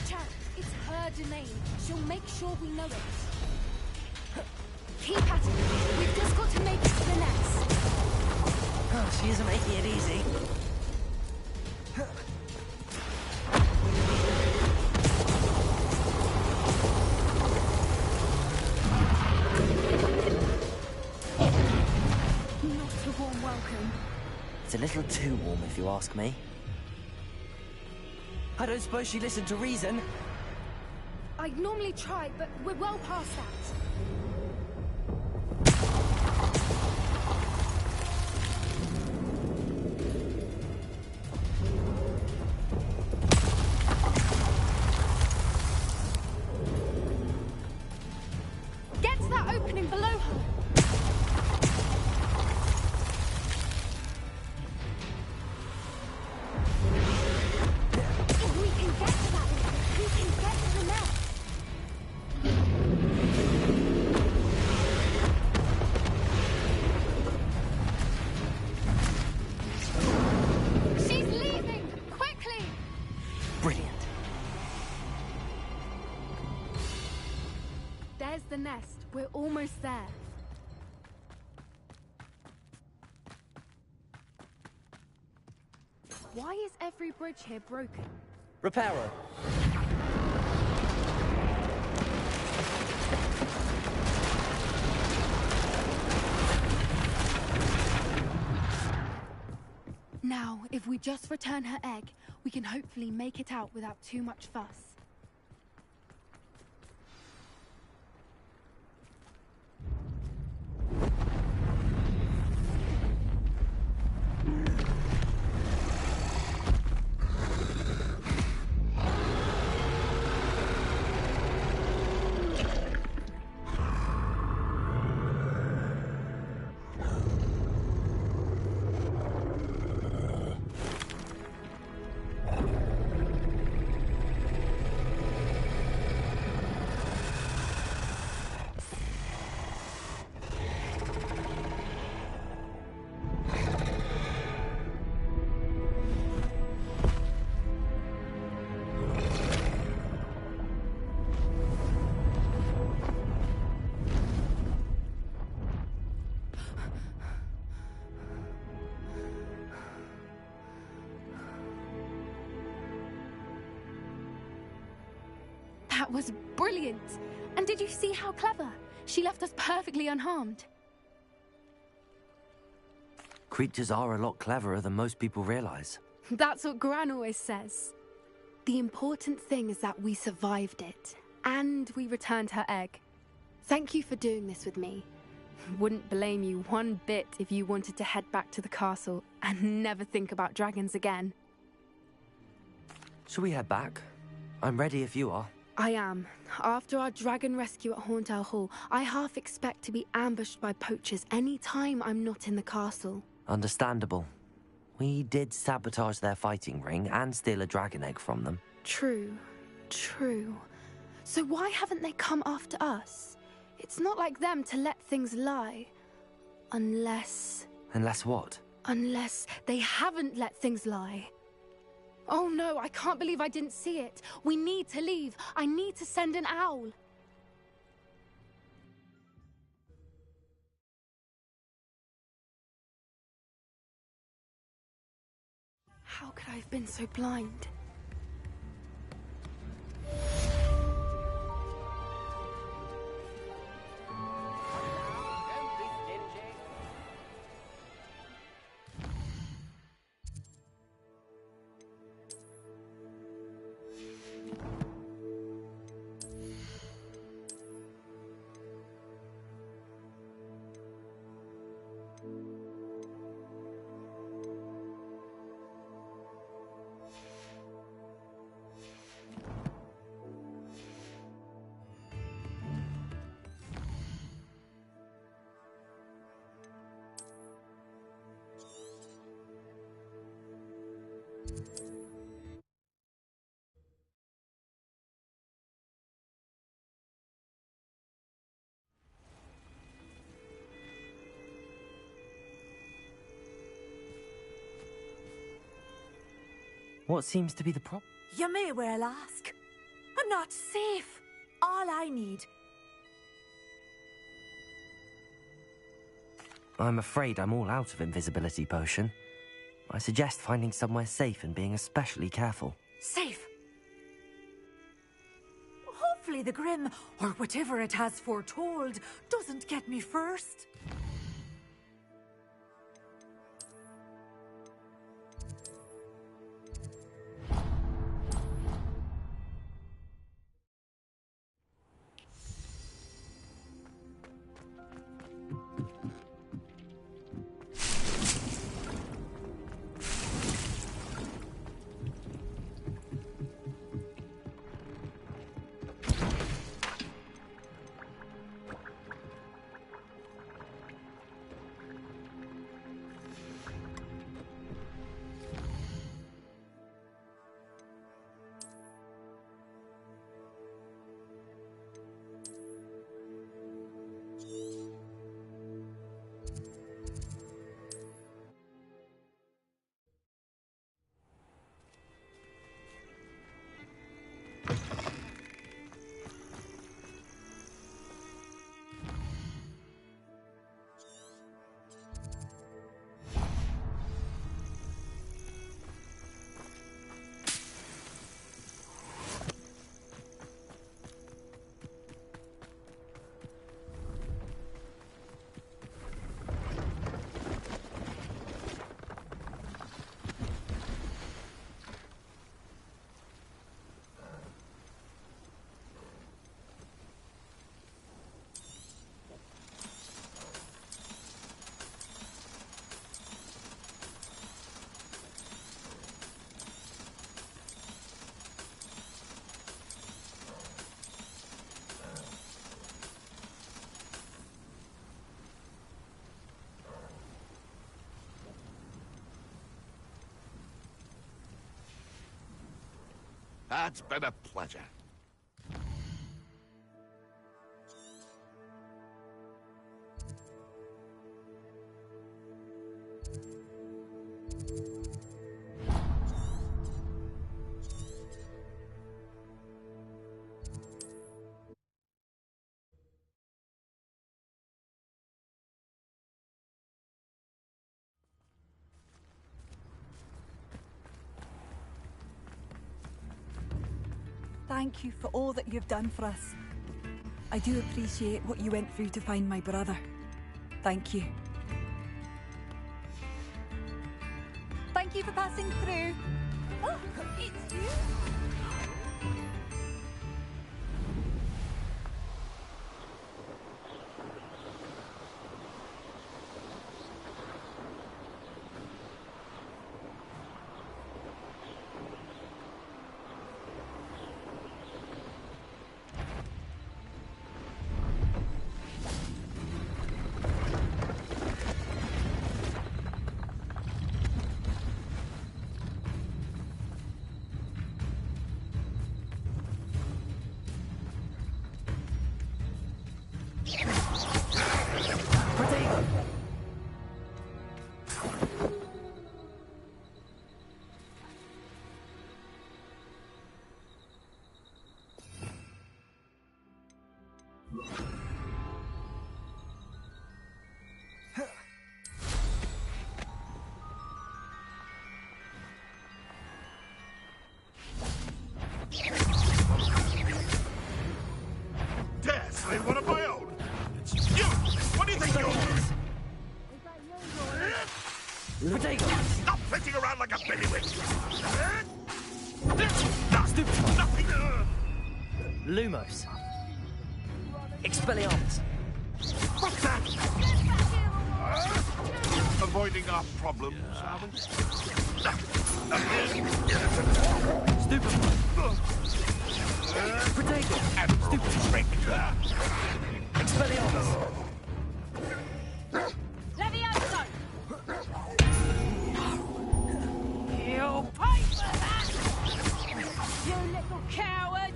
watch out! It's her domain. She'll make sure we know it. Keep at it. We've just got to make it to the nest. Oh, she isn't making it easy. Not a warm welcome. It's a little too warm, if you ask me. I don't suppose she listened to reason. I'd normally try, but we're well past that. Get to that opening below her. If we can get to that opening, we can get to the nest. She's leaving! Quickly! Brilliant. There's the nest. We're almost there. Why is every bridge here broken? Reparo. Now, if we just return her egg, we can hopefully make it out without too much fuss. That was brilliant! And did you see how clever? She left us perfectly unharmed. Creatures are a lot cleverer than most people realize. That's what Gran always says. The important thing is that we survived it, and we returned her egg. Thank you for doing this with me. Wouldn't blame you one bit if you wanted to head back to the castle and never think about dragons again. Shall we head back? I'm ready if you are. I am. After our dragon rescue at Hauntow Hall, I half expect to be ambushed by poachers any time I'm not in the castle. Understandable. We did sabotage their fighting ring and steal a dragon egg from them. True. So why haven't they come after us? It's not like them to let things lie. Unless... Unless what? Unless they haven't let things lie. Oh no, I can't believe I didn't see it. We need to leave. I need to send an owl. How could I have been so blind? What seems to be the problem? You may well ask. I'm not safe. All I need... I'm afraid I'm all out of invisibility potion. I suggest finding somewhere safe and being especially careful. Safe. Hopefully the Grim, or whatever it has foretold, doesn't get me first. It's been a pleasure. Thank you for all that you've done for us. I do appreciate what you went through to find my brother. Thank you. Thank you for passing through. Oh, it's you? Dare slay one of my own? It's you! What do you think you're doing? Potato! Stop flitting around like a bailiwick! Stupefy! Nothing! Lumos. Expelliarmus. What's that? Avoiding our problems, haven't you? Stupefy. Potato. Admirable trick. Expelliarmus. Levioso! You'll pay for that! You little coward!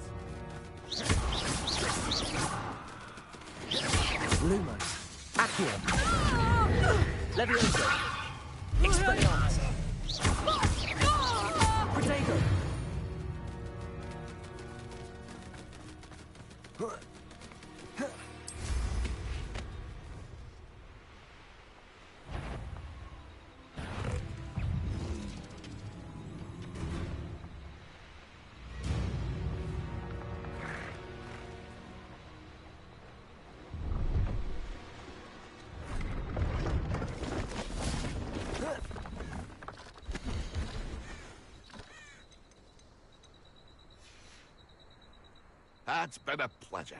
Lumos. Accio. Levioso. Expelliarmus. Potato. It's been a pleasure.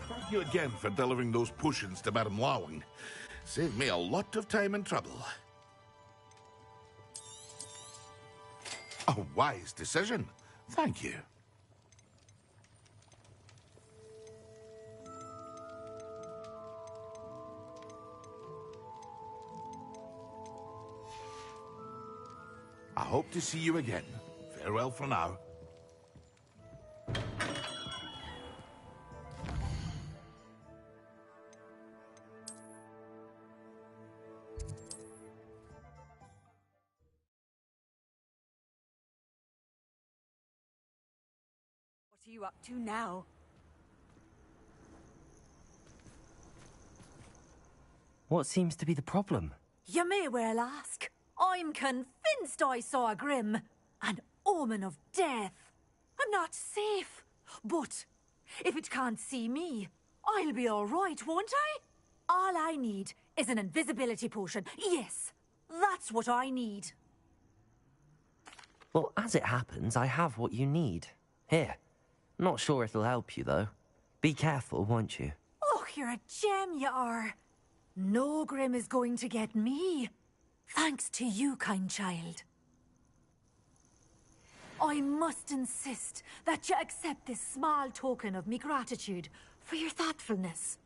Thank you again for delivering those potions to Madame Lawing. Saved me a lot of time and trouble. A wise decision. Thank you. I hope to see you again. Farewell for now. What are you up to now? What seems to be the problem? You may well ask. I'm convinced I saw a Grim, an omen of death. I'm not safe, but if it can't see me, I'll be all right, won't I? All I need is an invisibility potion. Yes, that's what I need. Well, as it happens, I have what you need. Here. Not sure it'll help you, though. Be careful, won't you? Oh, you're a gem, you are. No Grim is going to get me. Thanks to you, kind child. I must insist that you accept this small token of me gratitude for your thoughtfulness.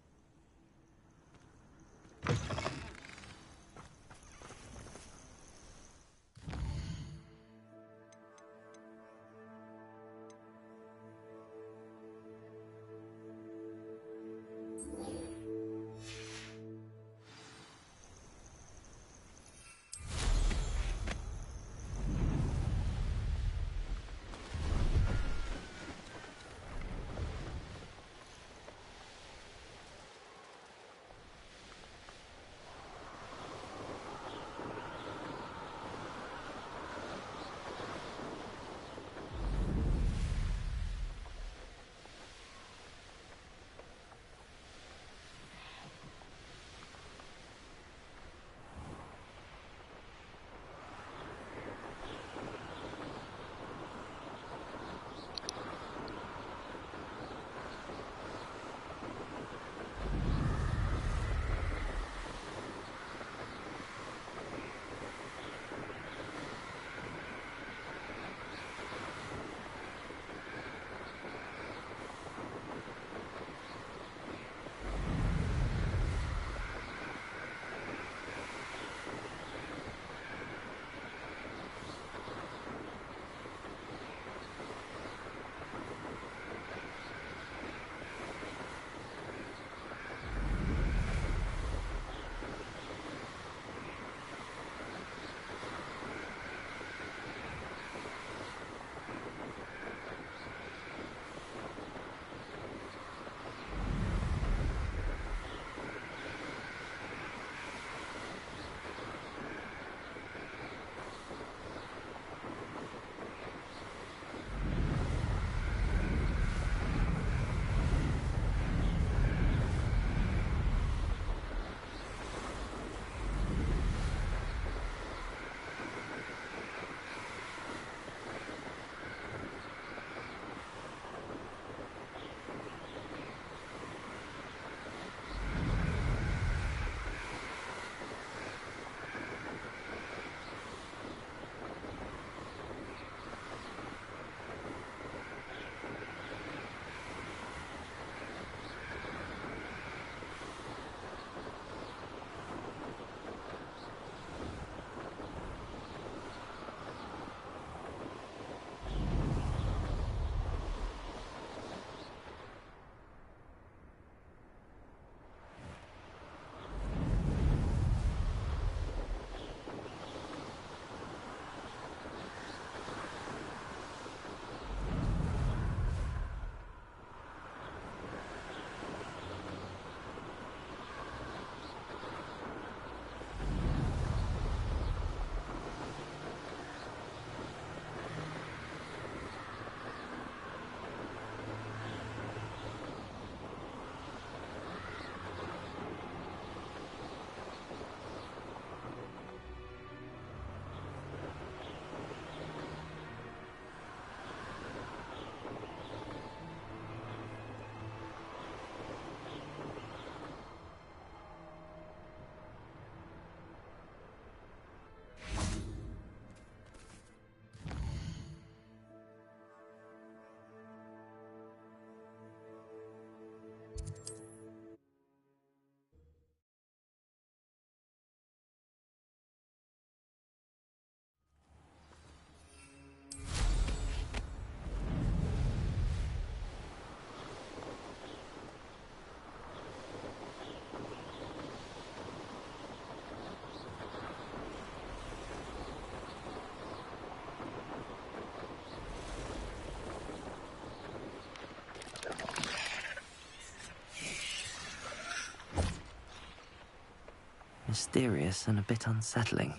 mysterious and a bit unsettling.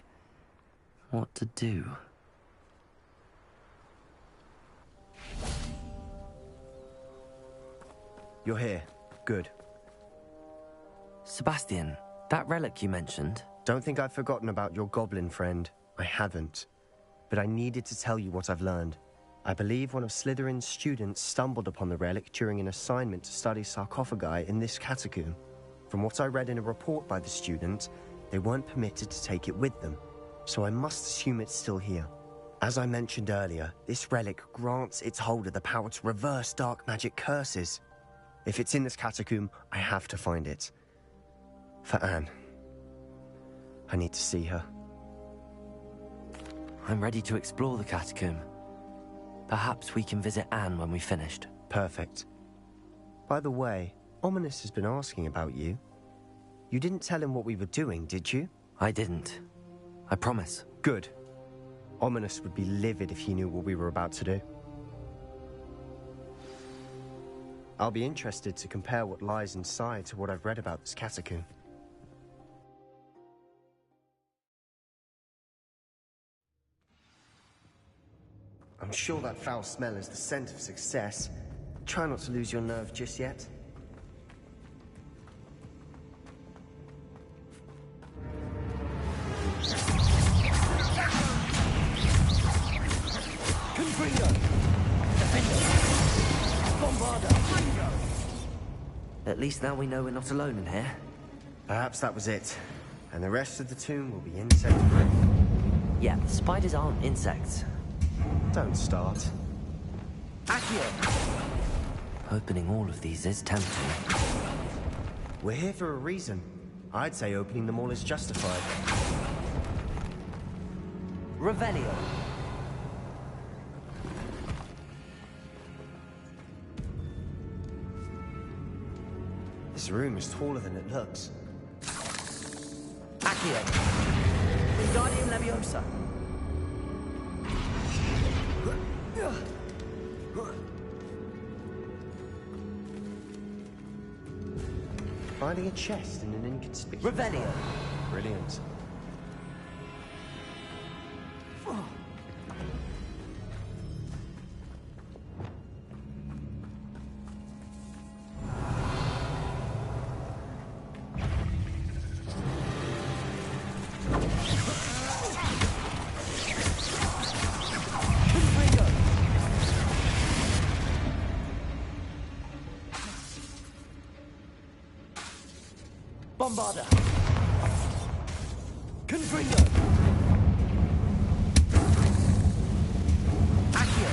What to do? You're here. Good. Sebastian, that relic you mentioned... Don't think I've forgotten about your goblin friend. I haven't. But I needed to tell you what I've learned. I believe one of Slytherin's students stumbled upon the relic during an assignment to study sarcophagi in this catacomb. From what I read in a report by the student, they weren't permitted to take it with them, so I must assume it's still here. As I mentioned earlier, this relic grants its holder the power to reverse dark magic curses. If it's in this catacomb, I have to find it. For Anne. I need to see her. I'm ready to explore the catacomb. Perhaps we can visit Anne when we've finished. Perfect. By the way, Ominous has been asking about you. You didn't tell him what we were doing, did you? I didn't. I promise. Good. Ominous would be livid if he knew what we were about to do. I'll be interested to compare what lies inside to what I've read about this catacomb. I'm sure that foul smell is the scent of success. Try not to lose your nerve just yet. At least now we know we're not alone in here. Perhaps that was it. And the rest of the tomb will be insect-free. Yeah, the spiders aren't insects. Don't start. Accio! Opening all of these is tempting. We're here for a reason. I'd say opening them all is justified. Revelio. This room is taller than it looks. Accio. Wingardium Leviosa. Finding a chest in an inconspicuous... Revelio. Brilliant. Bombarda. Confringo. Accio.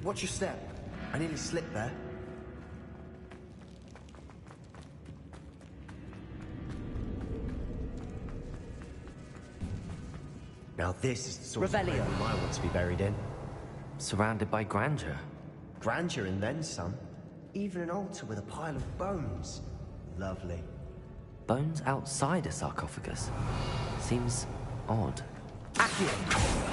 Watch your step. I nearly slipped there. Now this is the sort of room I want to be buried in. Surrounded by grandeur. Grandeur and then some. Even an altar with a pile of bones. Lovely. Bones outside a sarcophagus. Seems odd. Accio!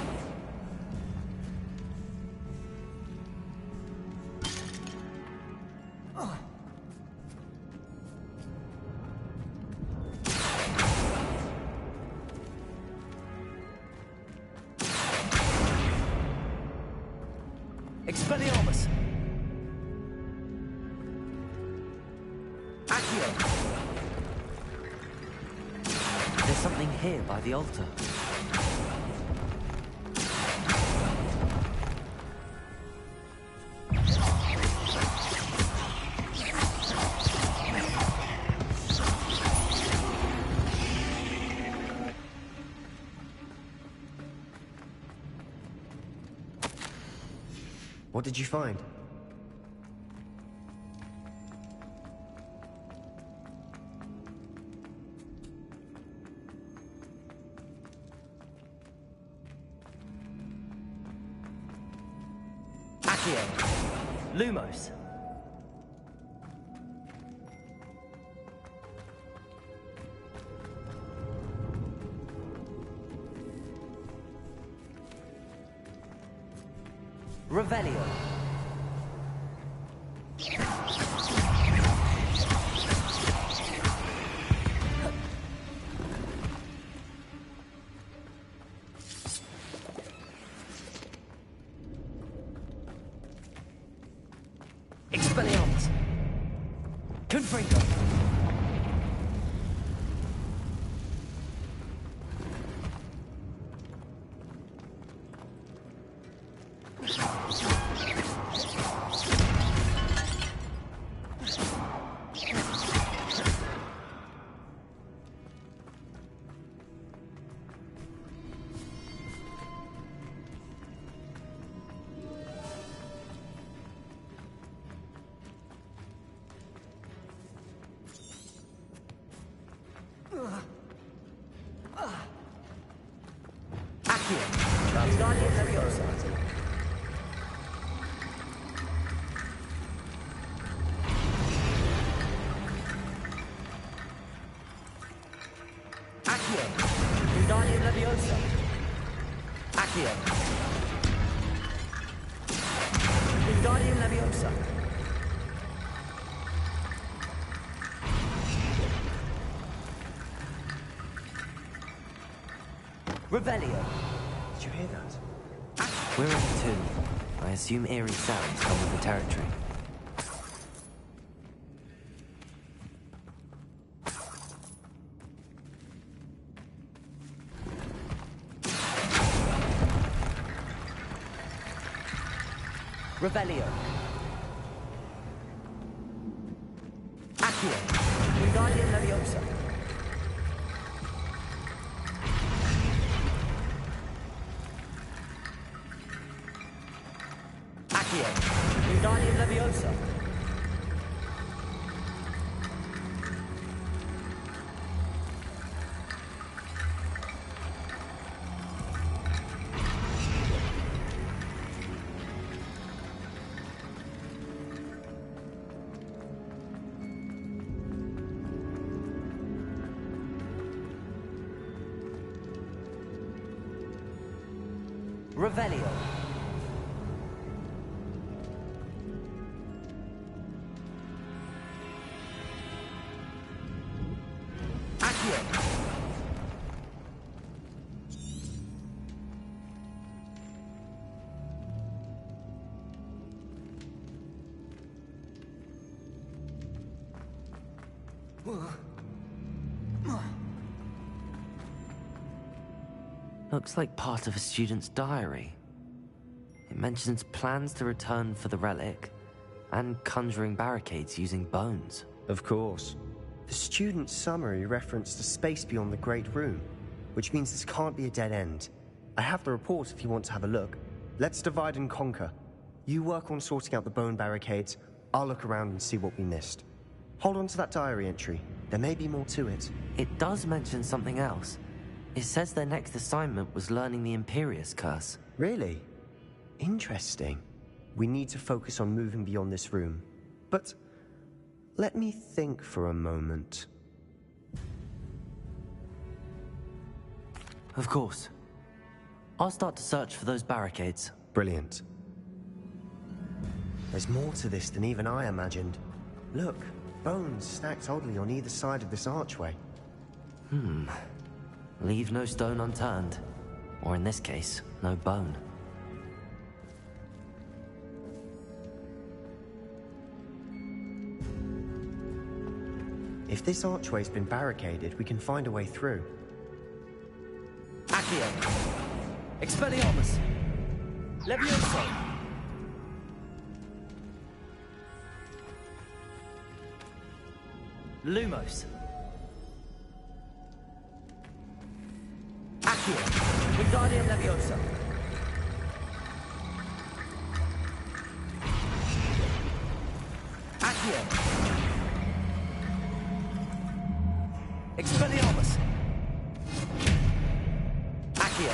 Expelliarmus! Accio! There's something here by the altar. What did you find? Accio. Lumos. Revelio. Expelliarmus. Confringo. Revelio. Did you hear that? We're in the tomb. I assume eerie sounds come with the territory. Revelio. Accio. Wingardium Leviosa. Accio. Wingardium Leviosa. Revelio. Accio. Looks like part of a student's diary. It mentions plans to return for the relic and conjuring barricades using bones. Of course. The student's summary referenced a space beyond the Great Room, which means this can't be a dead end. I have the report if you want to have a look. Let's divide and conquer. You work on sorting out the bone barricades, I'll look around and see what we missed. Hold on to that diary entry. There may be more to it. It does mention something else. It says their next assignment was learning the Imperius Curse. Really? Interesting. We need to focus on moving beyond this room. But let me think for a moment. Of course. I'll start to search for those barricades. Brilliant. There's more to this than even I imagined. Look, bones stacked oddly on either side of this archway. Leave no stone unturned. Or in this case, no bone. If this archway's been barricaded, we can find a way through. Accio. Expelliarmus. Levioso. Lumos. Accio. Wingardium Leviosa. Accio. Expelliarmus. Accio.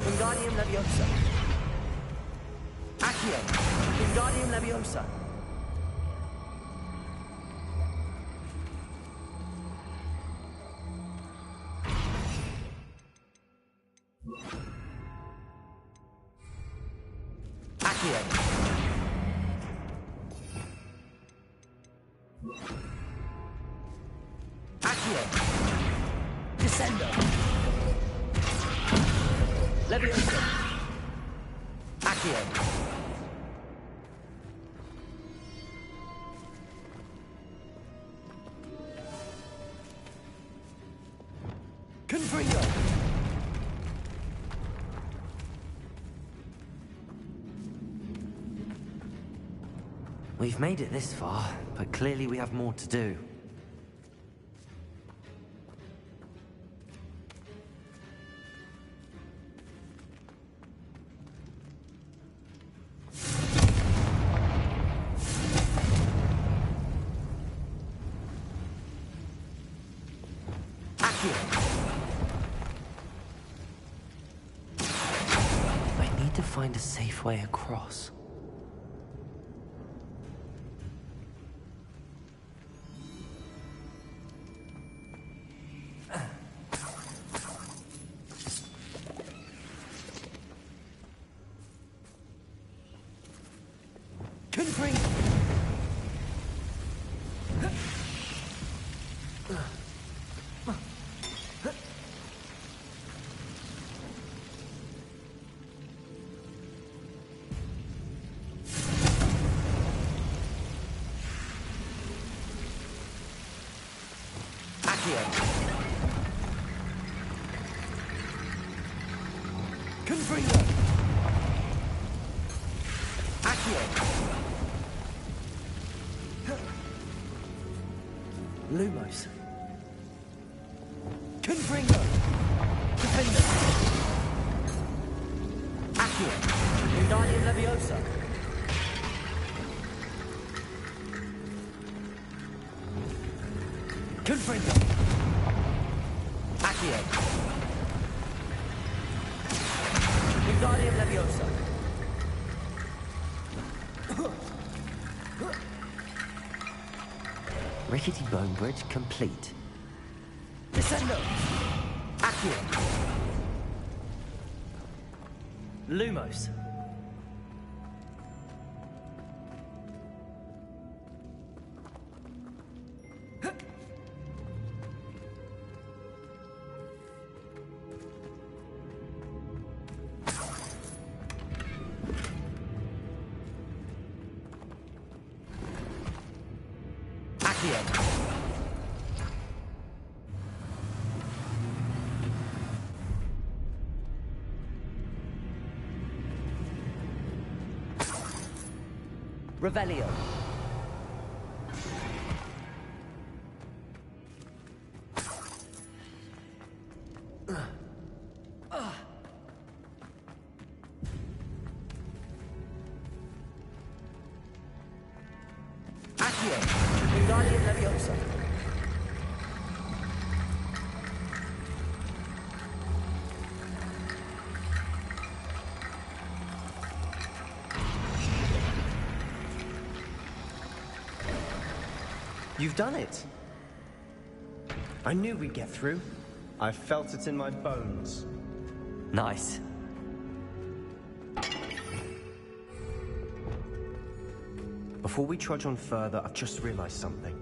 Wingardium Wingardium Leviosa. Accio. Wingardium Leviosa. Accio. Accio. Descendo. Leviosa. Accio. Confringo. We've made it this far, but clearly we have more to do. I need to find a safe way across. Confringo. Accio. Lumos. Confringo. Defender. Accio. Wingardium Leviosa. Confringo. Accio. Wingardium Leviosa. Rickety Bone Bridge complete. Descendo. Accio. Lumos. Revelio. Accio. Wingardium Leviosa. You've done it. I knew we'd get through. I felt it in my bones. Nice. Before we trudge on further, I've just realized something.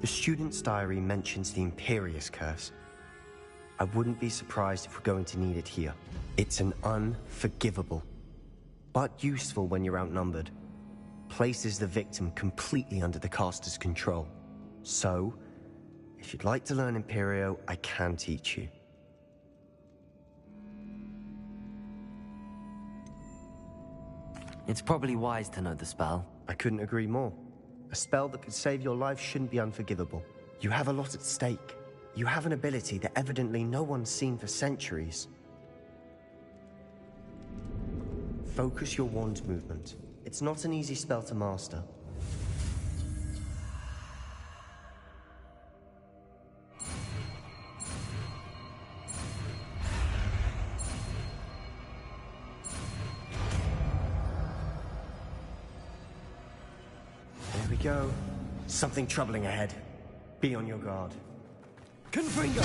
The student's diary mentions the Imperious Curse. I wouldn't be surprised if we're going to need it here. It's an unforgivable, but useful when you're outnumbered. Places the victim completely under the caster's control. So, if you'd like to learn Imperio, I can teach you. It's probably wise to know the spell. I couldn't agree more. A spell that could save your life shouldn't be unforgivable. You have a lot at stake. You have an ability that evidently no one's seen for centuries. Focus your wand movement. It's not an easy spell to master. go. Something troubling ahead. Be on your guard. Confringo!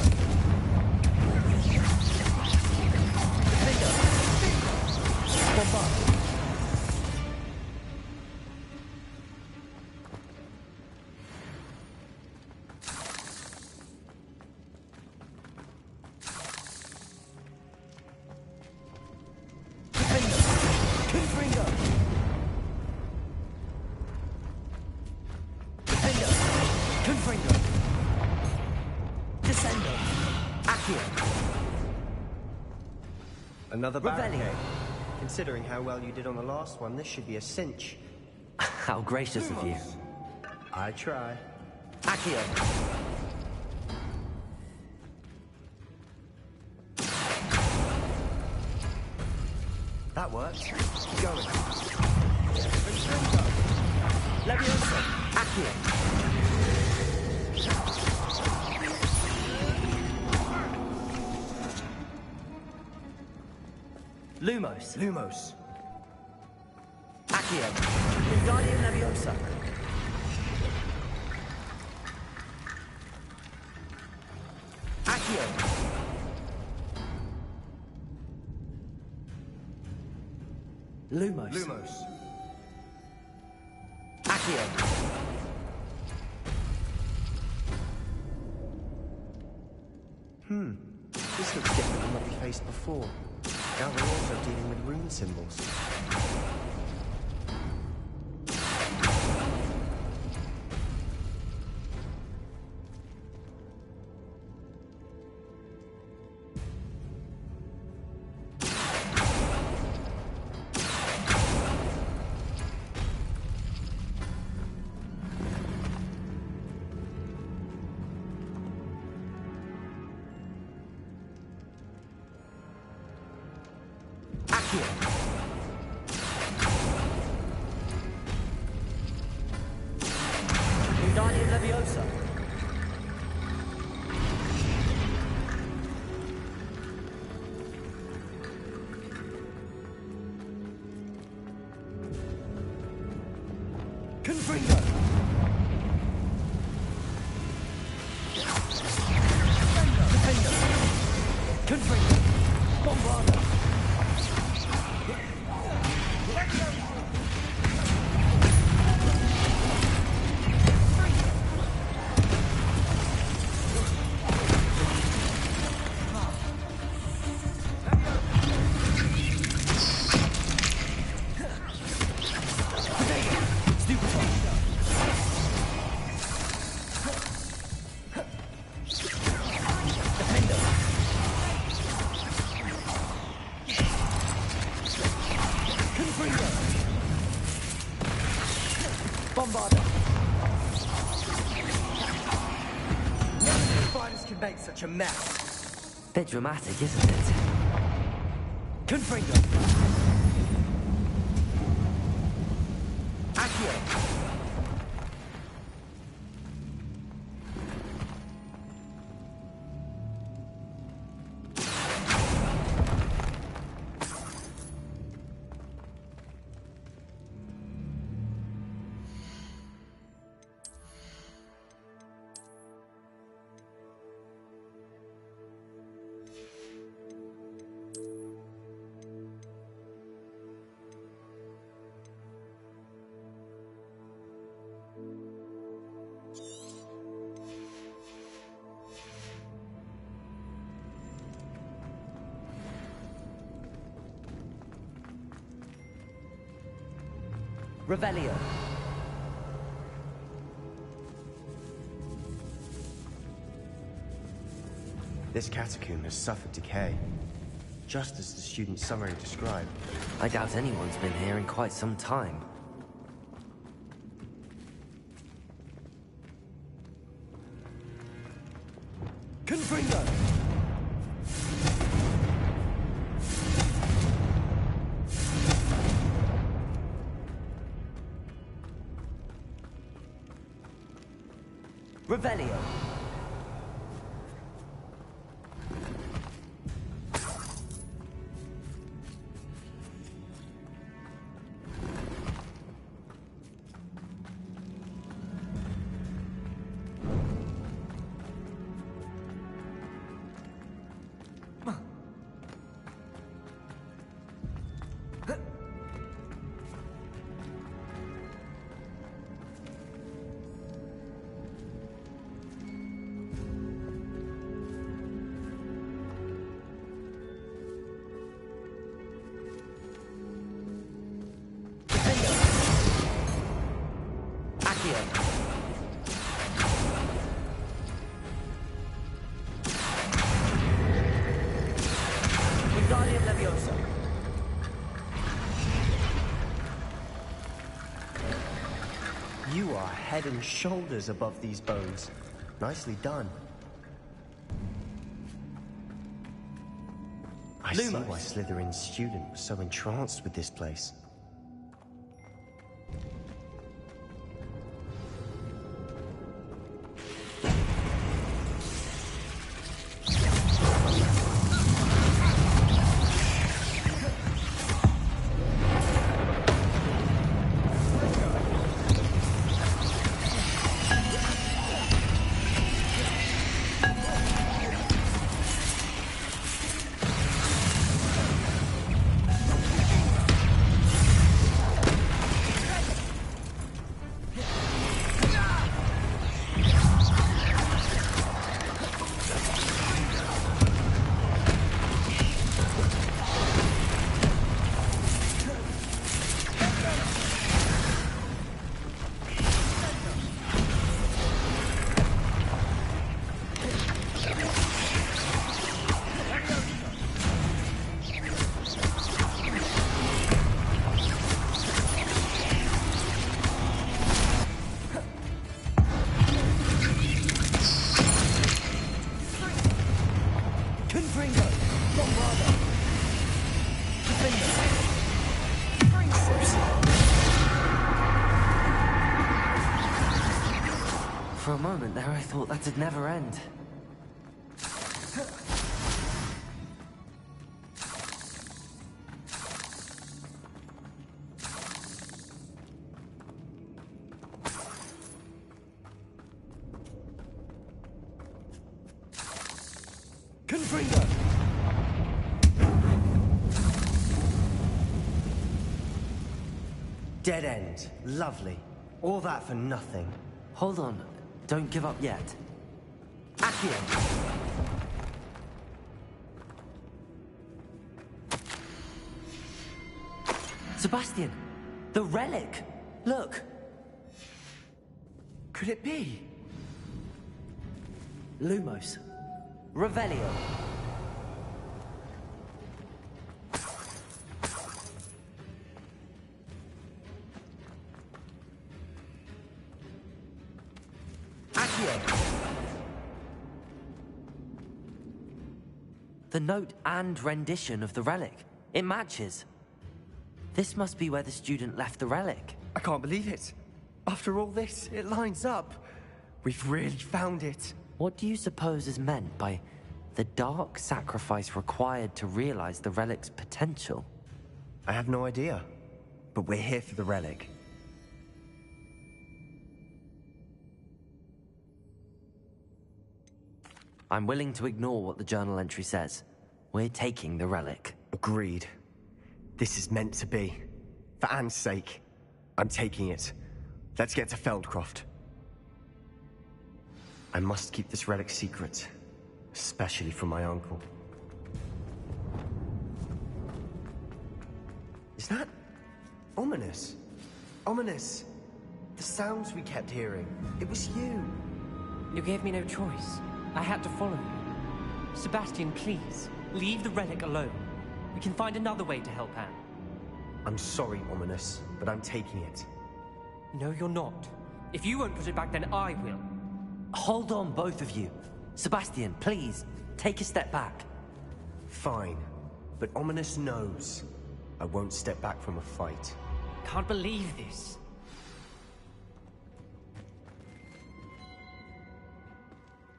Bombard! Another barricade. Considering how well you did on the last one, this should be a cinch. How gracious of you. I try. Accio! That works. Keep going. Leviosa! Accio! Lumos. Lumos. Accio. Wingardium Leviosa. Accio. Lumos. Lumos. Accio. This looks different than what we faced before. Now we're also dealing with rune symbols. Wingardium Leviosa. Confringo. Defender. Confringo. Bombarda. Bombarda. None of these fighters can make such a mess. Bit dramatic, isn't it? Confringo. Accio. Revelio. This catacomb has suffered decay, just as the student's summary described. I doubt anyone's been here in quite some time. Confringo! Revelio. Accio. Wingardium Leviosa. You are head and shoulders above these bones. Nicely done. I see why Slytherin's student was so entranced with this place. For a moment there, I thought that'd never end. Confringo! Dead end. Lovely. All that for nothing. Hold on. Don't give up yet. Accio! Sebastian! The relic! Look! Could it be? Lumos. Revelio. The note and rendition of the relic. It matches. This must be where the student left the relic. I can't believe it. After all this, it lines up. We've really found it. What do you suppose is meant by the dark sacrifice required to realize the relic's potential? I have no idea. But we're here for the relic. I'm willing to ignore what the journal entry says. We're taking the relic. Agreed. This is meant to be. For Anne's sake, I'm taking it. Let's get to Feldcroft. I must keep this relic secret, especially from my uncle. Is that ominous? Ominous. The sounds we kept hearing. It was you. You gave me no choice. I had to follow you. Sebastian, please, leave the relic alone. We can find another way to help Anne. I'm sorry, Ominous, but I'm taking it. No, you're not. If you won't put it back, then I will. Hold on, both of you. Sebastian, please, take a step back. Fine, but Ominous knows I won't step back from a fight. Can't believe this.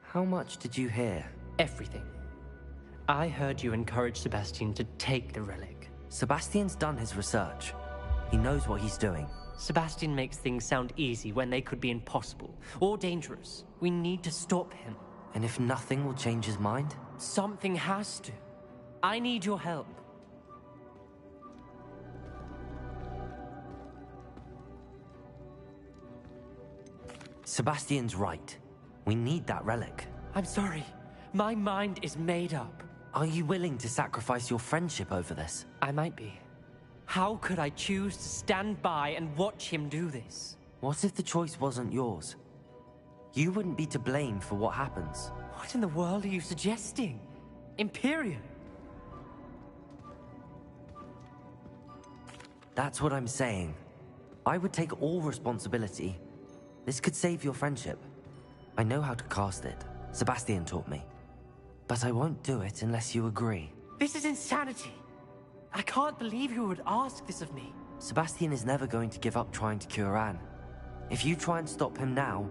How much did you hear? Everything. I heard you encourage Sebastian to take the relic. Sebastian's done his research. He knows what he's doing. Sebastian makes things sound easy when they could be impossible or dangerous. We need to stop him. And if nothing will change his mind? Something has to. I need your help. Sebastian's right. We need that relic. I'm sorry. My mind is made up. Are you willing to sacrifice your friendship over this? I might be. How could I choose to stand by and watch him do this? What if the choice wasn't yours? You wouldn't be to blame for what happens. What in the world are you suggesting? Imperium? That's what I'm saying. I would take all responsibility. This could save your friendship. I know how to cast it. Sebastian taught me. But I won't do it unless you agree. This is insanity. I can't believe you would ask this of me. Sebastian is never going to give up trying to cure Anne. If you try and stop him now,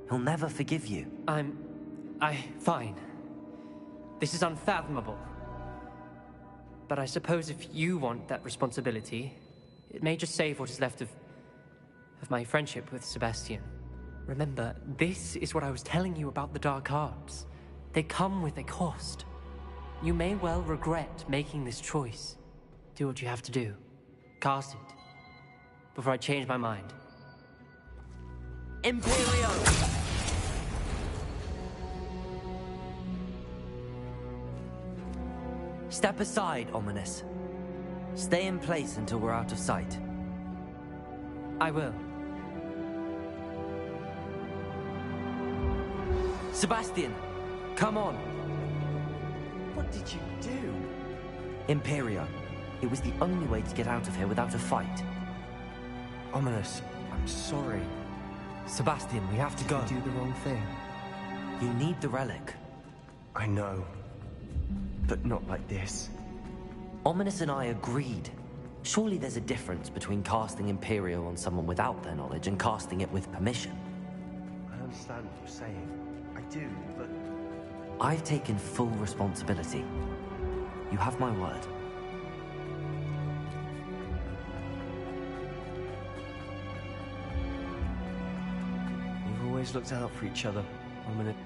he'll never forgive you. Fine. This is unfathomable. But I suppose if you want that responsibility, it may just save what is left of my friendship with Sebastian. Remember, this is what I was telling you about the dark arts. They come with a cost. You may well regret making this choice. Do what you have to do. Cast it. Before I change my mind. Imperio! Step aside, Ominous. Stay in place until we're out of sight. I will. Sebastian, come on. What did you do? Imperio. It was the only way to get out of here without a fight. Ominous, I'm sorry. Sebastian, we have to go. Did you do the wrong thing? You need the relic. I know. But not like this. Ominous and I agreed. Surely there's a difference between casting Imperio on someone without their knowledge and casting it with permission. I understand what you're saying. I do, but... I've taken full responsibility. You have my word. You've always looked out for each other, Ominous.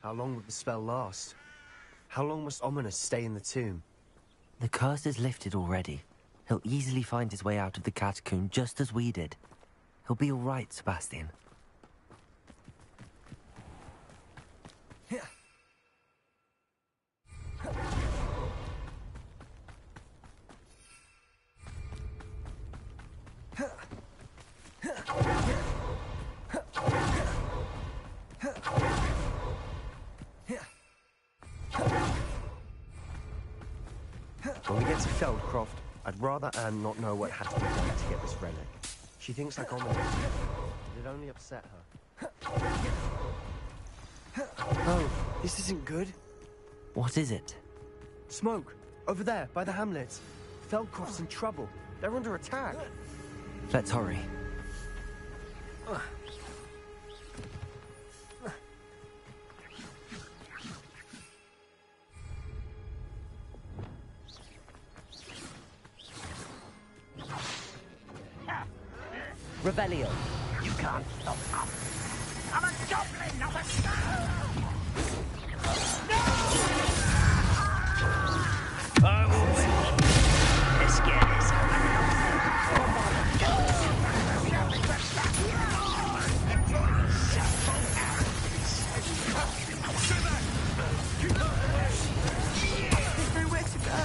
How long would the spell last? How long must Ominous stay in the tomb? The curse is lifted already. He'll easily find his way out of the catacomb just as we did. He'll be all right, Sebastian. When we get to Feldcroft, I'd rather Anne not know what had to be done to get this relic. She thinks like Ominous. It'd only upset her. Oh, this isn't good. What is it? Smoke! Over there, by the hamlet. Feldcroft's in trouble. They're under attack. Let's hurry. Rebellion. You can't stop us. I'm a goblin, not a star! I will win. Let's get this Everywhere to go.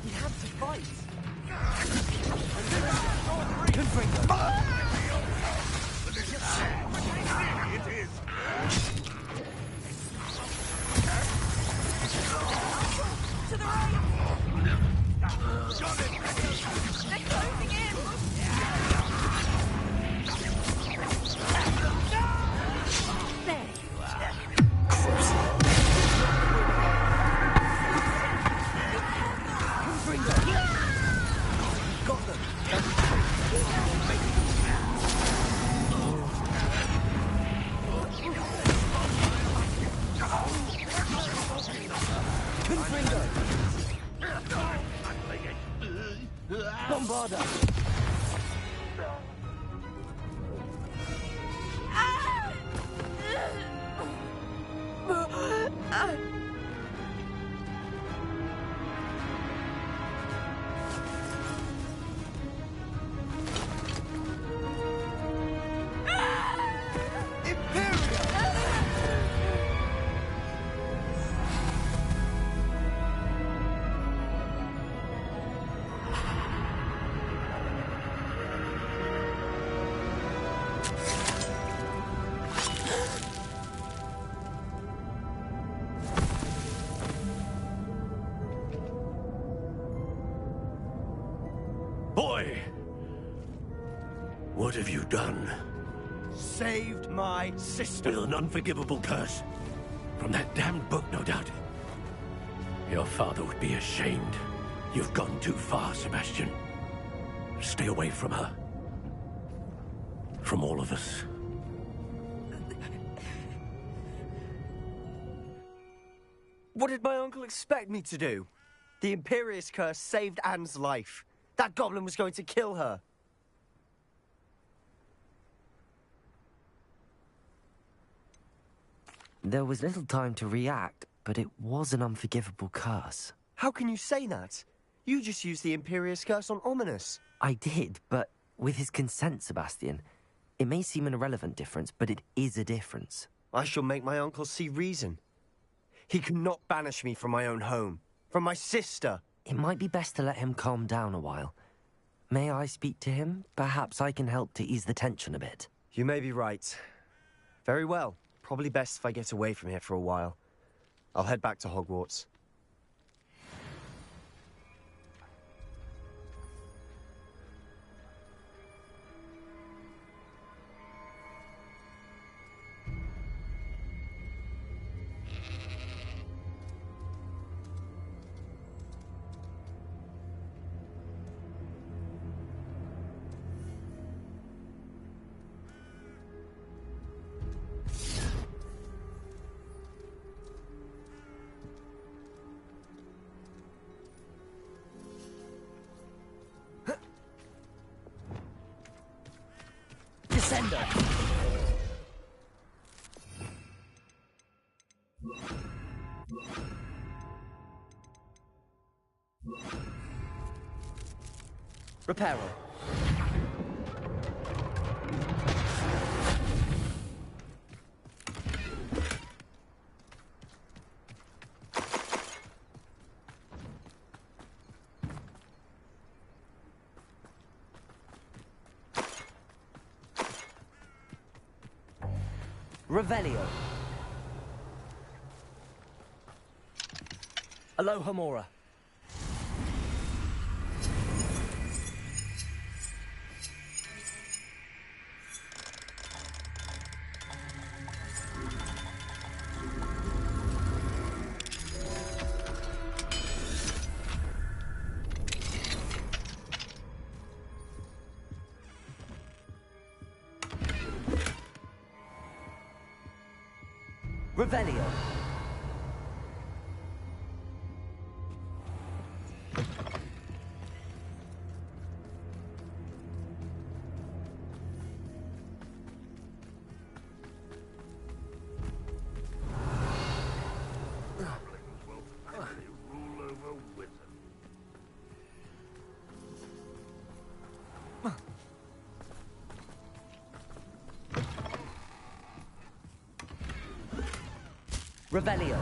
We have to fight. To the right! They're closing in! There you are. Got them. Bombarda! Boy! What have you done? Saved my sister. With an unforgivable curse. From that damned book, no doubt. Your father would be ashamed. You've gone too far, Sebastian. Stay away from her. From all of us. What did my uncle expect me to do? The Imperious Curse saved Anne's life. That goblin was going to kill her. There was little time to react, but it was an unforgivable curse. How can you say that? You just used the Imperious Curse on Ominous. I did, but with his consent, Sebastian. It may seem an irrelevant difference, but it is a difference. I shall make my uncle see reason. He cannot banish me from my own home, from my sister. It might be best to let him calm down a while. May I speak to him? Perhaps I can help to ease the tension a bit. You may be right. Very well. Probably best if I get away from here for a while. I'll head back to Hogwarts. Descender! Reparo. Revelio. Alohomora. Revelio. Revelio.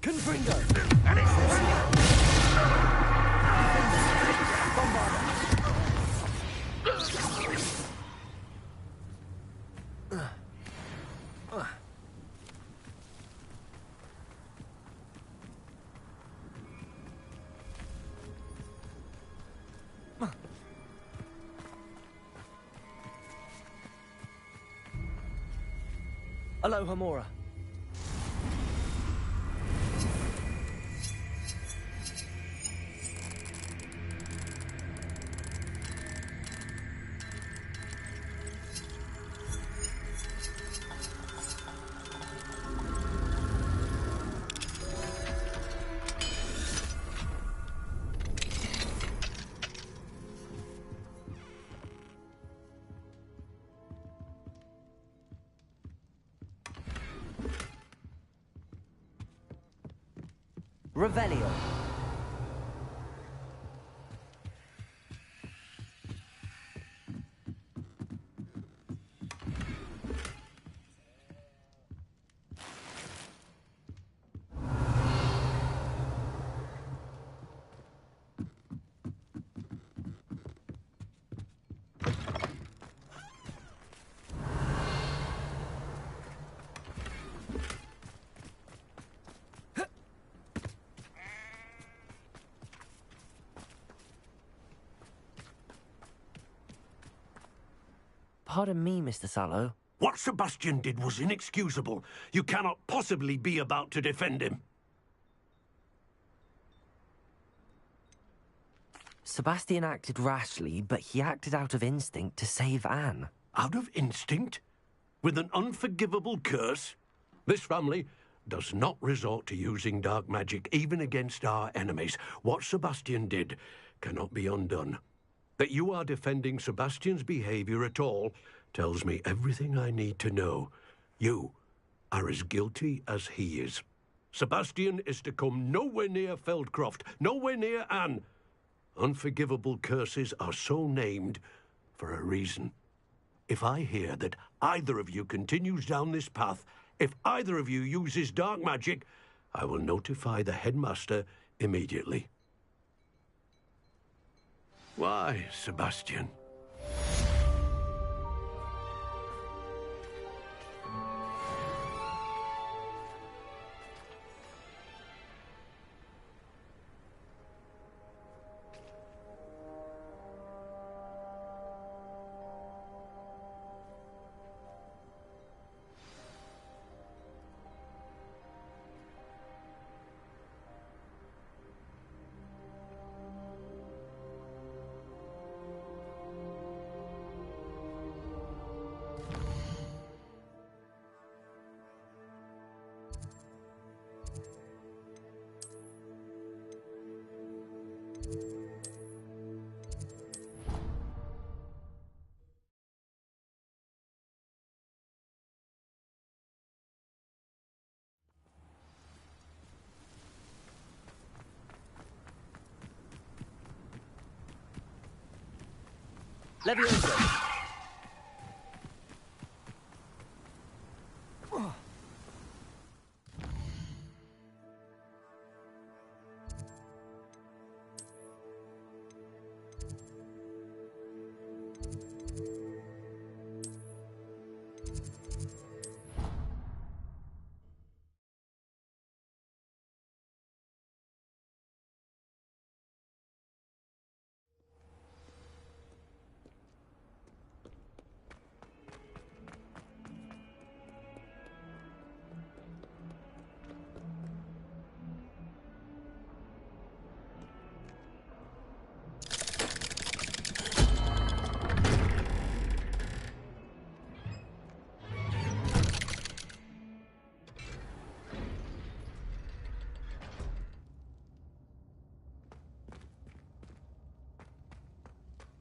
Confringo. Alohomora. Revelio. Pardon me, Mr. Sallow. What Sebastian did was inexcusable. You cannot possibly be about to defend him. Sebastian acted rashly, but he acted out of instinct to save Anne. Out of instinct? With an unforgivable curse? This family does not resort to using dark magic even against our enemies. What Sebastian did cannot be undone. That you are defending Sebastian's behavior at all tells me everything I need to know. You are as guilty as he is. Sebastian is to come nowhere near Feldcroft, nowhere near Anne. Unforgivable curses are so named for a reason. If I hear that either of you continues down this path, if either of you uses dark magic, I will notify the headmaster immediately. Why, Sebastian? Levioso!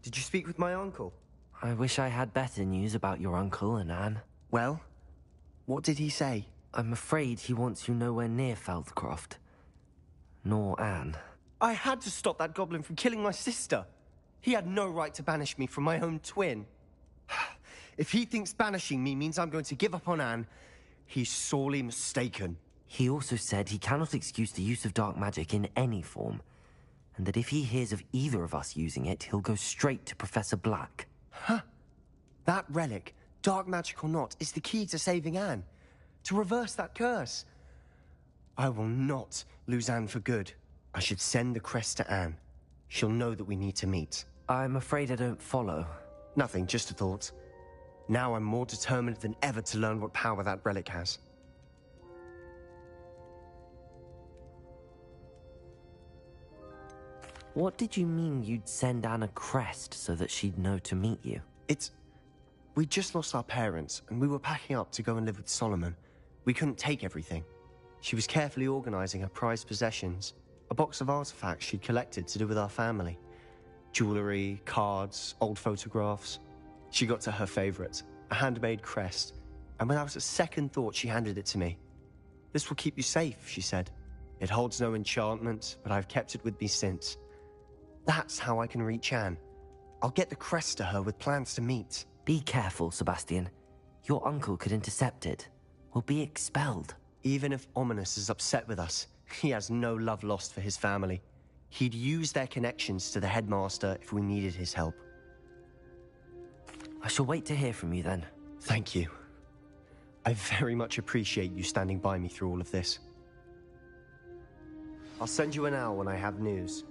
Did you speak with my uncle? I wish I had better news about your uncle and Anne. Well, what did he say? I'm afraid he wants you nowhere near Feldcroft. Nor Anne. I had to stop that goblin from killing my sister. He had no right to banish me from my own twin. If he thinks banishing me means I'm going to give up on Anne, he's sorely mistaken. He also said he cannot excuse the use of dark magic in any form, and that if he hears of either of us using it, he'll go straight to Professor Black. Huh. That relic, dark magic or not, is the key to saving Anne. To reverse that curse. I will not lose Anne for good. I should send the crest to Anne. She'll know that we need to meet. I'm afraid I don't follow. Nothing, just a thought. Now I'm more determined than ever to learn what power that relic has. What did you mean you'd send Anne a crest so that she'd know to meet you? We just lost our parents, and we were packing up to go and live with Solomon. We couldn't take everything. She was carefully organizing her prized possessions, a box of artifacts she'd collected to do with our family. Jewelry, cards, old photographs. She got to her favorite, a handmade crest, and without a second thought she handed it to me. This will keep you safe, she said. It holds no enchantment, but I've kept it with me since. That's how I can reach Anne. I'll get the crest to her with plans to meet. Be careful, Sebastian. Your uncle could intercept it. We'll be expelled. Even if Ominous is upset with us, he has no love lost for his family. He'd use their connections to the headmaster if we needed his help. I shall wait to hear from you then. Thank you. I very much appreciate you standing by me through all of this. I'll send you an owl when I have news.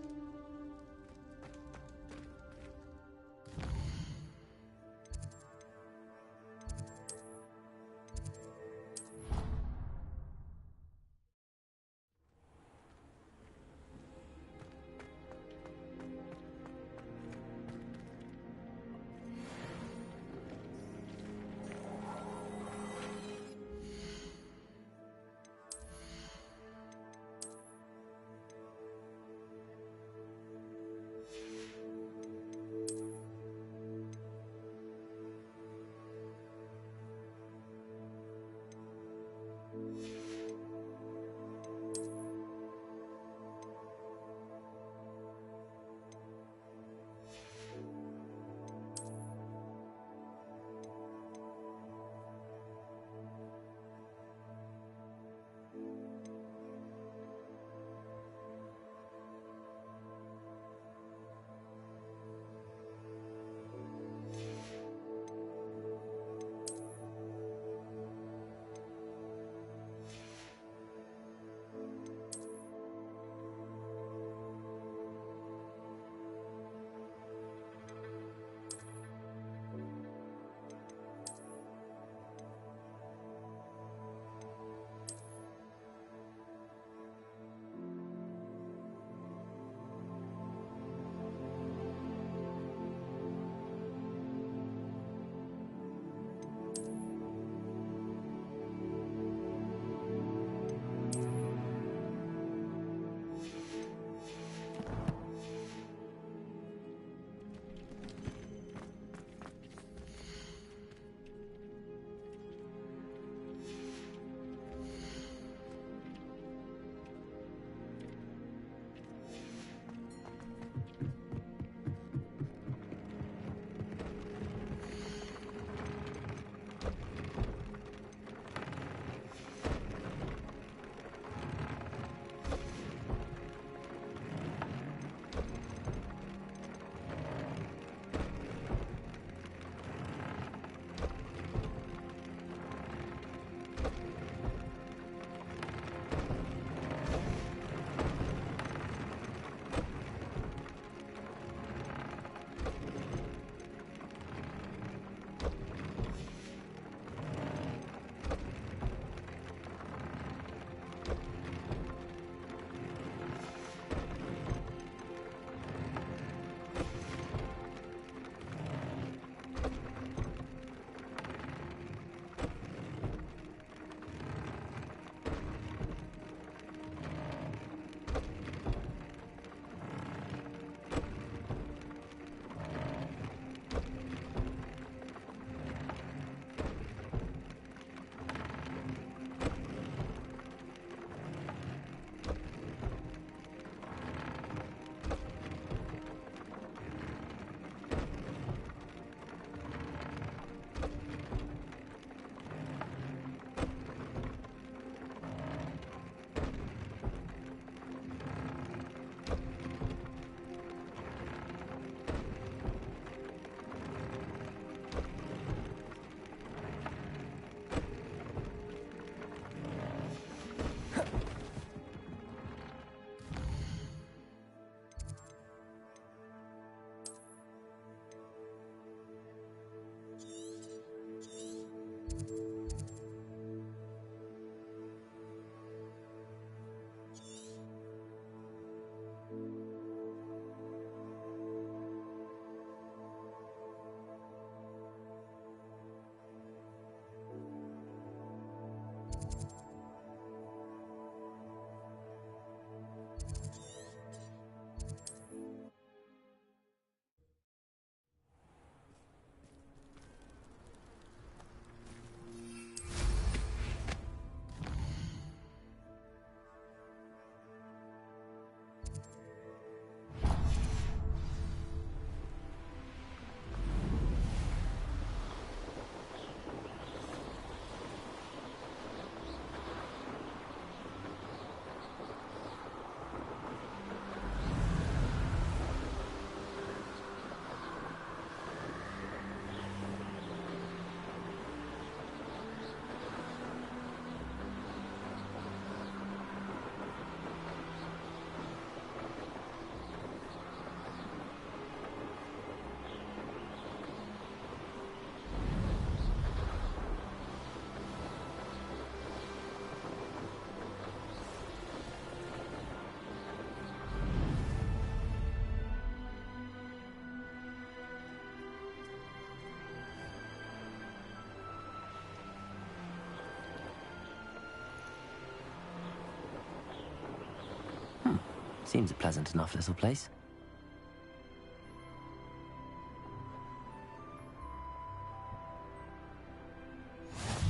Seems a pleasant enough little place.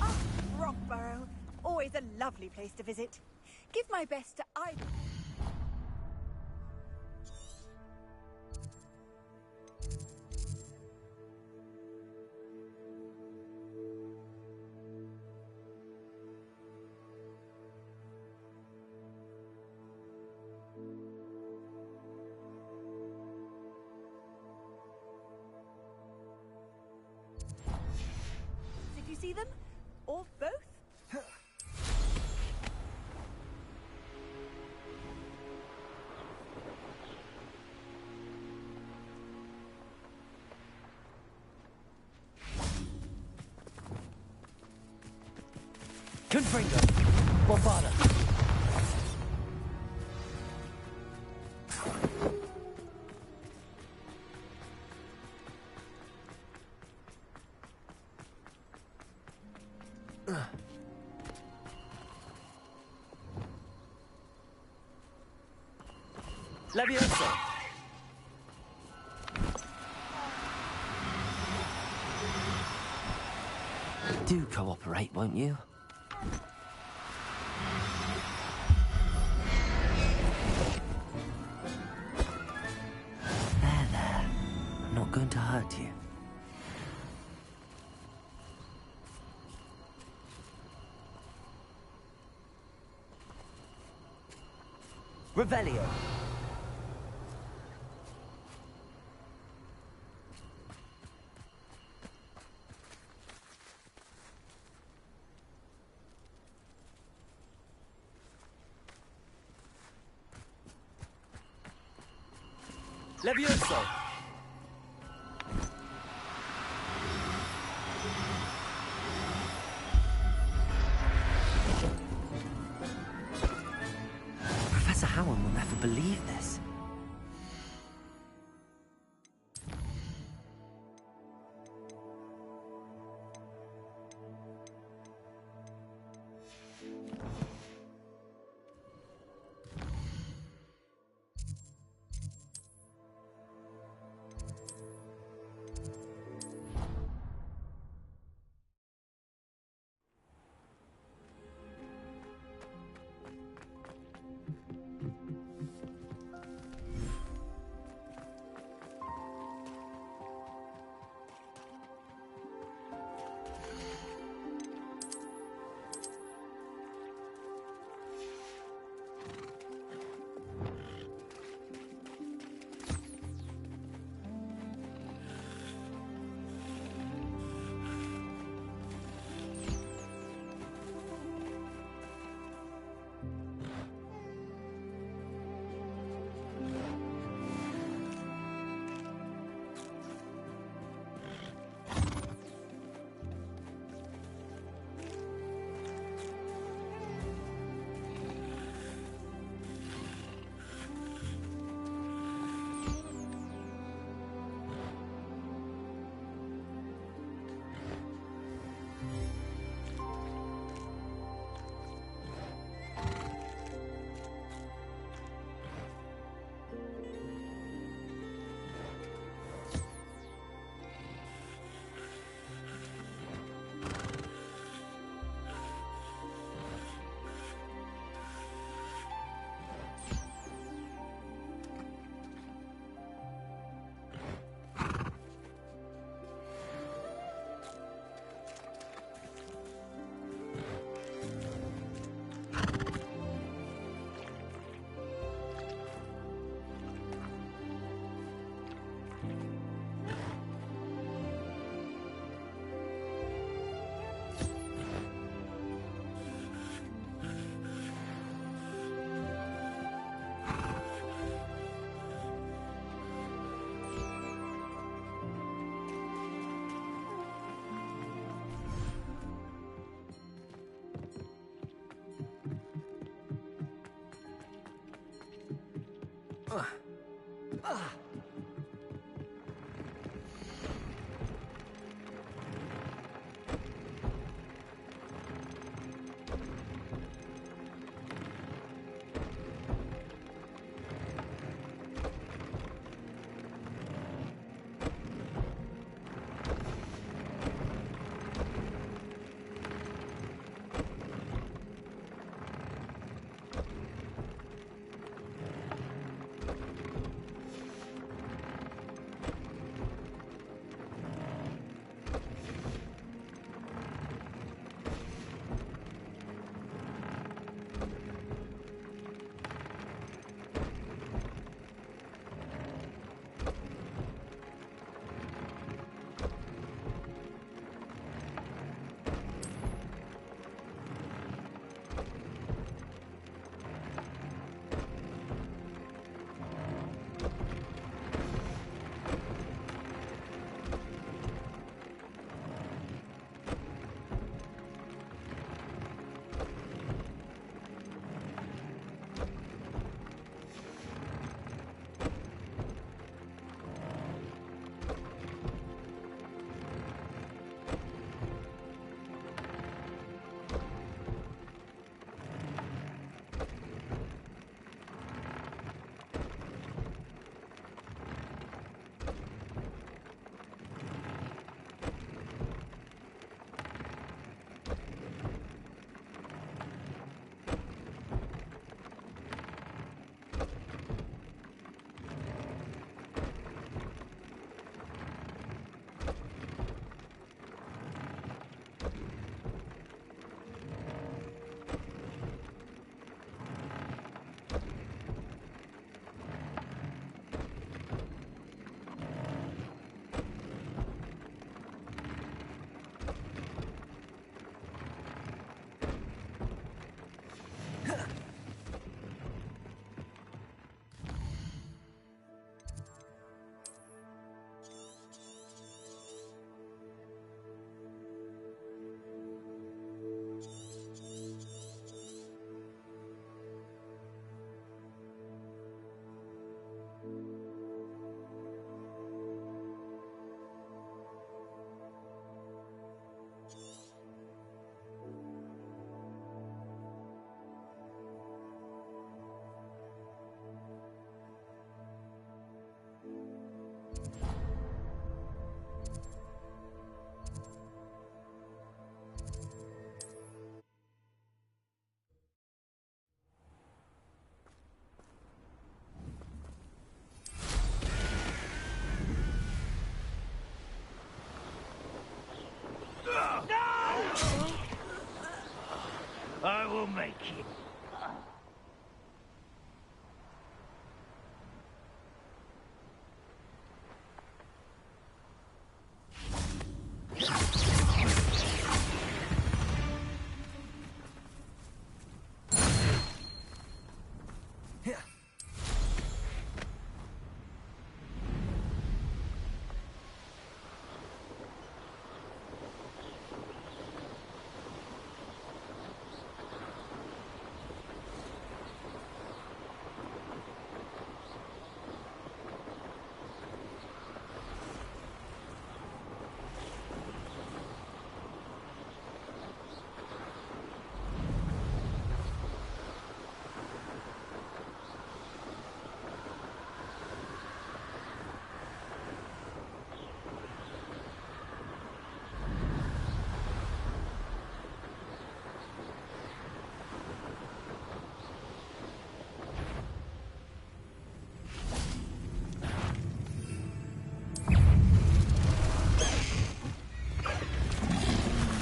Ah, Rockborough. Always a lovely place to visit. Give my best to either. Did you see them? Or both? Confringo! Bombada! Levioso! Do cooperate, won't you? There. I'm not going to hurt you. Revelio! Levioso! Professor Howard will never believe this.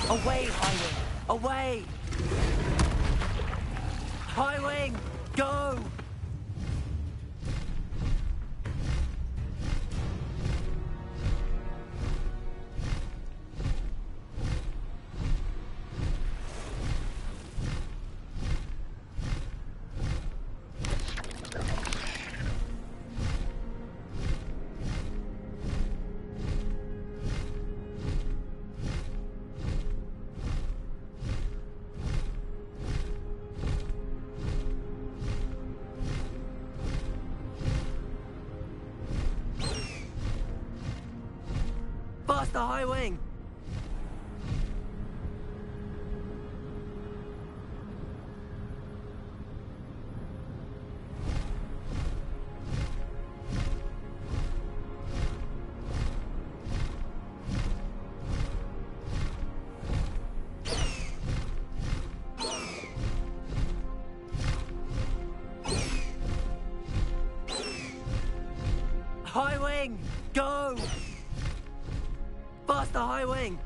Away, Highwing! Away! Highwing! Go! Faster, Highwing! Highwing! Go! Faster, Highwing!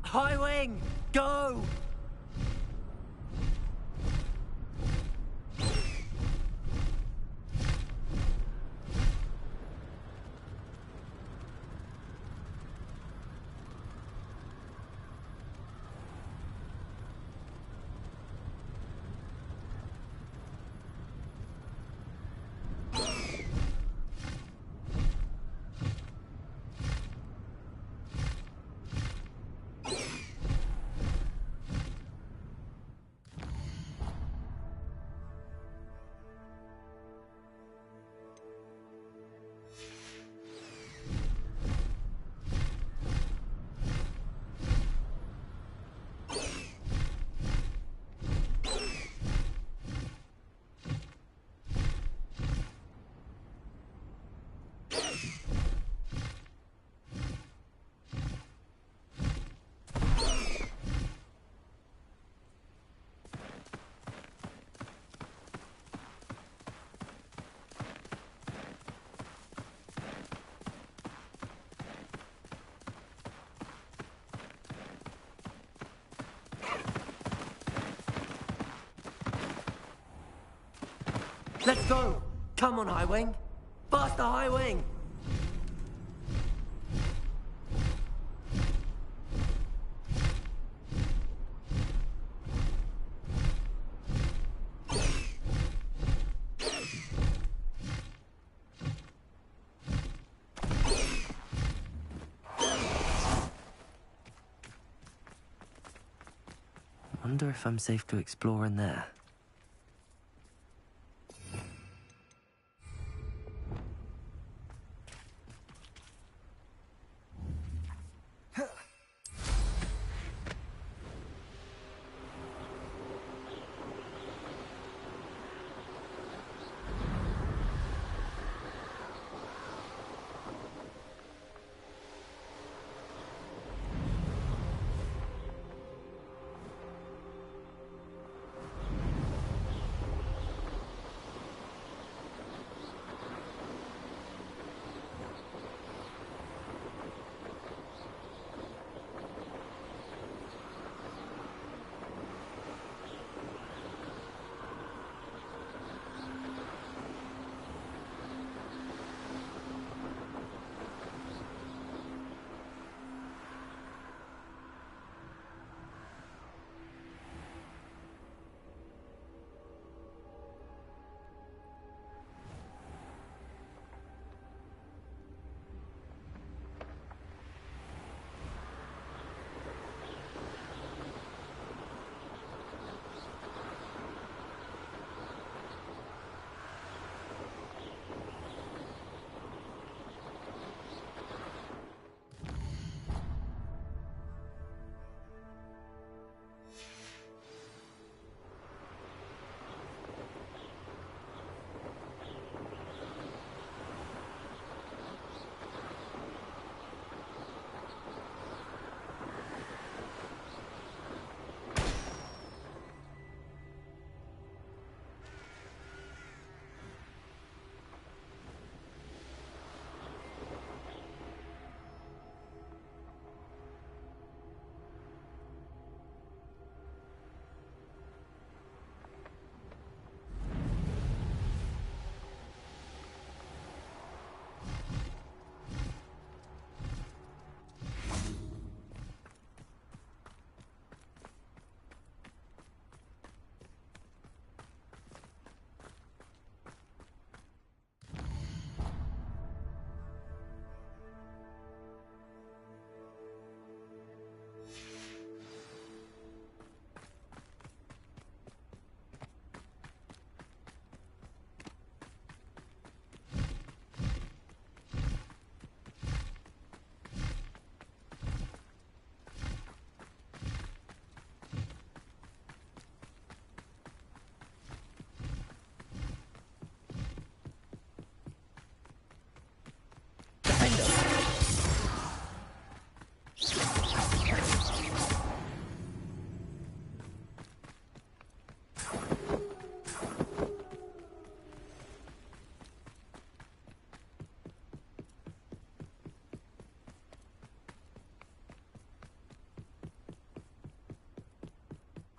Highwing! Go! Let's go! Come on, Highwing! Faster, Highwing! Wonder if I'm safe to explore in there.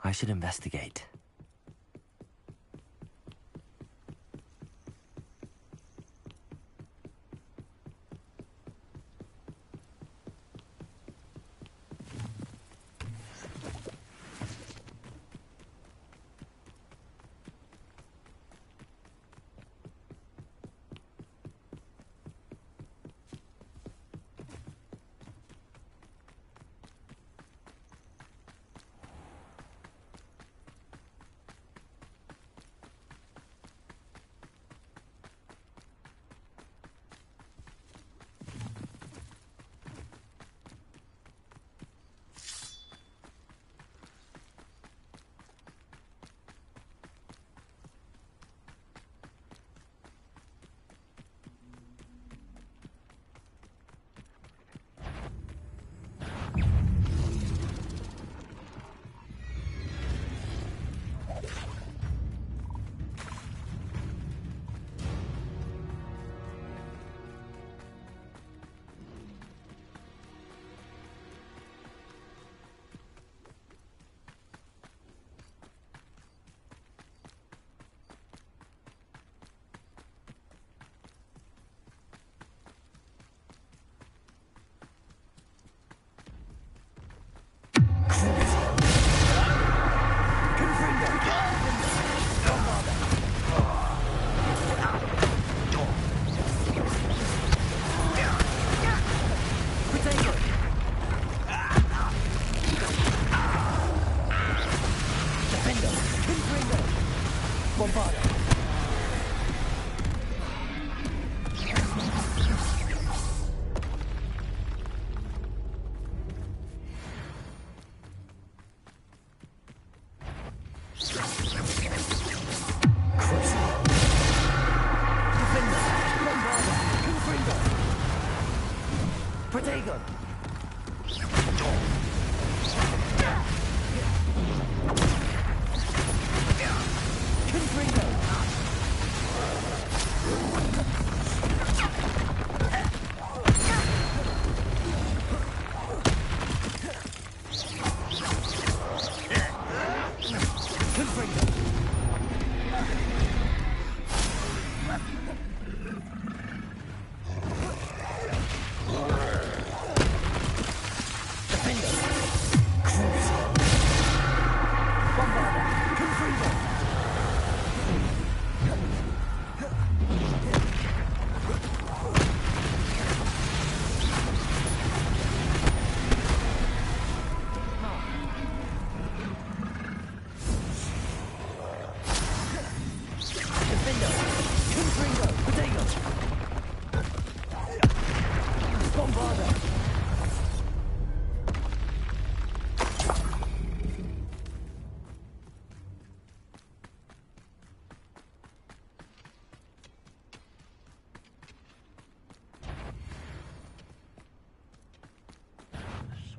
I should investigate.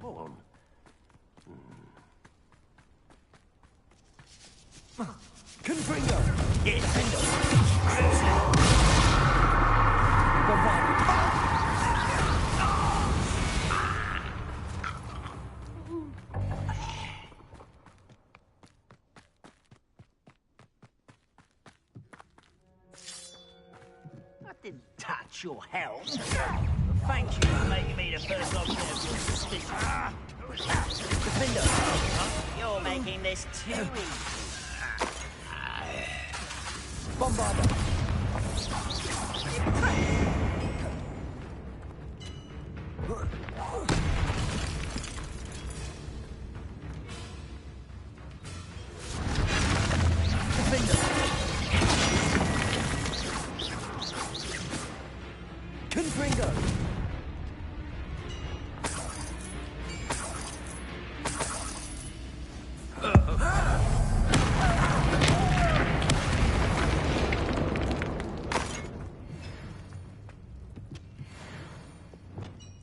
Swarm. Confringo! Incendio! I didn't touch your health. Thank you for making me the first object of your suspicion. Defender! You're making this too easy. Bombarder! Confringo!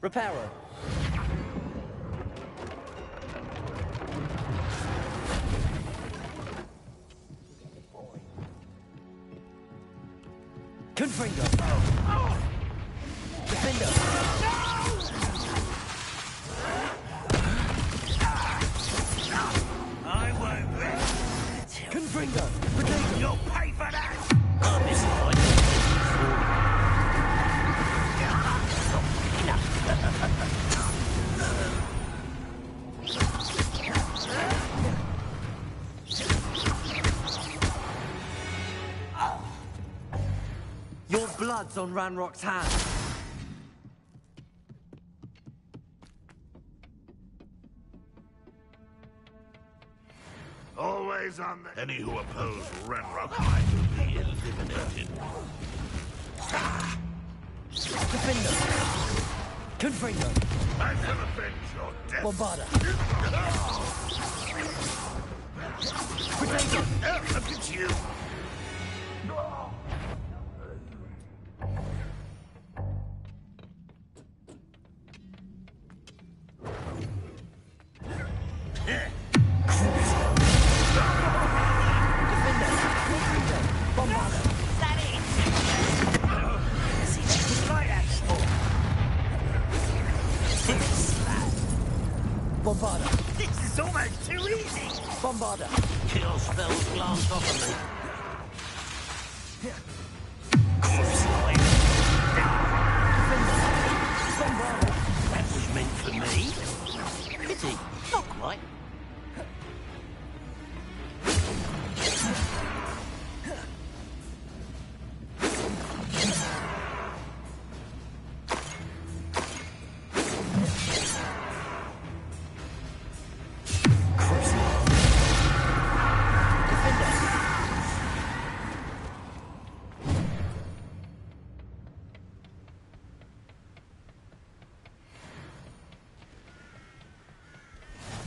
Reparo. Confringo. Defender. I won't Confringo! Potato! You'll pay for that! Oh, this is like Your blood's on Ranrock's hands. Always on the... Any who oppose Renrock High will be eliminated. Defender! Confringo! I shall avenge your death. Bombarda! Potato! Look at you! Bombarda! This is almost too easy! Bombarda! kill spells glance off of me. That was meant for me. Pity, not quite.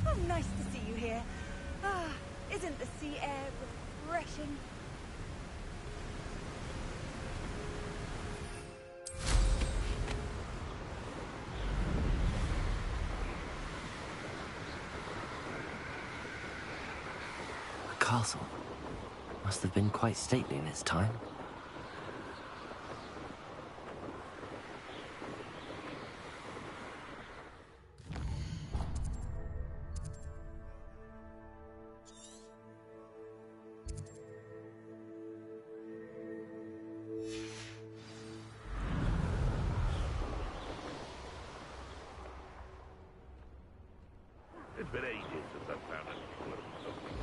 Oh, nice to see you here. Ah, isn't the sea air refreshing? The castle must have been quite stately in its time. It's been ages since I've found a little something.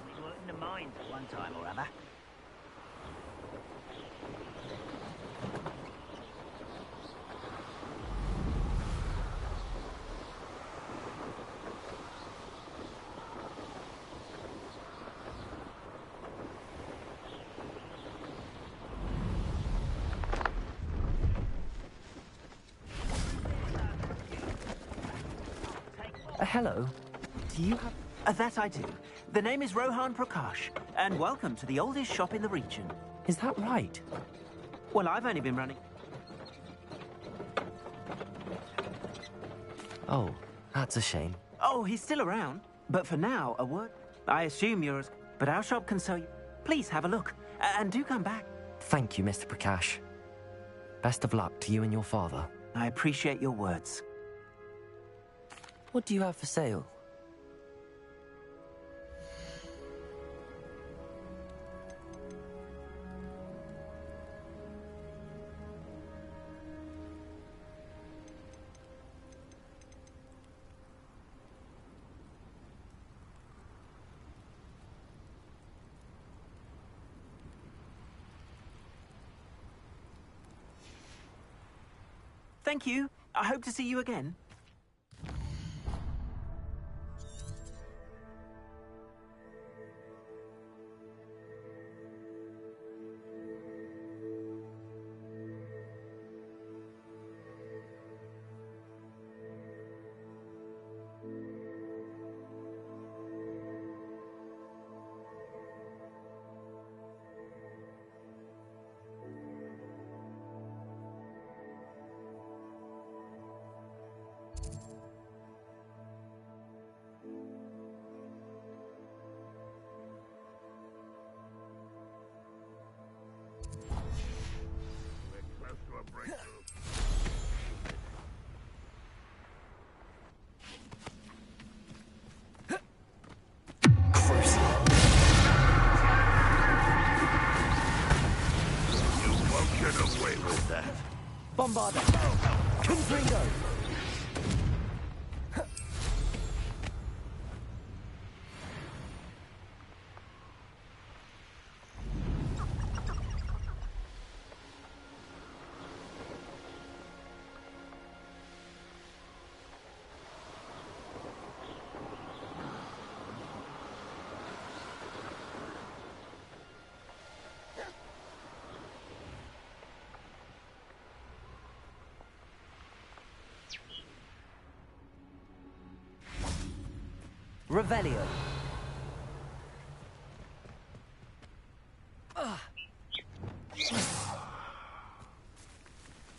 We were in the mines at one time or other. Hello. Do you have... that I do. The name is Rohan Prakash, and welcome to the oldest shop in the region. Is that right? Well, I've only been running... Oh, that's a shame. Oh, he's still around. But for now, a word... I assume you're as... But our shop can sell you... Please have a look, and do come back. Thank you, Mr. Prakash. Best of luck to you and your father. I appreciate your words. What do you have for sale? Thank you. I hope to see you again. We're close to a breakthrough. You won't get away with that. Bombarder! Confringo! Revelio.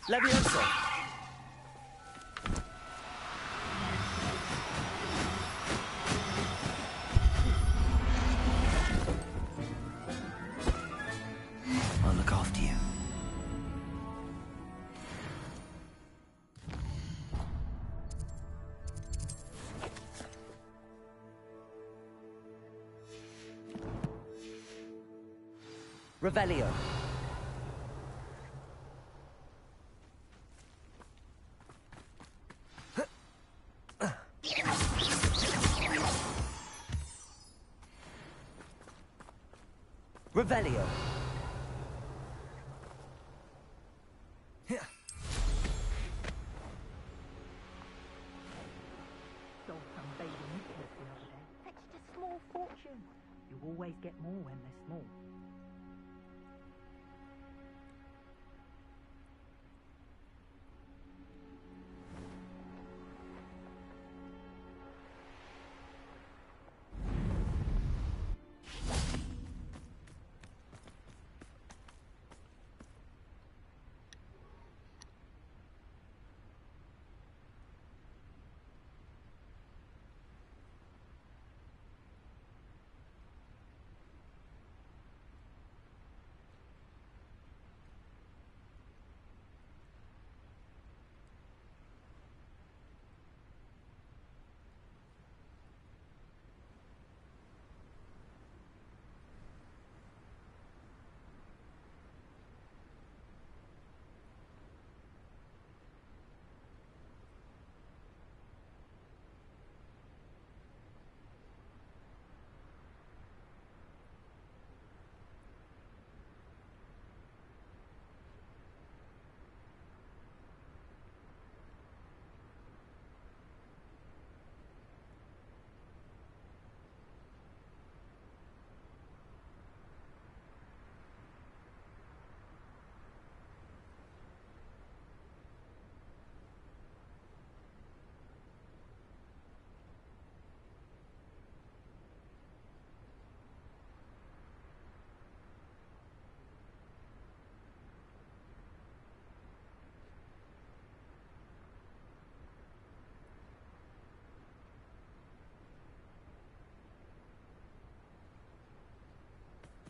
Levioso. I'll look after you. Revelio. Revelio. Sold some baby nipples the other day. Fetched a small fortune. You always get more when they're small.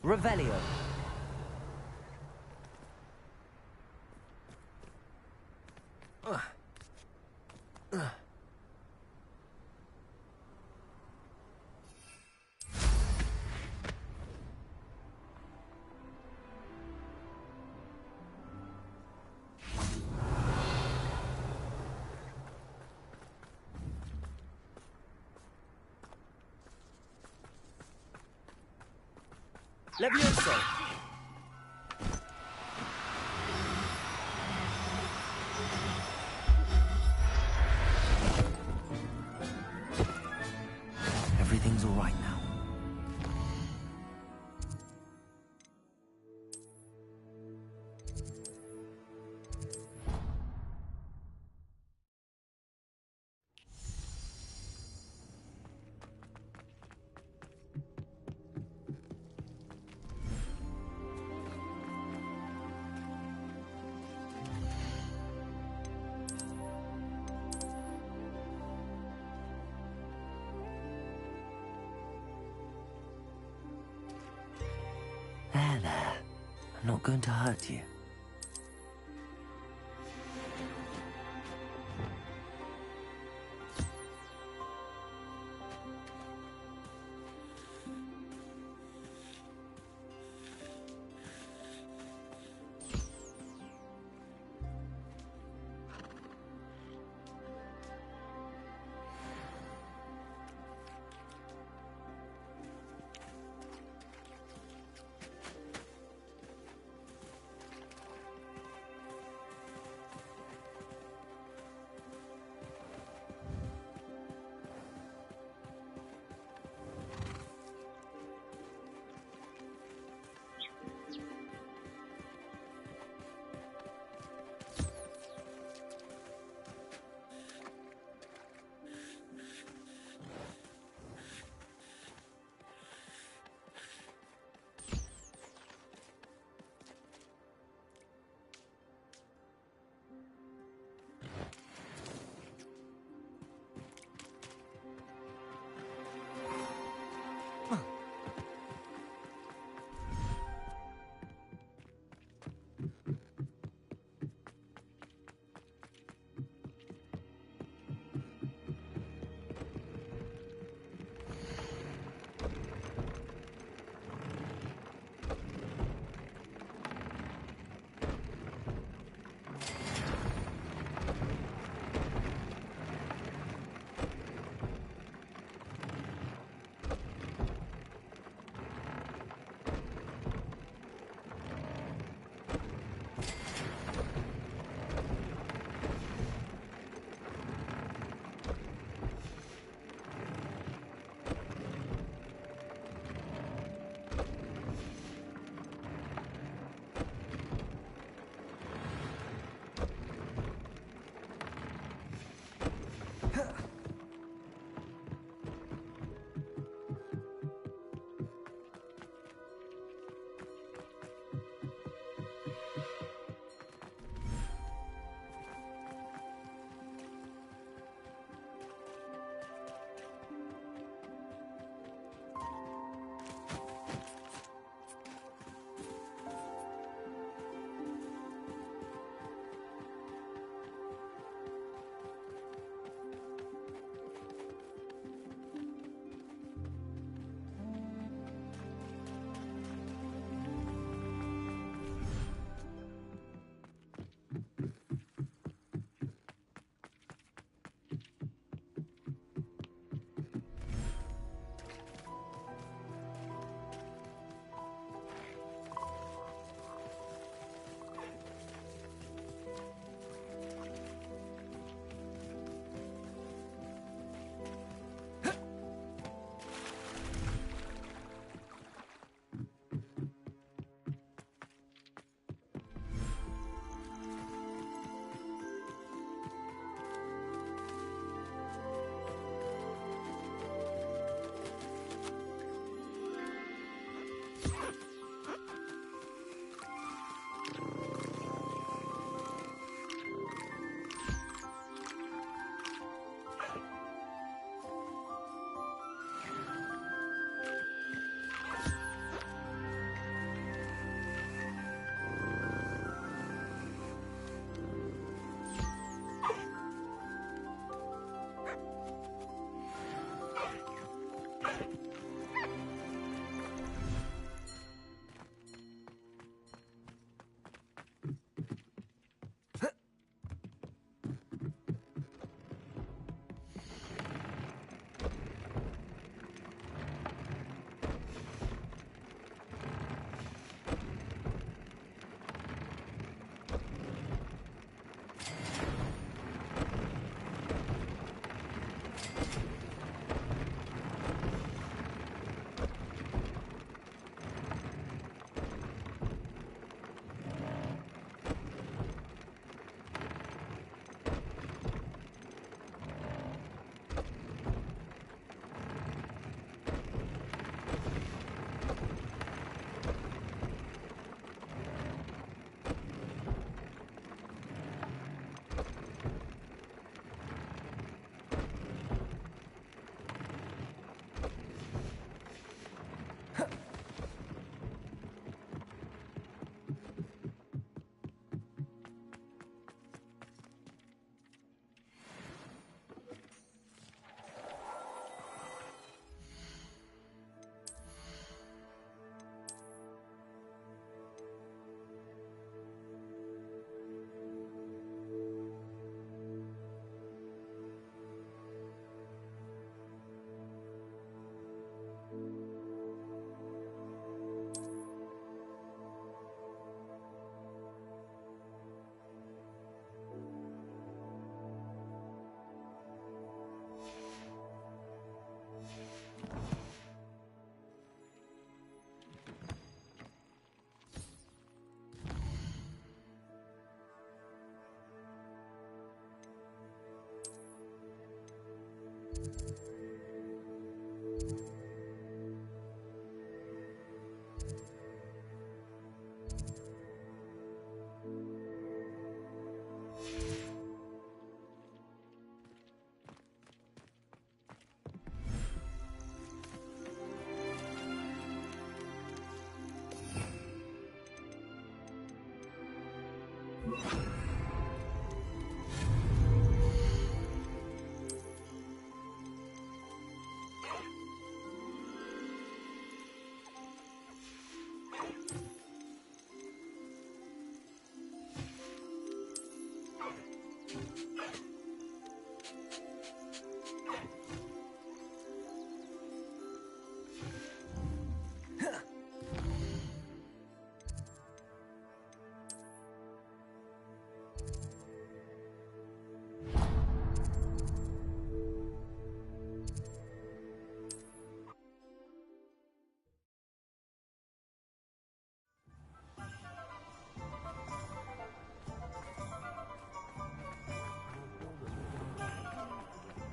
Revelio. Levioso. Everything's all right now. I'm not going to hurt you.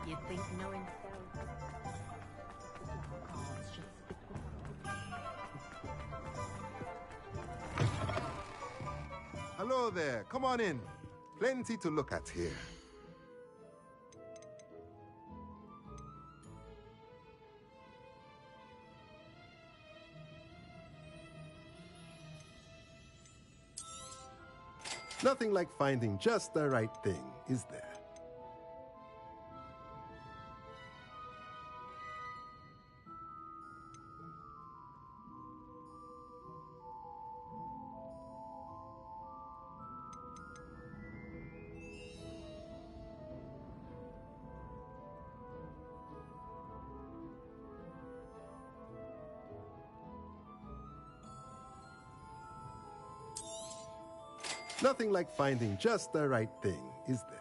You'd think knowing Hello there. Come on in. Plenty to look at here. Nothing like finding just the right thing, is there? Nothing like finding just the right thing, is there?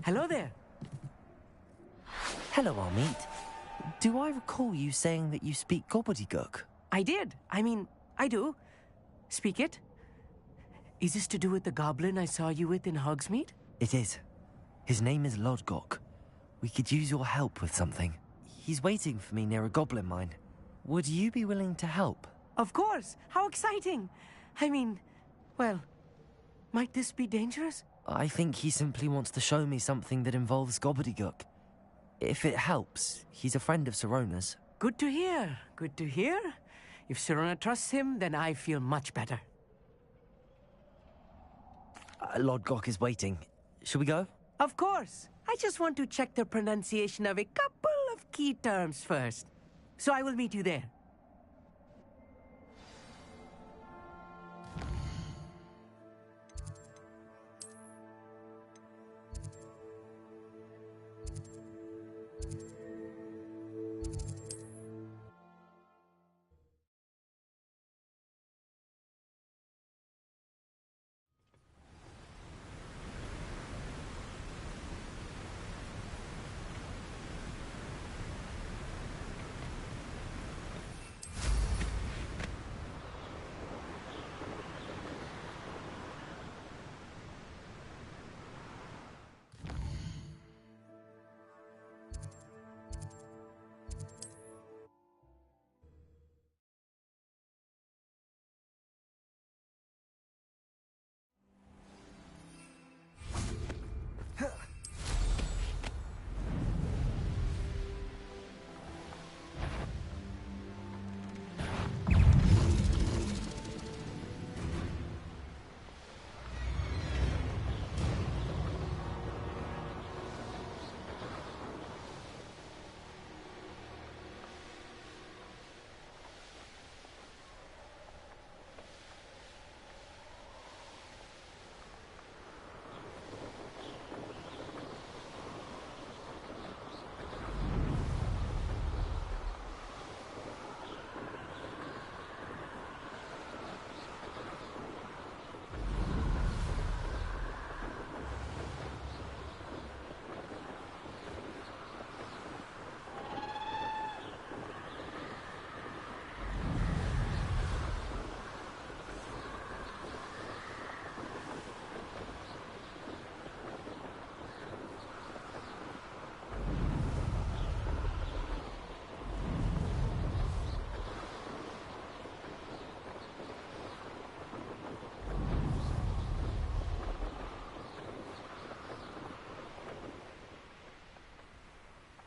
Hello there. Hello, Amit. Do I recall you saying that you speak gobbledygook? I did. I mean, I do. Speak it. Is this to do with the goblin I saw you with in Hogsmeade? It is. His name is Lodgok. We could use your help with something. He's waiting for me near a goblin mine. Would you be willing to help? Of course. How exciting. I mean, well, might this be dangerous? I think he simply wants to show me something that involves gobbledygook. If it helps, he's a friend of Sirona's. Good to hear. Good to hear. If Sirona trusts him, then I feel much better. Lodgok is waiting. Shall we go? Of course. I just want to check the pronunciation of a couple of key terms first. So I will meet you there.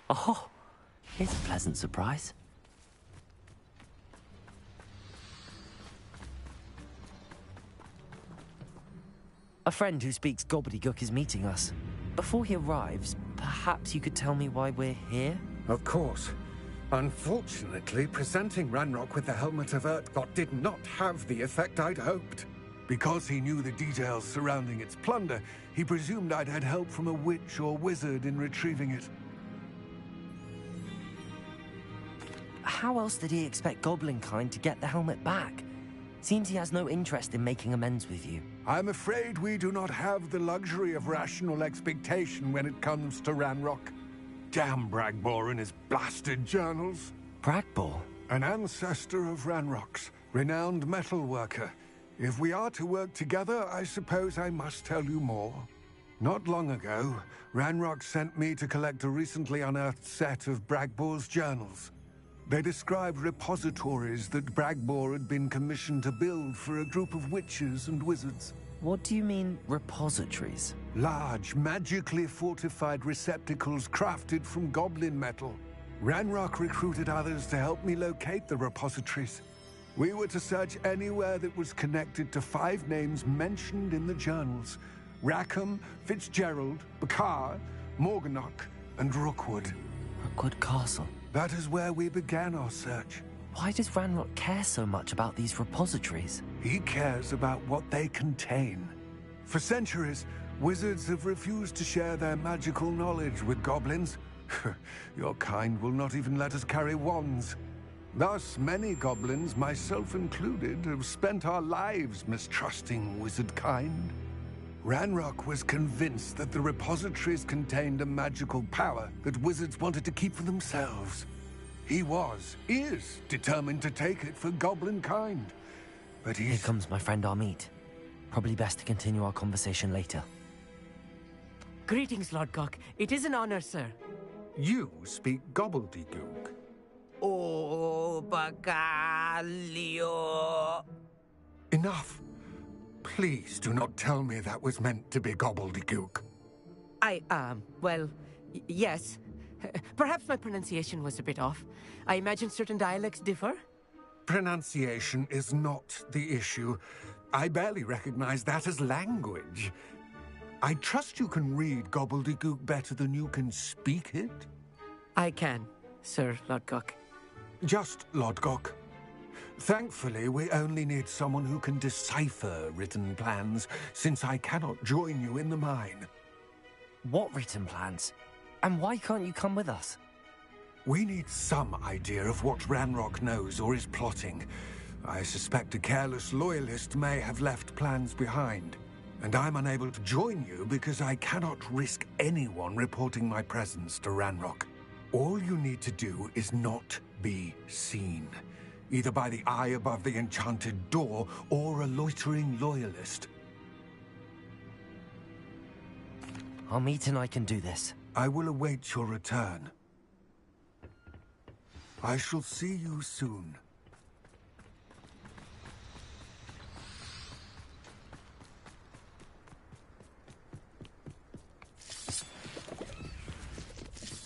Oh, here's a pleasant surprise. A friend who speaks gobbledygook is meeting us. Before he arrives, perhaps you could tell me why we're here? Of course. Unfortunately, presenting Ranrock with the Helmet of Urtkot did not have the effect I'd hoped. Because he knew the details surrounding its plunder, he presumed I'd had help from a witch or wizard in retrieving it. How else did he expect Goblinkind to get the helmet back? Seems he has no interest in making amends with you. I'm afraid we do not have the luxury of rational expectation when it comes to Ranrock. Damn Bragbor and his blasted journals. Bragbor? An ancestor of Ranrock's, renowned metalworker. If we are to work together, I suppose I must tell you more. Not long ago, Ranrock sent me to collect a recently unearthed set of Bragbor's journals. They described repositories that Bragbor had been commissioned to build for a group of witches and wizards. What do you mean, repositories? Large, magically fortified receptacles crafted from goblin metal. Ranrock recruited others to help me locate the repositories. We were to search anywhere that was connected to 5 names mentioned in the journals. Rackham, Fitzgerald, Bakar, Morganach, and Rookwood. Rookwood Castle? That is where we began our search. Why does Ranrock care so much about these repositories? He cares about what they contain. For centuries, wizards have refused to share their magical knowledge with goblins. Your kind will not even let us carry wands. Thus, many goblins, myself included, have spent our lives mistrusting wizard kind. Ranrock was convinced that the repositories contained a magical power that wizards wanted to keep for themselves. He is determined to take it for goblin kind. But Here comes my friend Amit. Probably best to continue our conversation later. Greetings, Lord Cock. It is an honor, sir. You speak gobbledygook. Oh, Bacalio. Enough. Please do not tell me that was meant to be gobbledygook. Well, yes. Perhaps my pronunciation was a bit off. I imagine certain dialects differ. Pronunciation is not the issue. I barely recognize that as language. I trust you can read gobbledygook better than you can speak it? I can, Sir Lodgok. Just Lodgok. Thankfully, we only need someone who can decipher written plans, since I cannot join you in the mine. What written plans? And why can't you come with us? We need some idea of what Ranrock knows or is plotting. I suspect a careless loyalist may have left plans behind. And I'm unable to join you because I cannot risk anyone reporting my presence to Ranrock. All you need to do is not be seen. Either by the eye above the enchanted door, or a loitering loyalist. Amit and I can do this. I will await your return. I shall see you soon.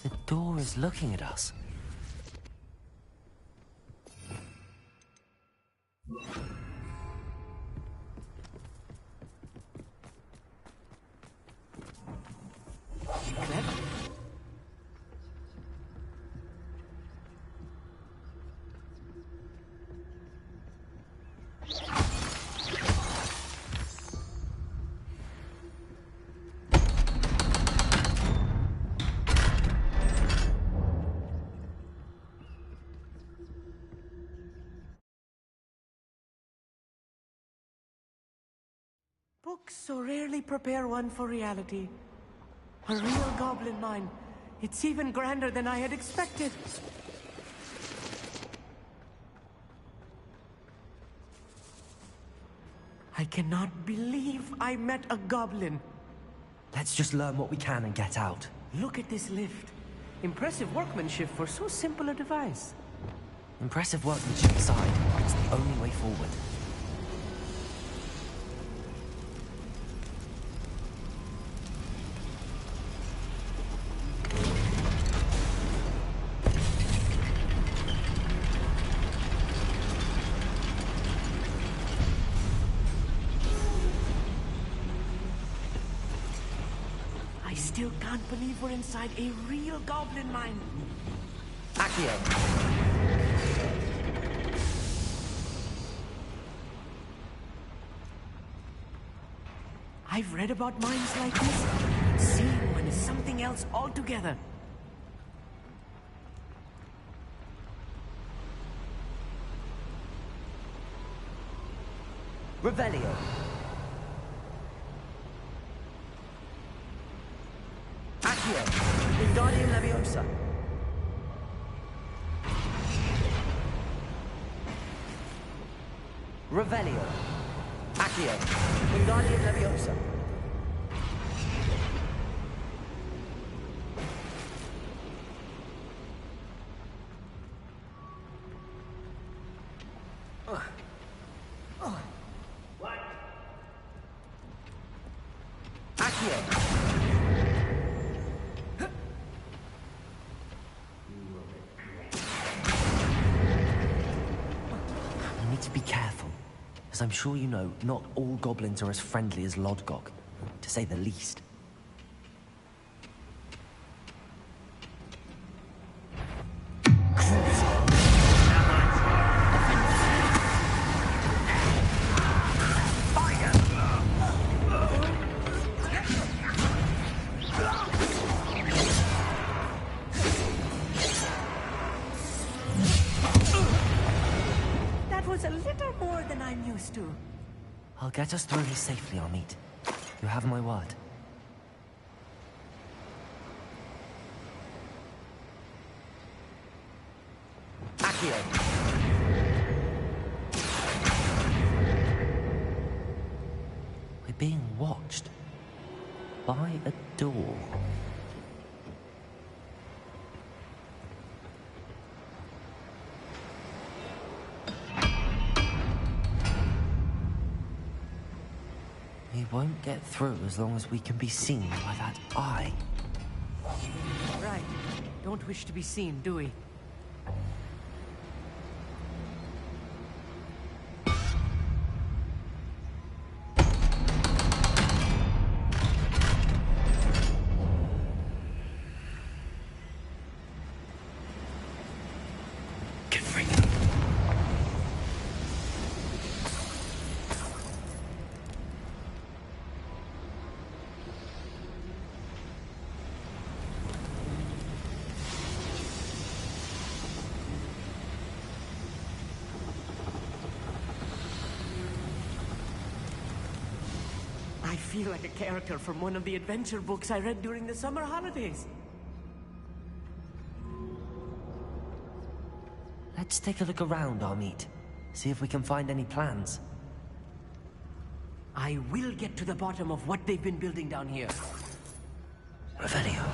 The door is looking at us. Books so rarely prepare one for reality. A real goblin mine. It's even grander than I had expected. I cannot believe I met a goblin. Let's just learn what we can and get out. Look at this lift. Impressive workmanship for so simple a device. Impressive workmanship aside, it's the only way forward. still can't believe we're inside a real goblin mine. Accio. I've read about mines like this. Seeing one is something else altogether. Revelio. Accio. Wingardium Leviosa. Revelio. Accio. Wingardium Leviosa. As I'm sure you know, not all goblins are as friendly as Lodgok, to say the least. I'll get us through this safely, Amit. You have my word. Accio. We're being watched. By a door. We won't get through as long as we can be seen by that eye. Right. Don't wish to be seen, do we? I feel like a character from one of the adventure books I read during the summer holidays. Let's take a look around, Amit. See if we can find any plans. I will get to the bottom of what they've been building down here. Revelio.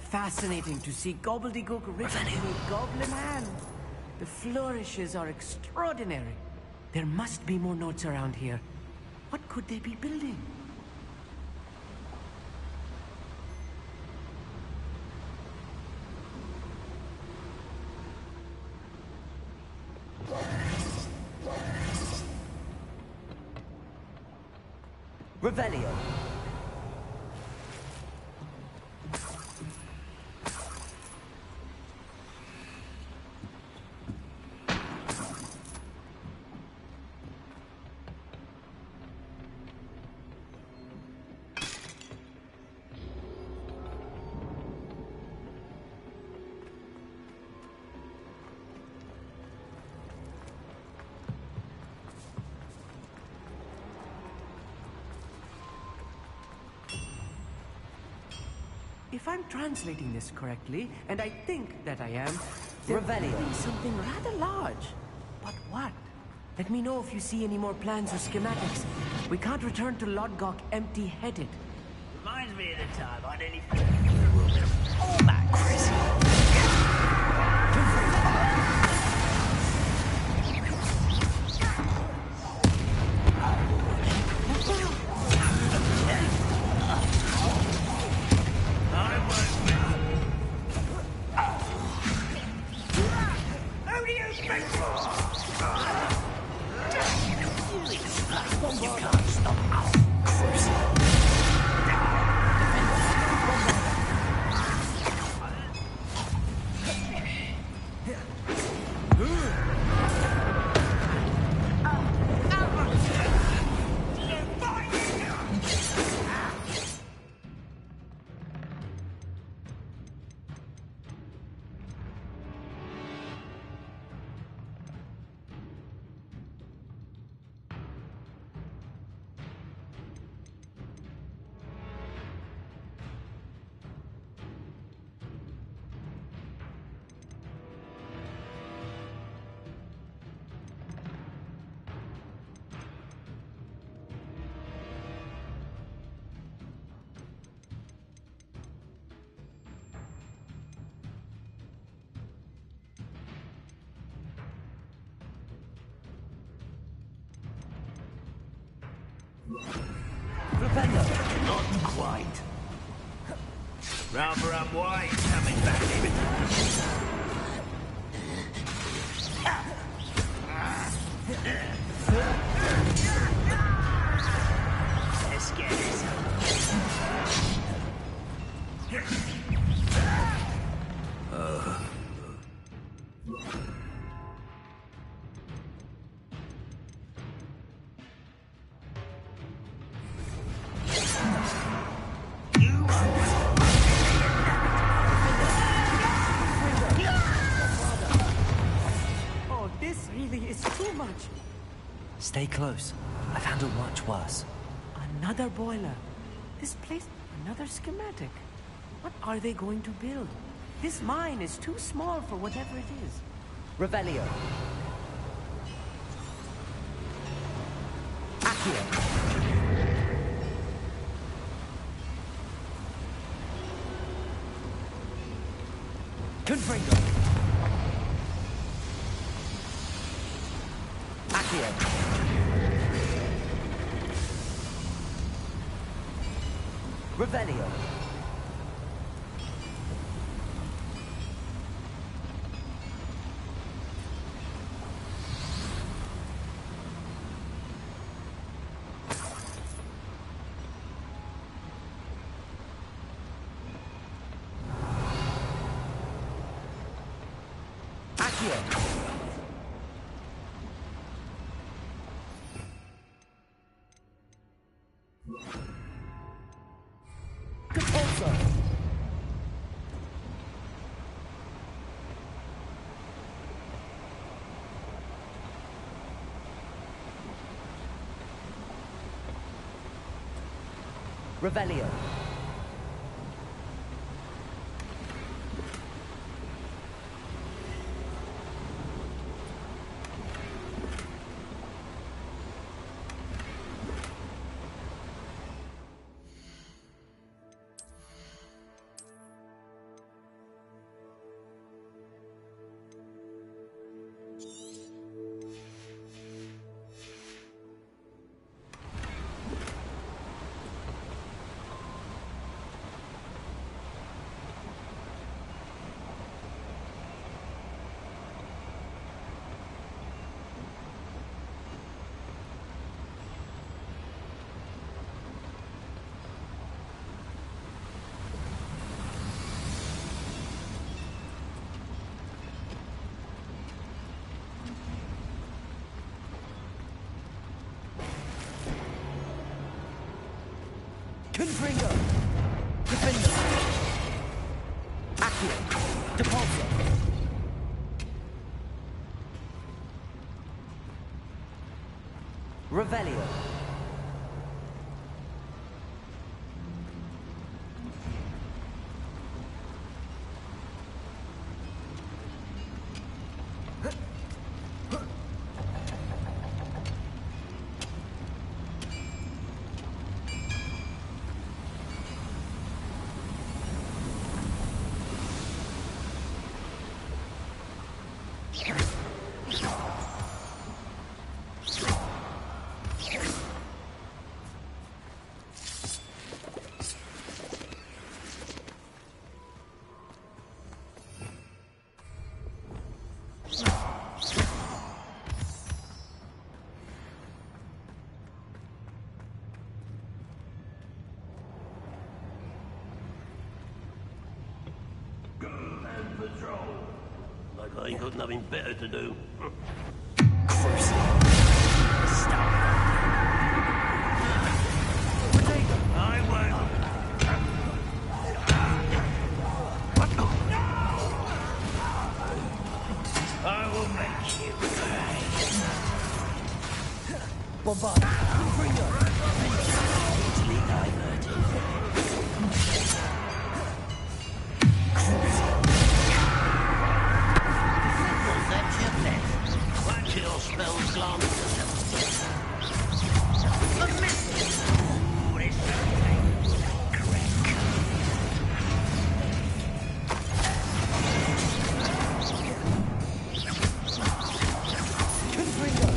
Fascinating to see gobbledygook written in a goblin hand. The flourishes are extraordinary. There must be more notes around here. What could they be building? Revelio. If I'm translating this correctly, and I think that I am, there Revelio. could be something rather large. But what? Let me know if you see any more plans or schematics. We can't return to Lodgok empty-headed. Reminds me of the time I nearly all that crazy. You can't stop our cruising. Propender. Not quite. Rather unwise coming back even. Let's get this. Oh, this really is too much. Stay close. I've handled much worse. Another boiler. This place, another schematic. What are they going to build? This mine is too small for whatever it is. Revelio. Accio. Confringo. Accio. Revelio. Accio. Repulsor. Revelio. Confringo. Defender. Accio. Depulsor. Revelio. I got nothing better to do. I won't. I will make you pay. Bombard. Confringo. Easily diverted. Was that your best? Watch your spells glance. A missile. Ooh, this should take crack. Confringo.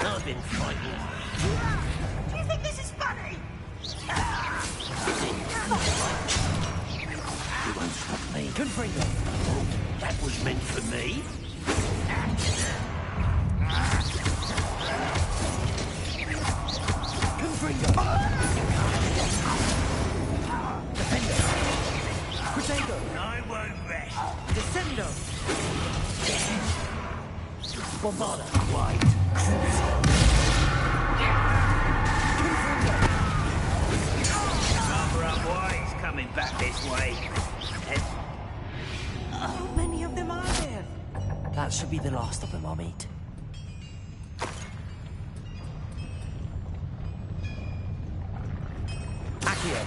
I've been frightened. Do you think this is funny? You won't stop me. Confringo. Oh, that was meant for me. Confringo. Defender. Crusader. I won't rest. Descendo. Bombarda. Quite. Cover up why he's coming back this way. How many of them are there? That should be the last of them, I'll meet. Accio.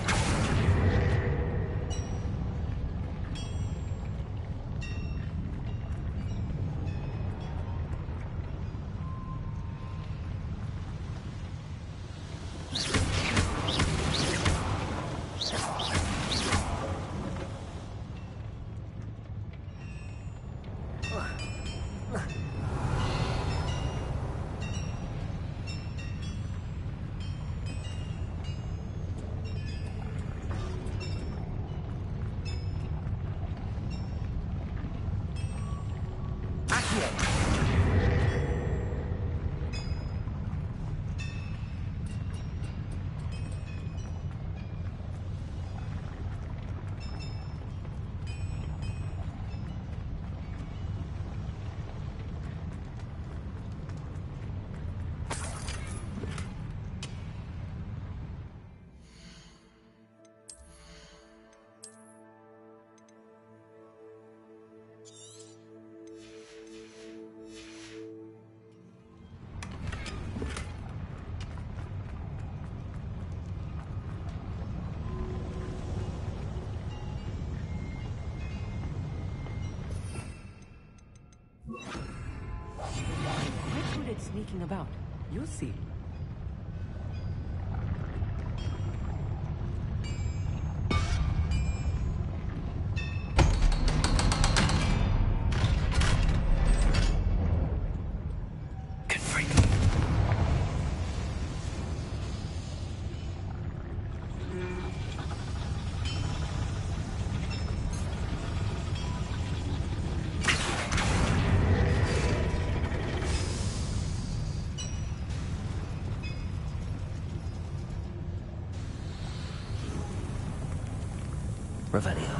Quite good at sneaking about. You'll see. Revelio.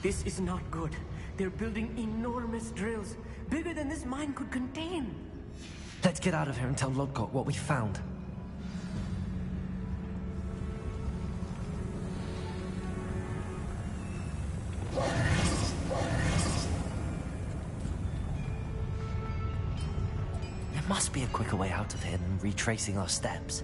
This is not good. They're building enormous drills, bigger than this mine could contain. Let's get out of here and tell Lodgok what we found. There must be a quicker way out of here than retracing our steps.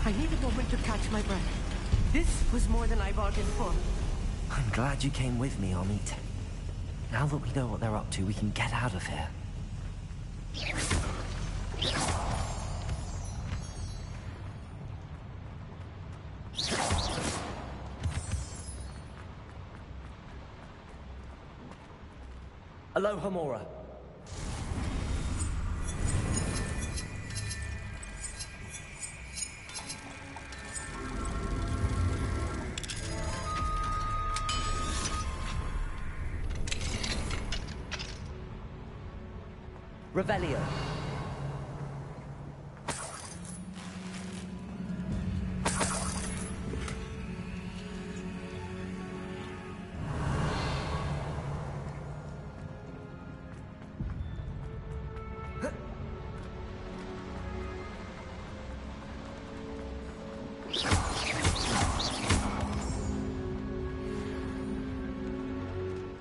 I need a moment to catch my breath. This was more than I bargained for. I'm glad you came with me, Amit. Now that we know what they're up to, we can get out of here. Aloha, Mora. Revelio.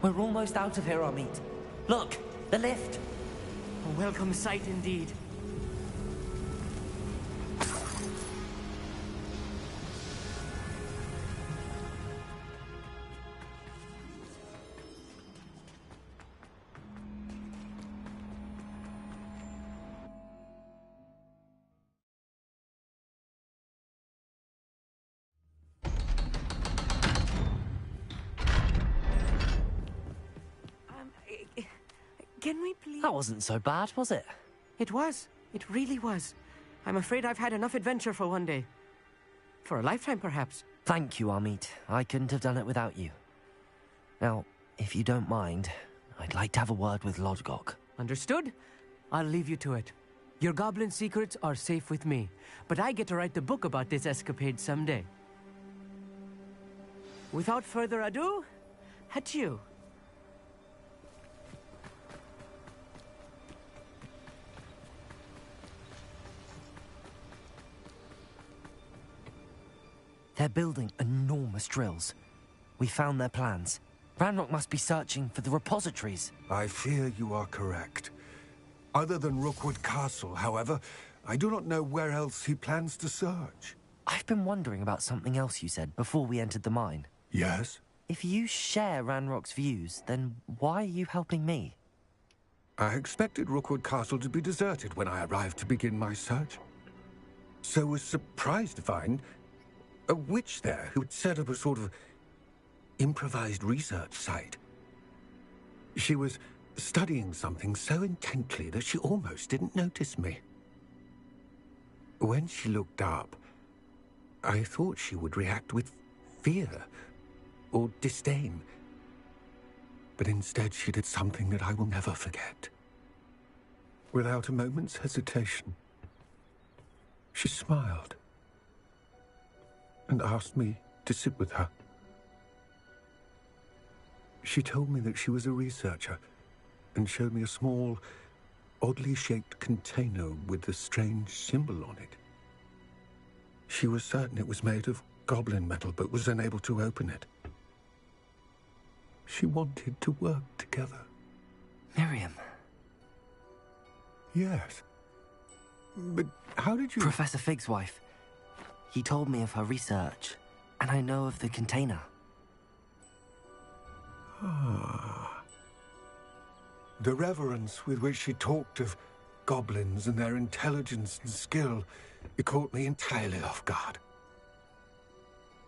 We're almost out of here, Amit. Look, the lift. A welcome sight indeed. Can we please... That wasn't so bad, was it? It was. It really was. I'm afraid I've had enough adventure for one day. For a lifetime, perhaps. Thank you, Amit. I couldn't have done it without you. Now, if you don't mind, I'd like to have a word with Lodgok. Understood? I'll leave you to it. Your goblin secrets are safe with me, but I get to write the book about this escapade someday. Without further ado, adieu. They're building enormous drills. We found their plans. Ranrock must be searching for the repositories. I fear you are correct. Other than Rookwood Castle, however, I do not know where else he plans to search. I've been wondering about something else you said before we entered the mine. Yes? If you share Ranrock's views, then why are you helping me? I expected Rookwood Castle to be deserted when I arrived to begin my search. So was surprised to find a witch there who had set up a sort of improvised research site. She was studying something so intently that she almost didn't notice me. When she looked up, I thought she would react with fear or disdain. But instead she did something that I will never forget. Without a moment's hesitation, she smiled and asked me to sit with her. She told me that she was a researcher and showed me a small, oddly shaped container with a strange symbol on it. She was certain it was made of goblin metal, but was unable to open it. She wanted to work together. Miriam. Yes. But how did you... Professor Fig's wife. He told me of her research, and I know of the container. Ah. The reverence with which she talked of goblins and their intelligence and skill, it caught me entirely off guard.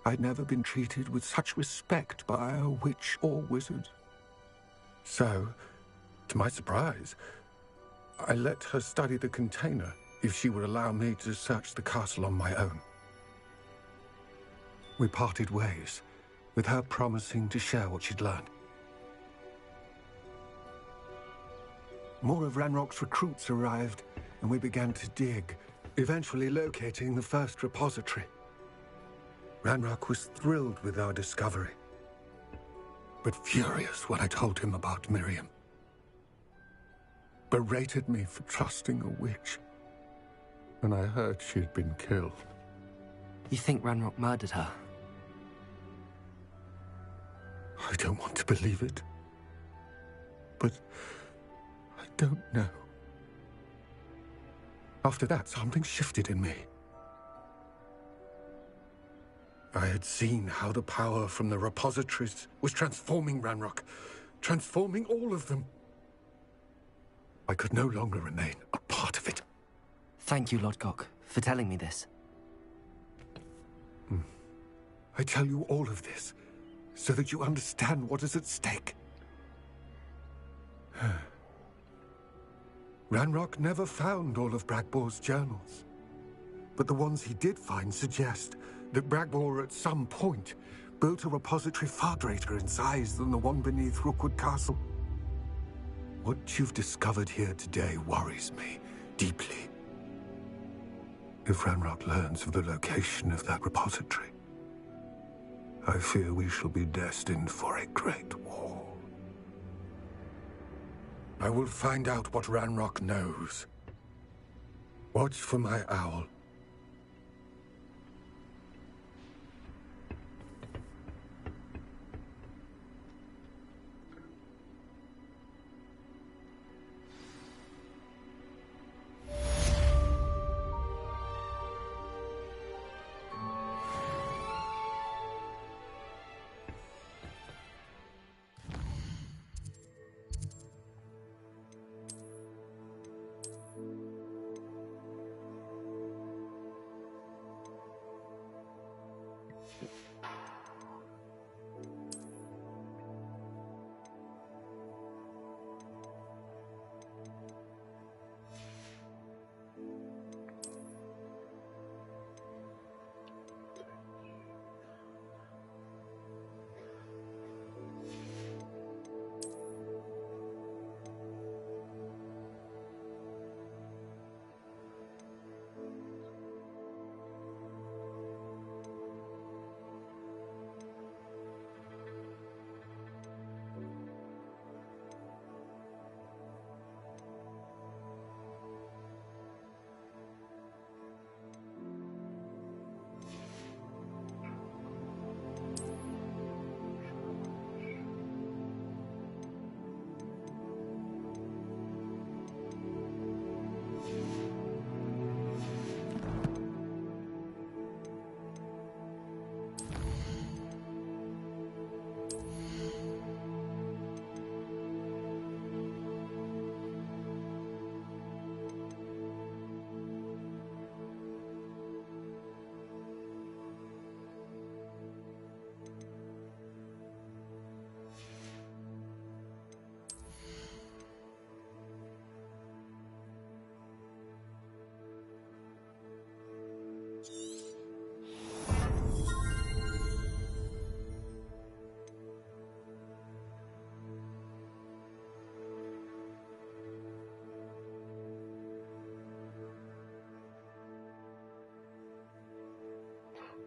I'd never been treated with such respect by a witch or wizard. So, to my surprise, I let her study the container if she would allow me to search the castle on my own. We parted ways, with her promising to share what she'd learned. More of Ranrock's recruits arrived, and we began to dig, eventually locating the first repository. Ranrock was thrilled with our discovery, but furious when I told him about Miriam. Berated me for trusting a witch when I heard she had been killed. You think Ranrock murdered her? I don't want to believe it, but I don't know. After that, something shifted in me. I had seen how the power from the repositories was transforming Ranrock, transforming all of them. I could no longer remain a part of it. Thank you, Lodgok, for telling me this. I tell you all of this so that you understand what is at stake. Ranrock never found all of Bragbor's journals, but the ones he did find suggest that Bragbor at some point built a repository far greater in size than the one beneath Rookwood Castle. What you've discovered here today worries me deeply. If Ranrock learns of the location of that repository, I fear we shall be destined for a great war. I will find out what Ranrock knows. Watch for my owl.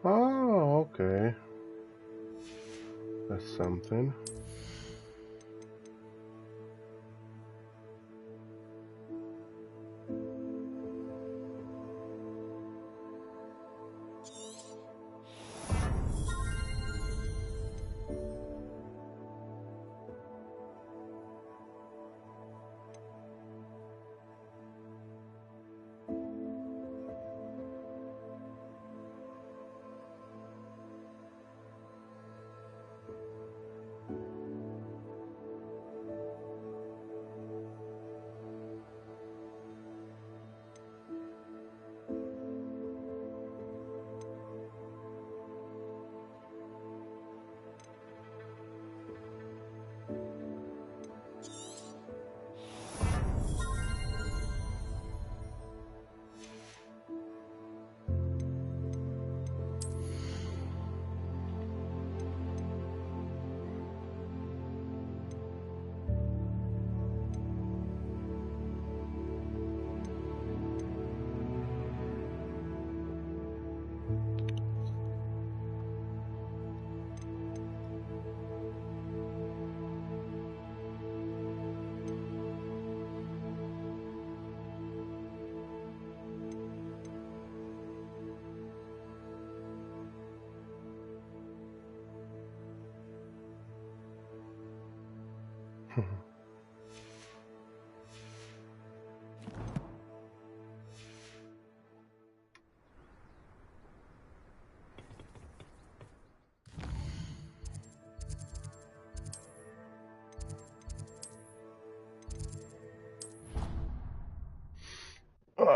Oh, okay. That's something.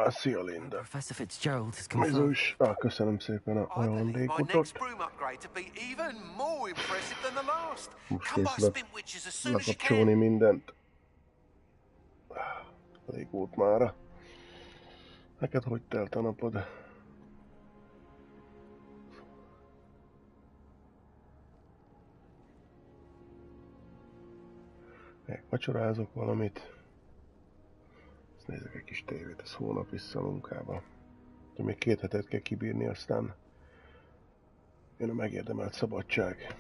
Szia, Linda. Professor Fitzgerald has Ez confirmed. is. Köszönöm szépen a ajándékot. Most készülök lekapcsolni mindent. Elég volt mára. Neked hogy telt a napod? Vacsorázok valamit. Ezt nézek egy kis tévét, ez hónap vissza a munkába. De még 2 hetet kell kibírni, aztán jön a megérdemelt szabadság.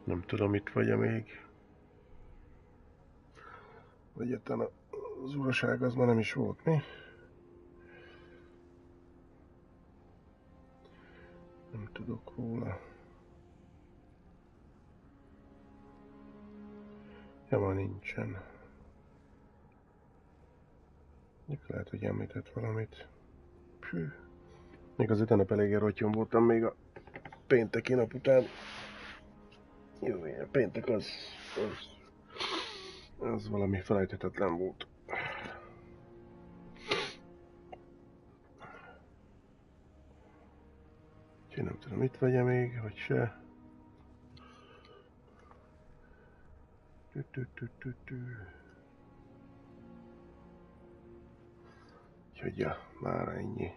Nem tudom, mit vagy még. Egyetlen az uraság az már nem is volt, mi? Nem tudok róla. Ja, már nincsen. Lehet, hogy említett valamit. Pű. Még az ütenep eléggé rottyom voltam még a pénteki nap után. Jó, ilyen péntek az valami felejthetetlen volt. Úgyhogy nem tudom, mit vegye még, vagy se. Úgyhogy ja, már ennyi.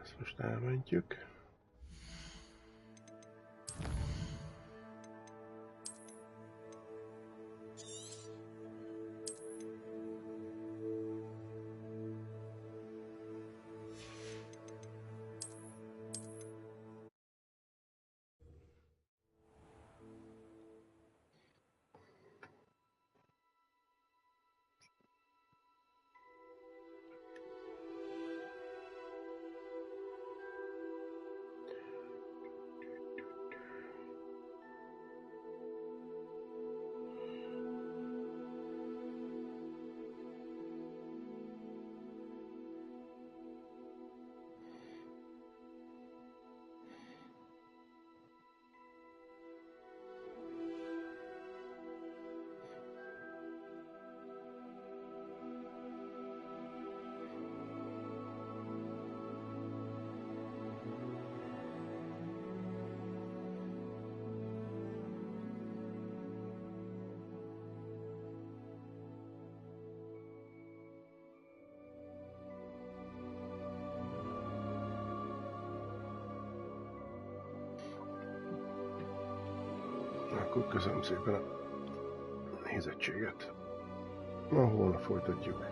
Ezt most elmentjük. Akkor köszönöm szépen a nézettséget. Na, holnap folytatjuk.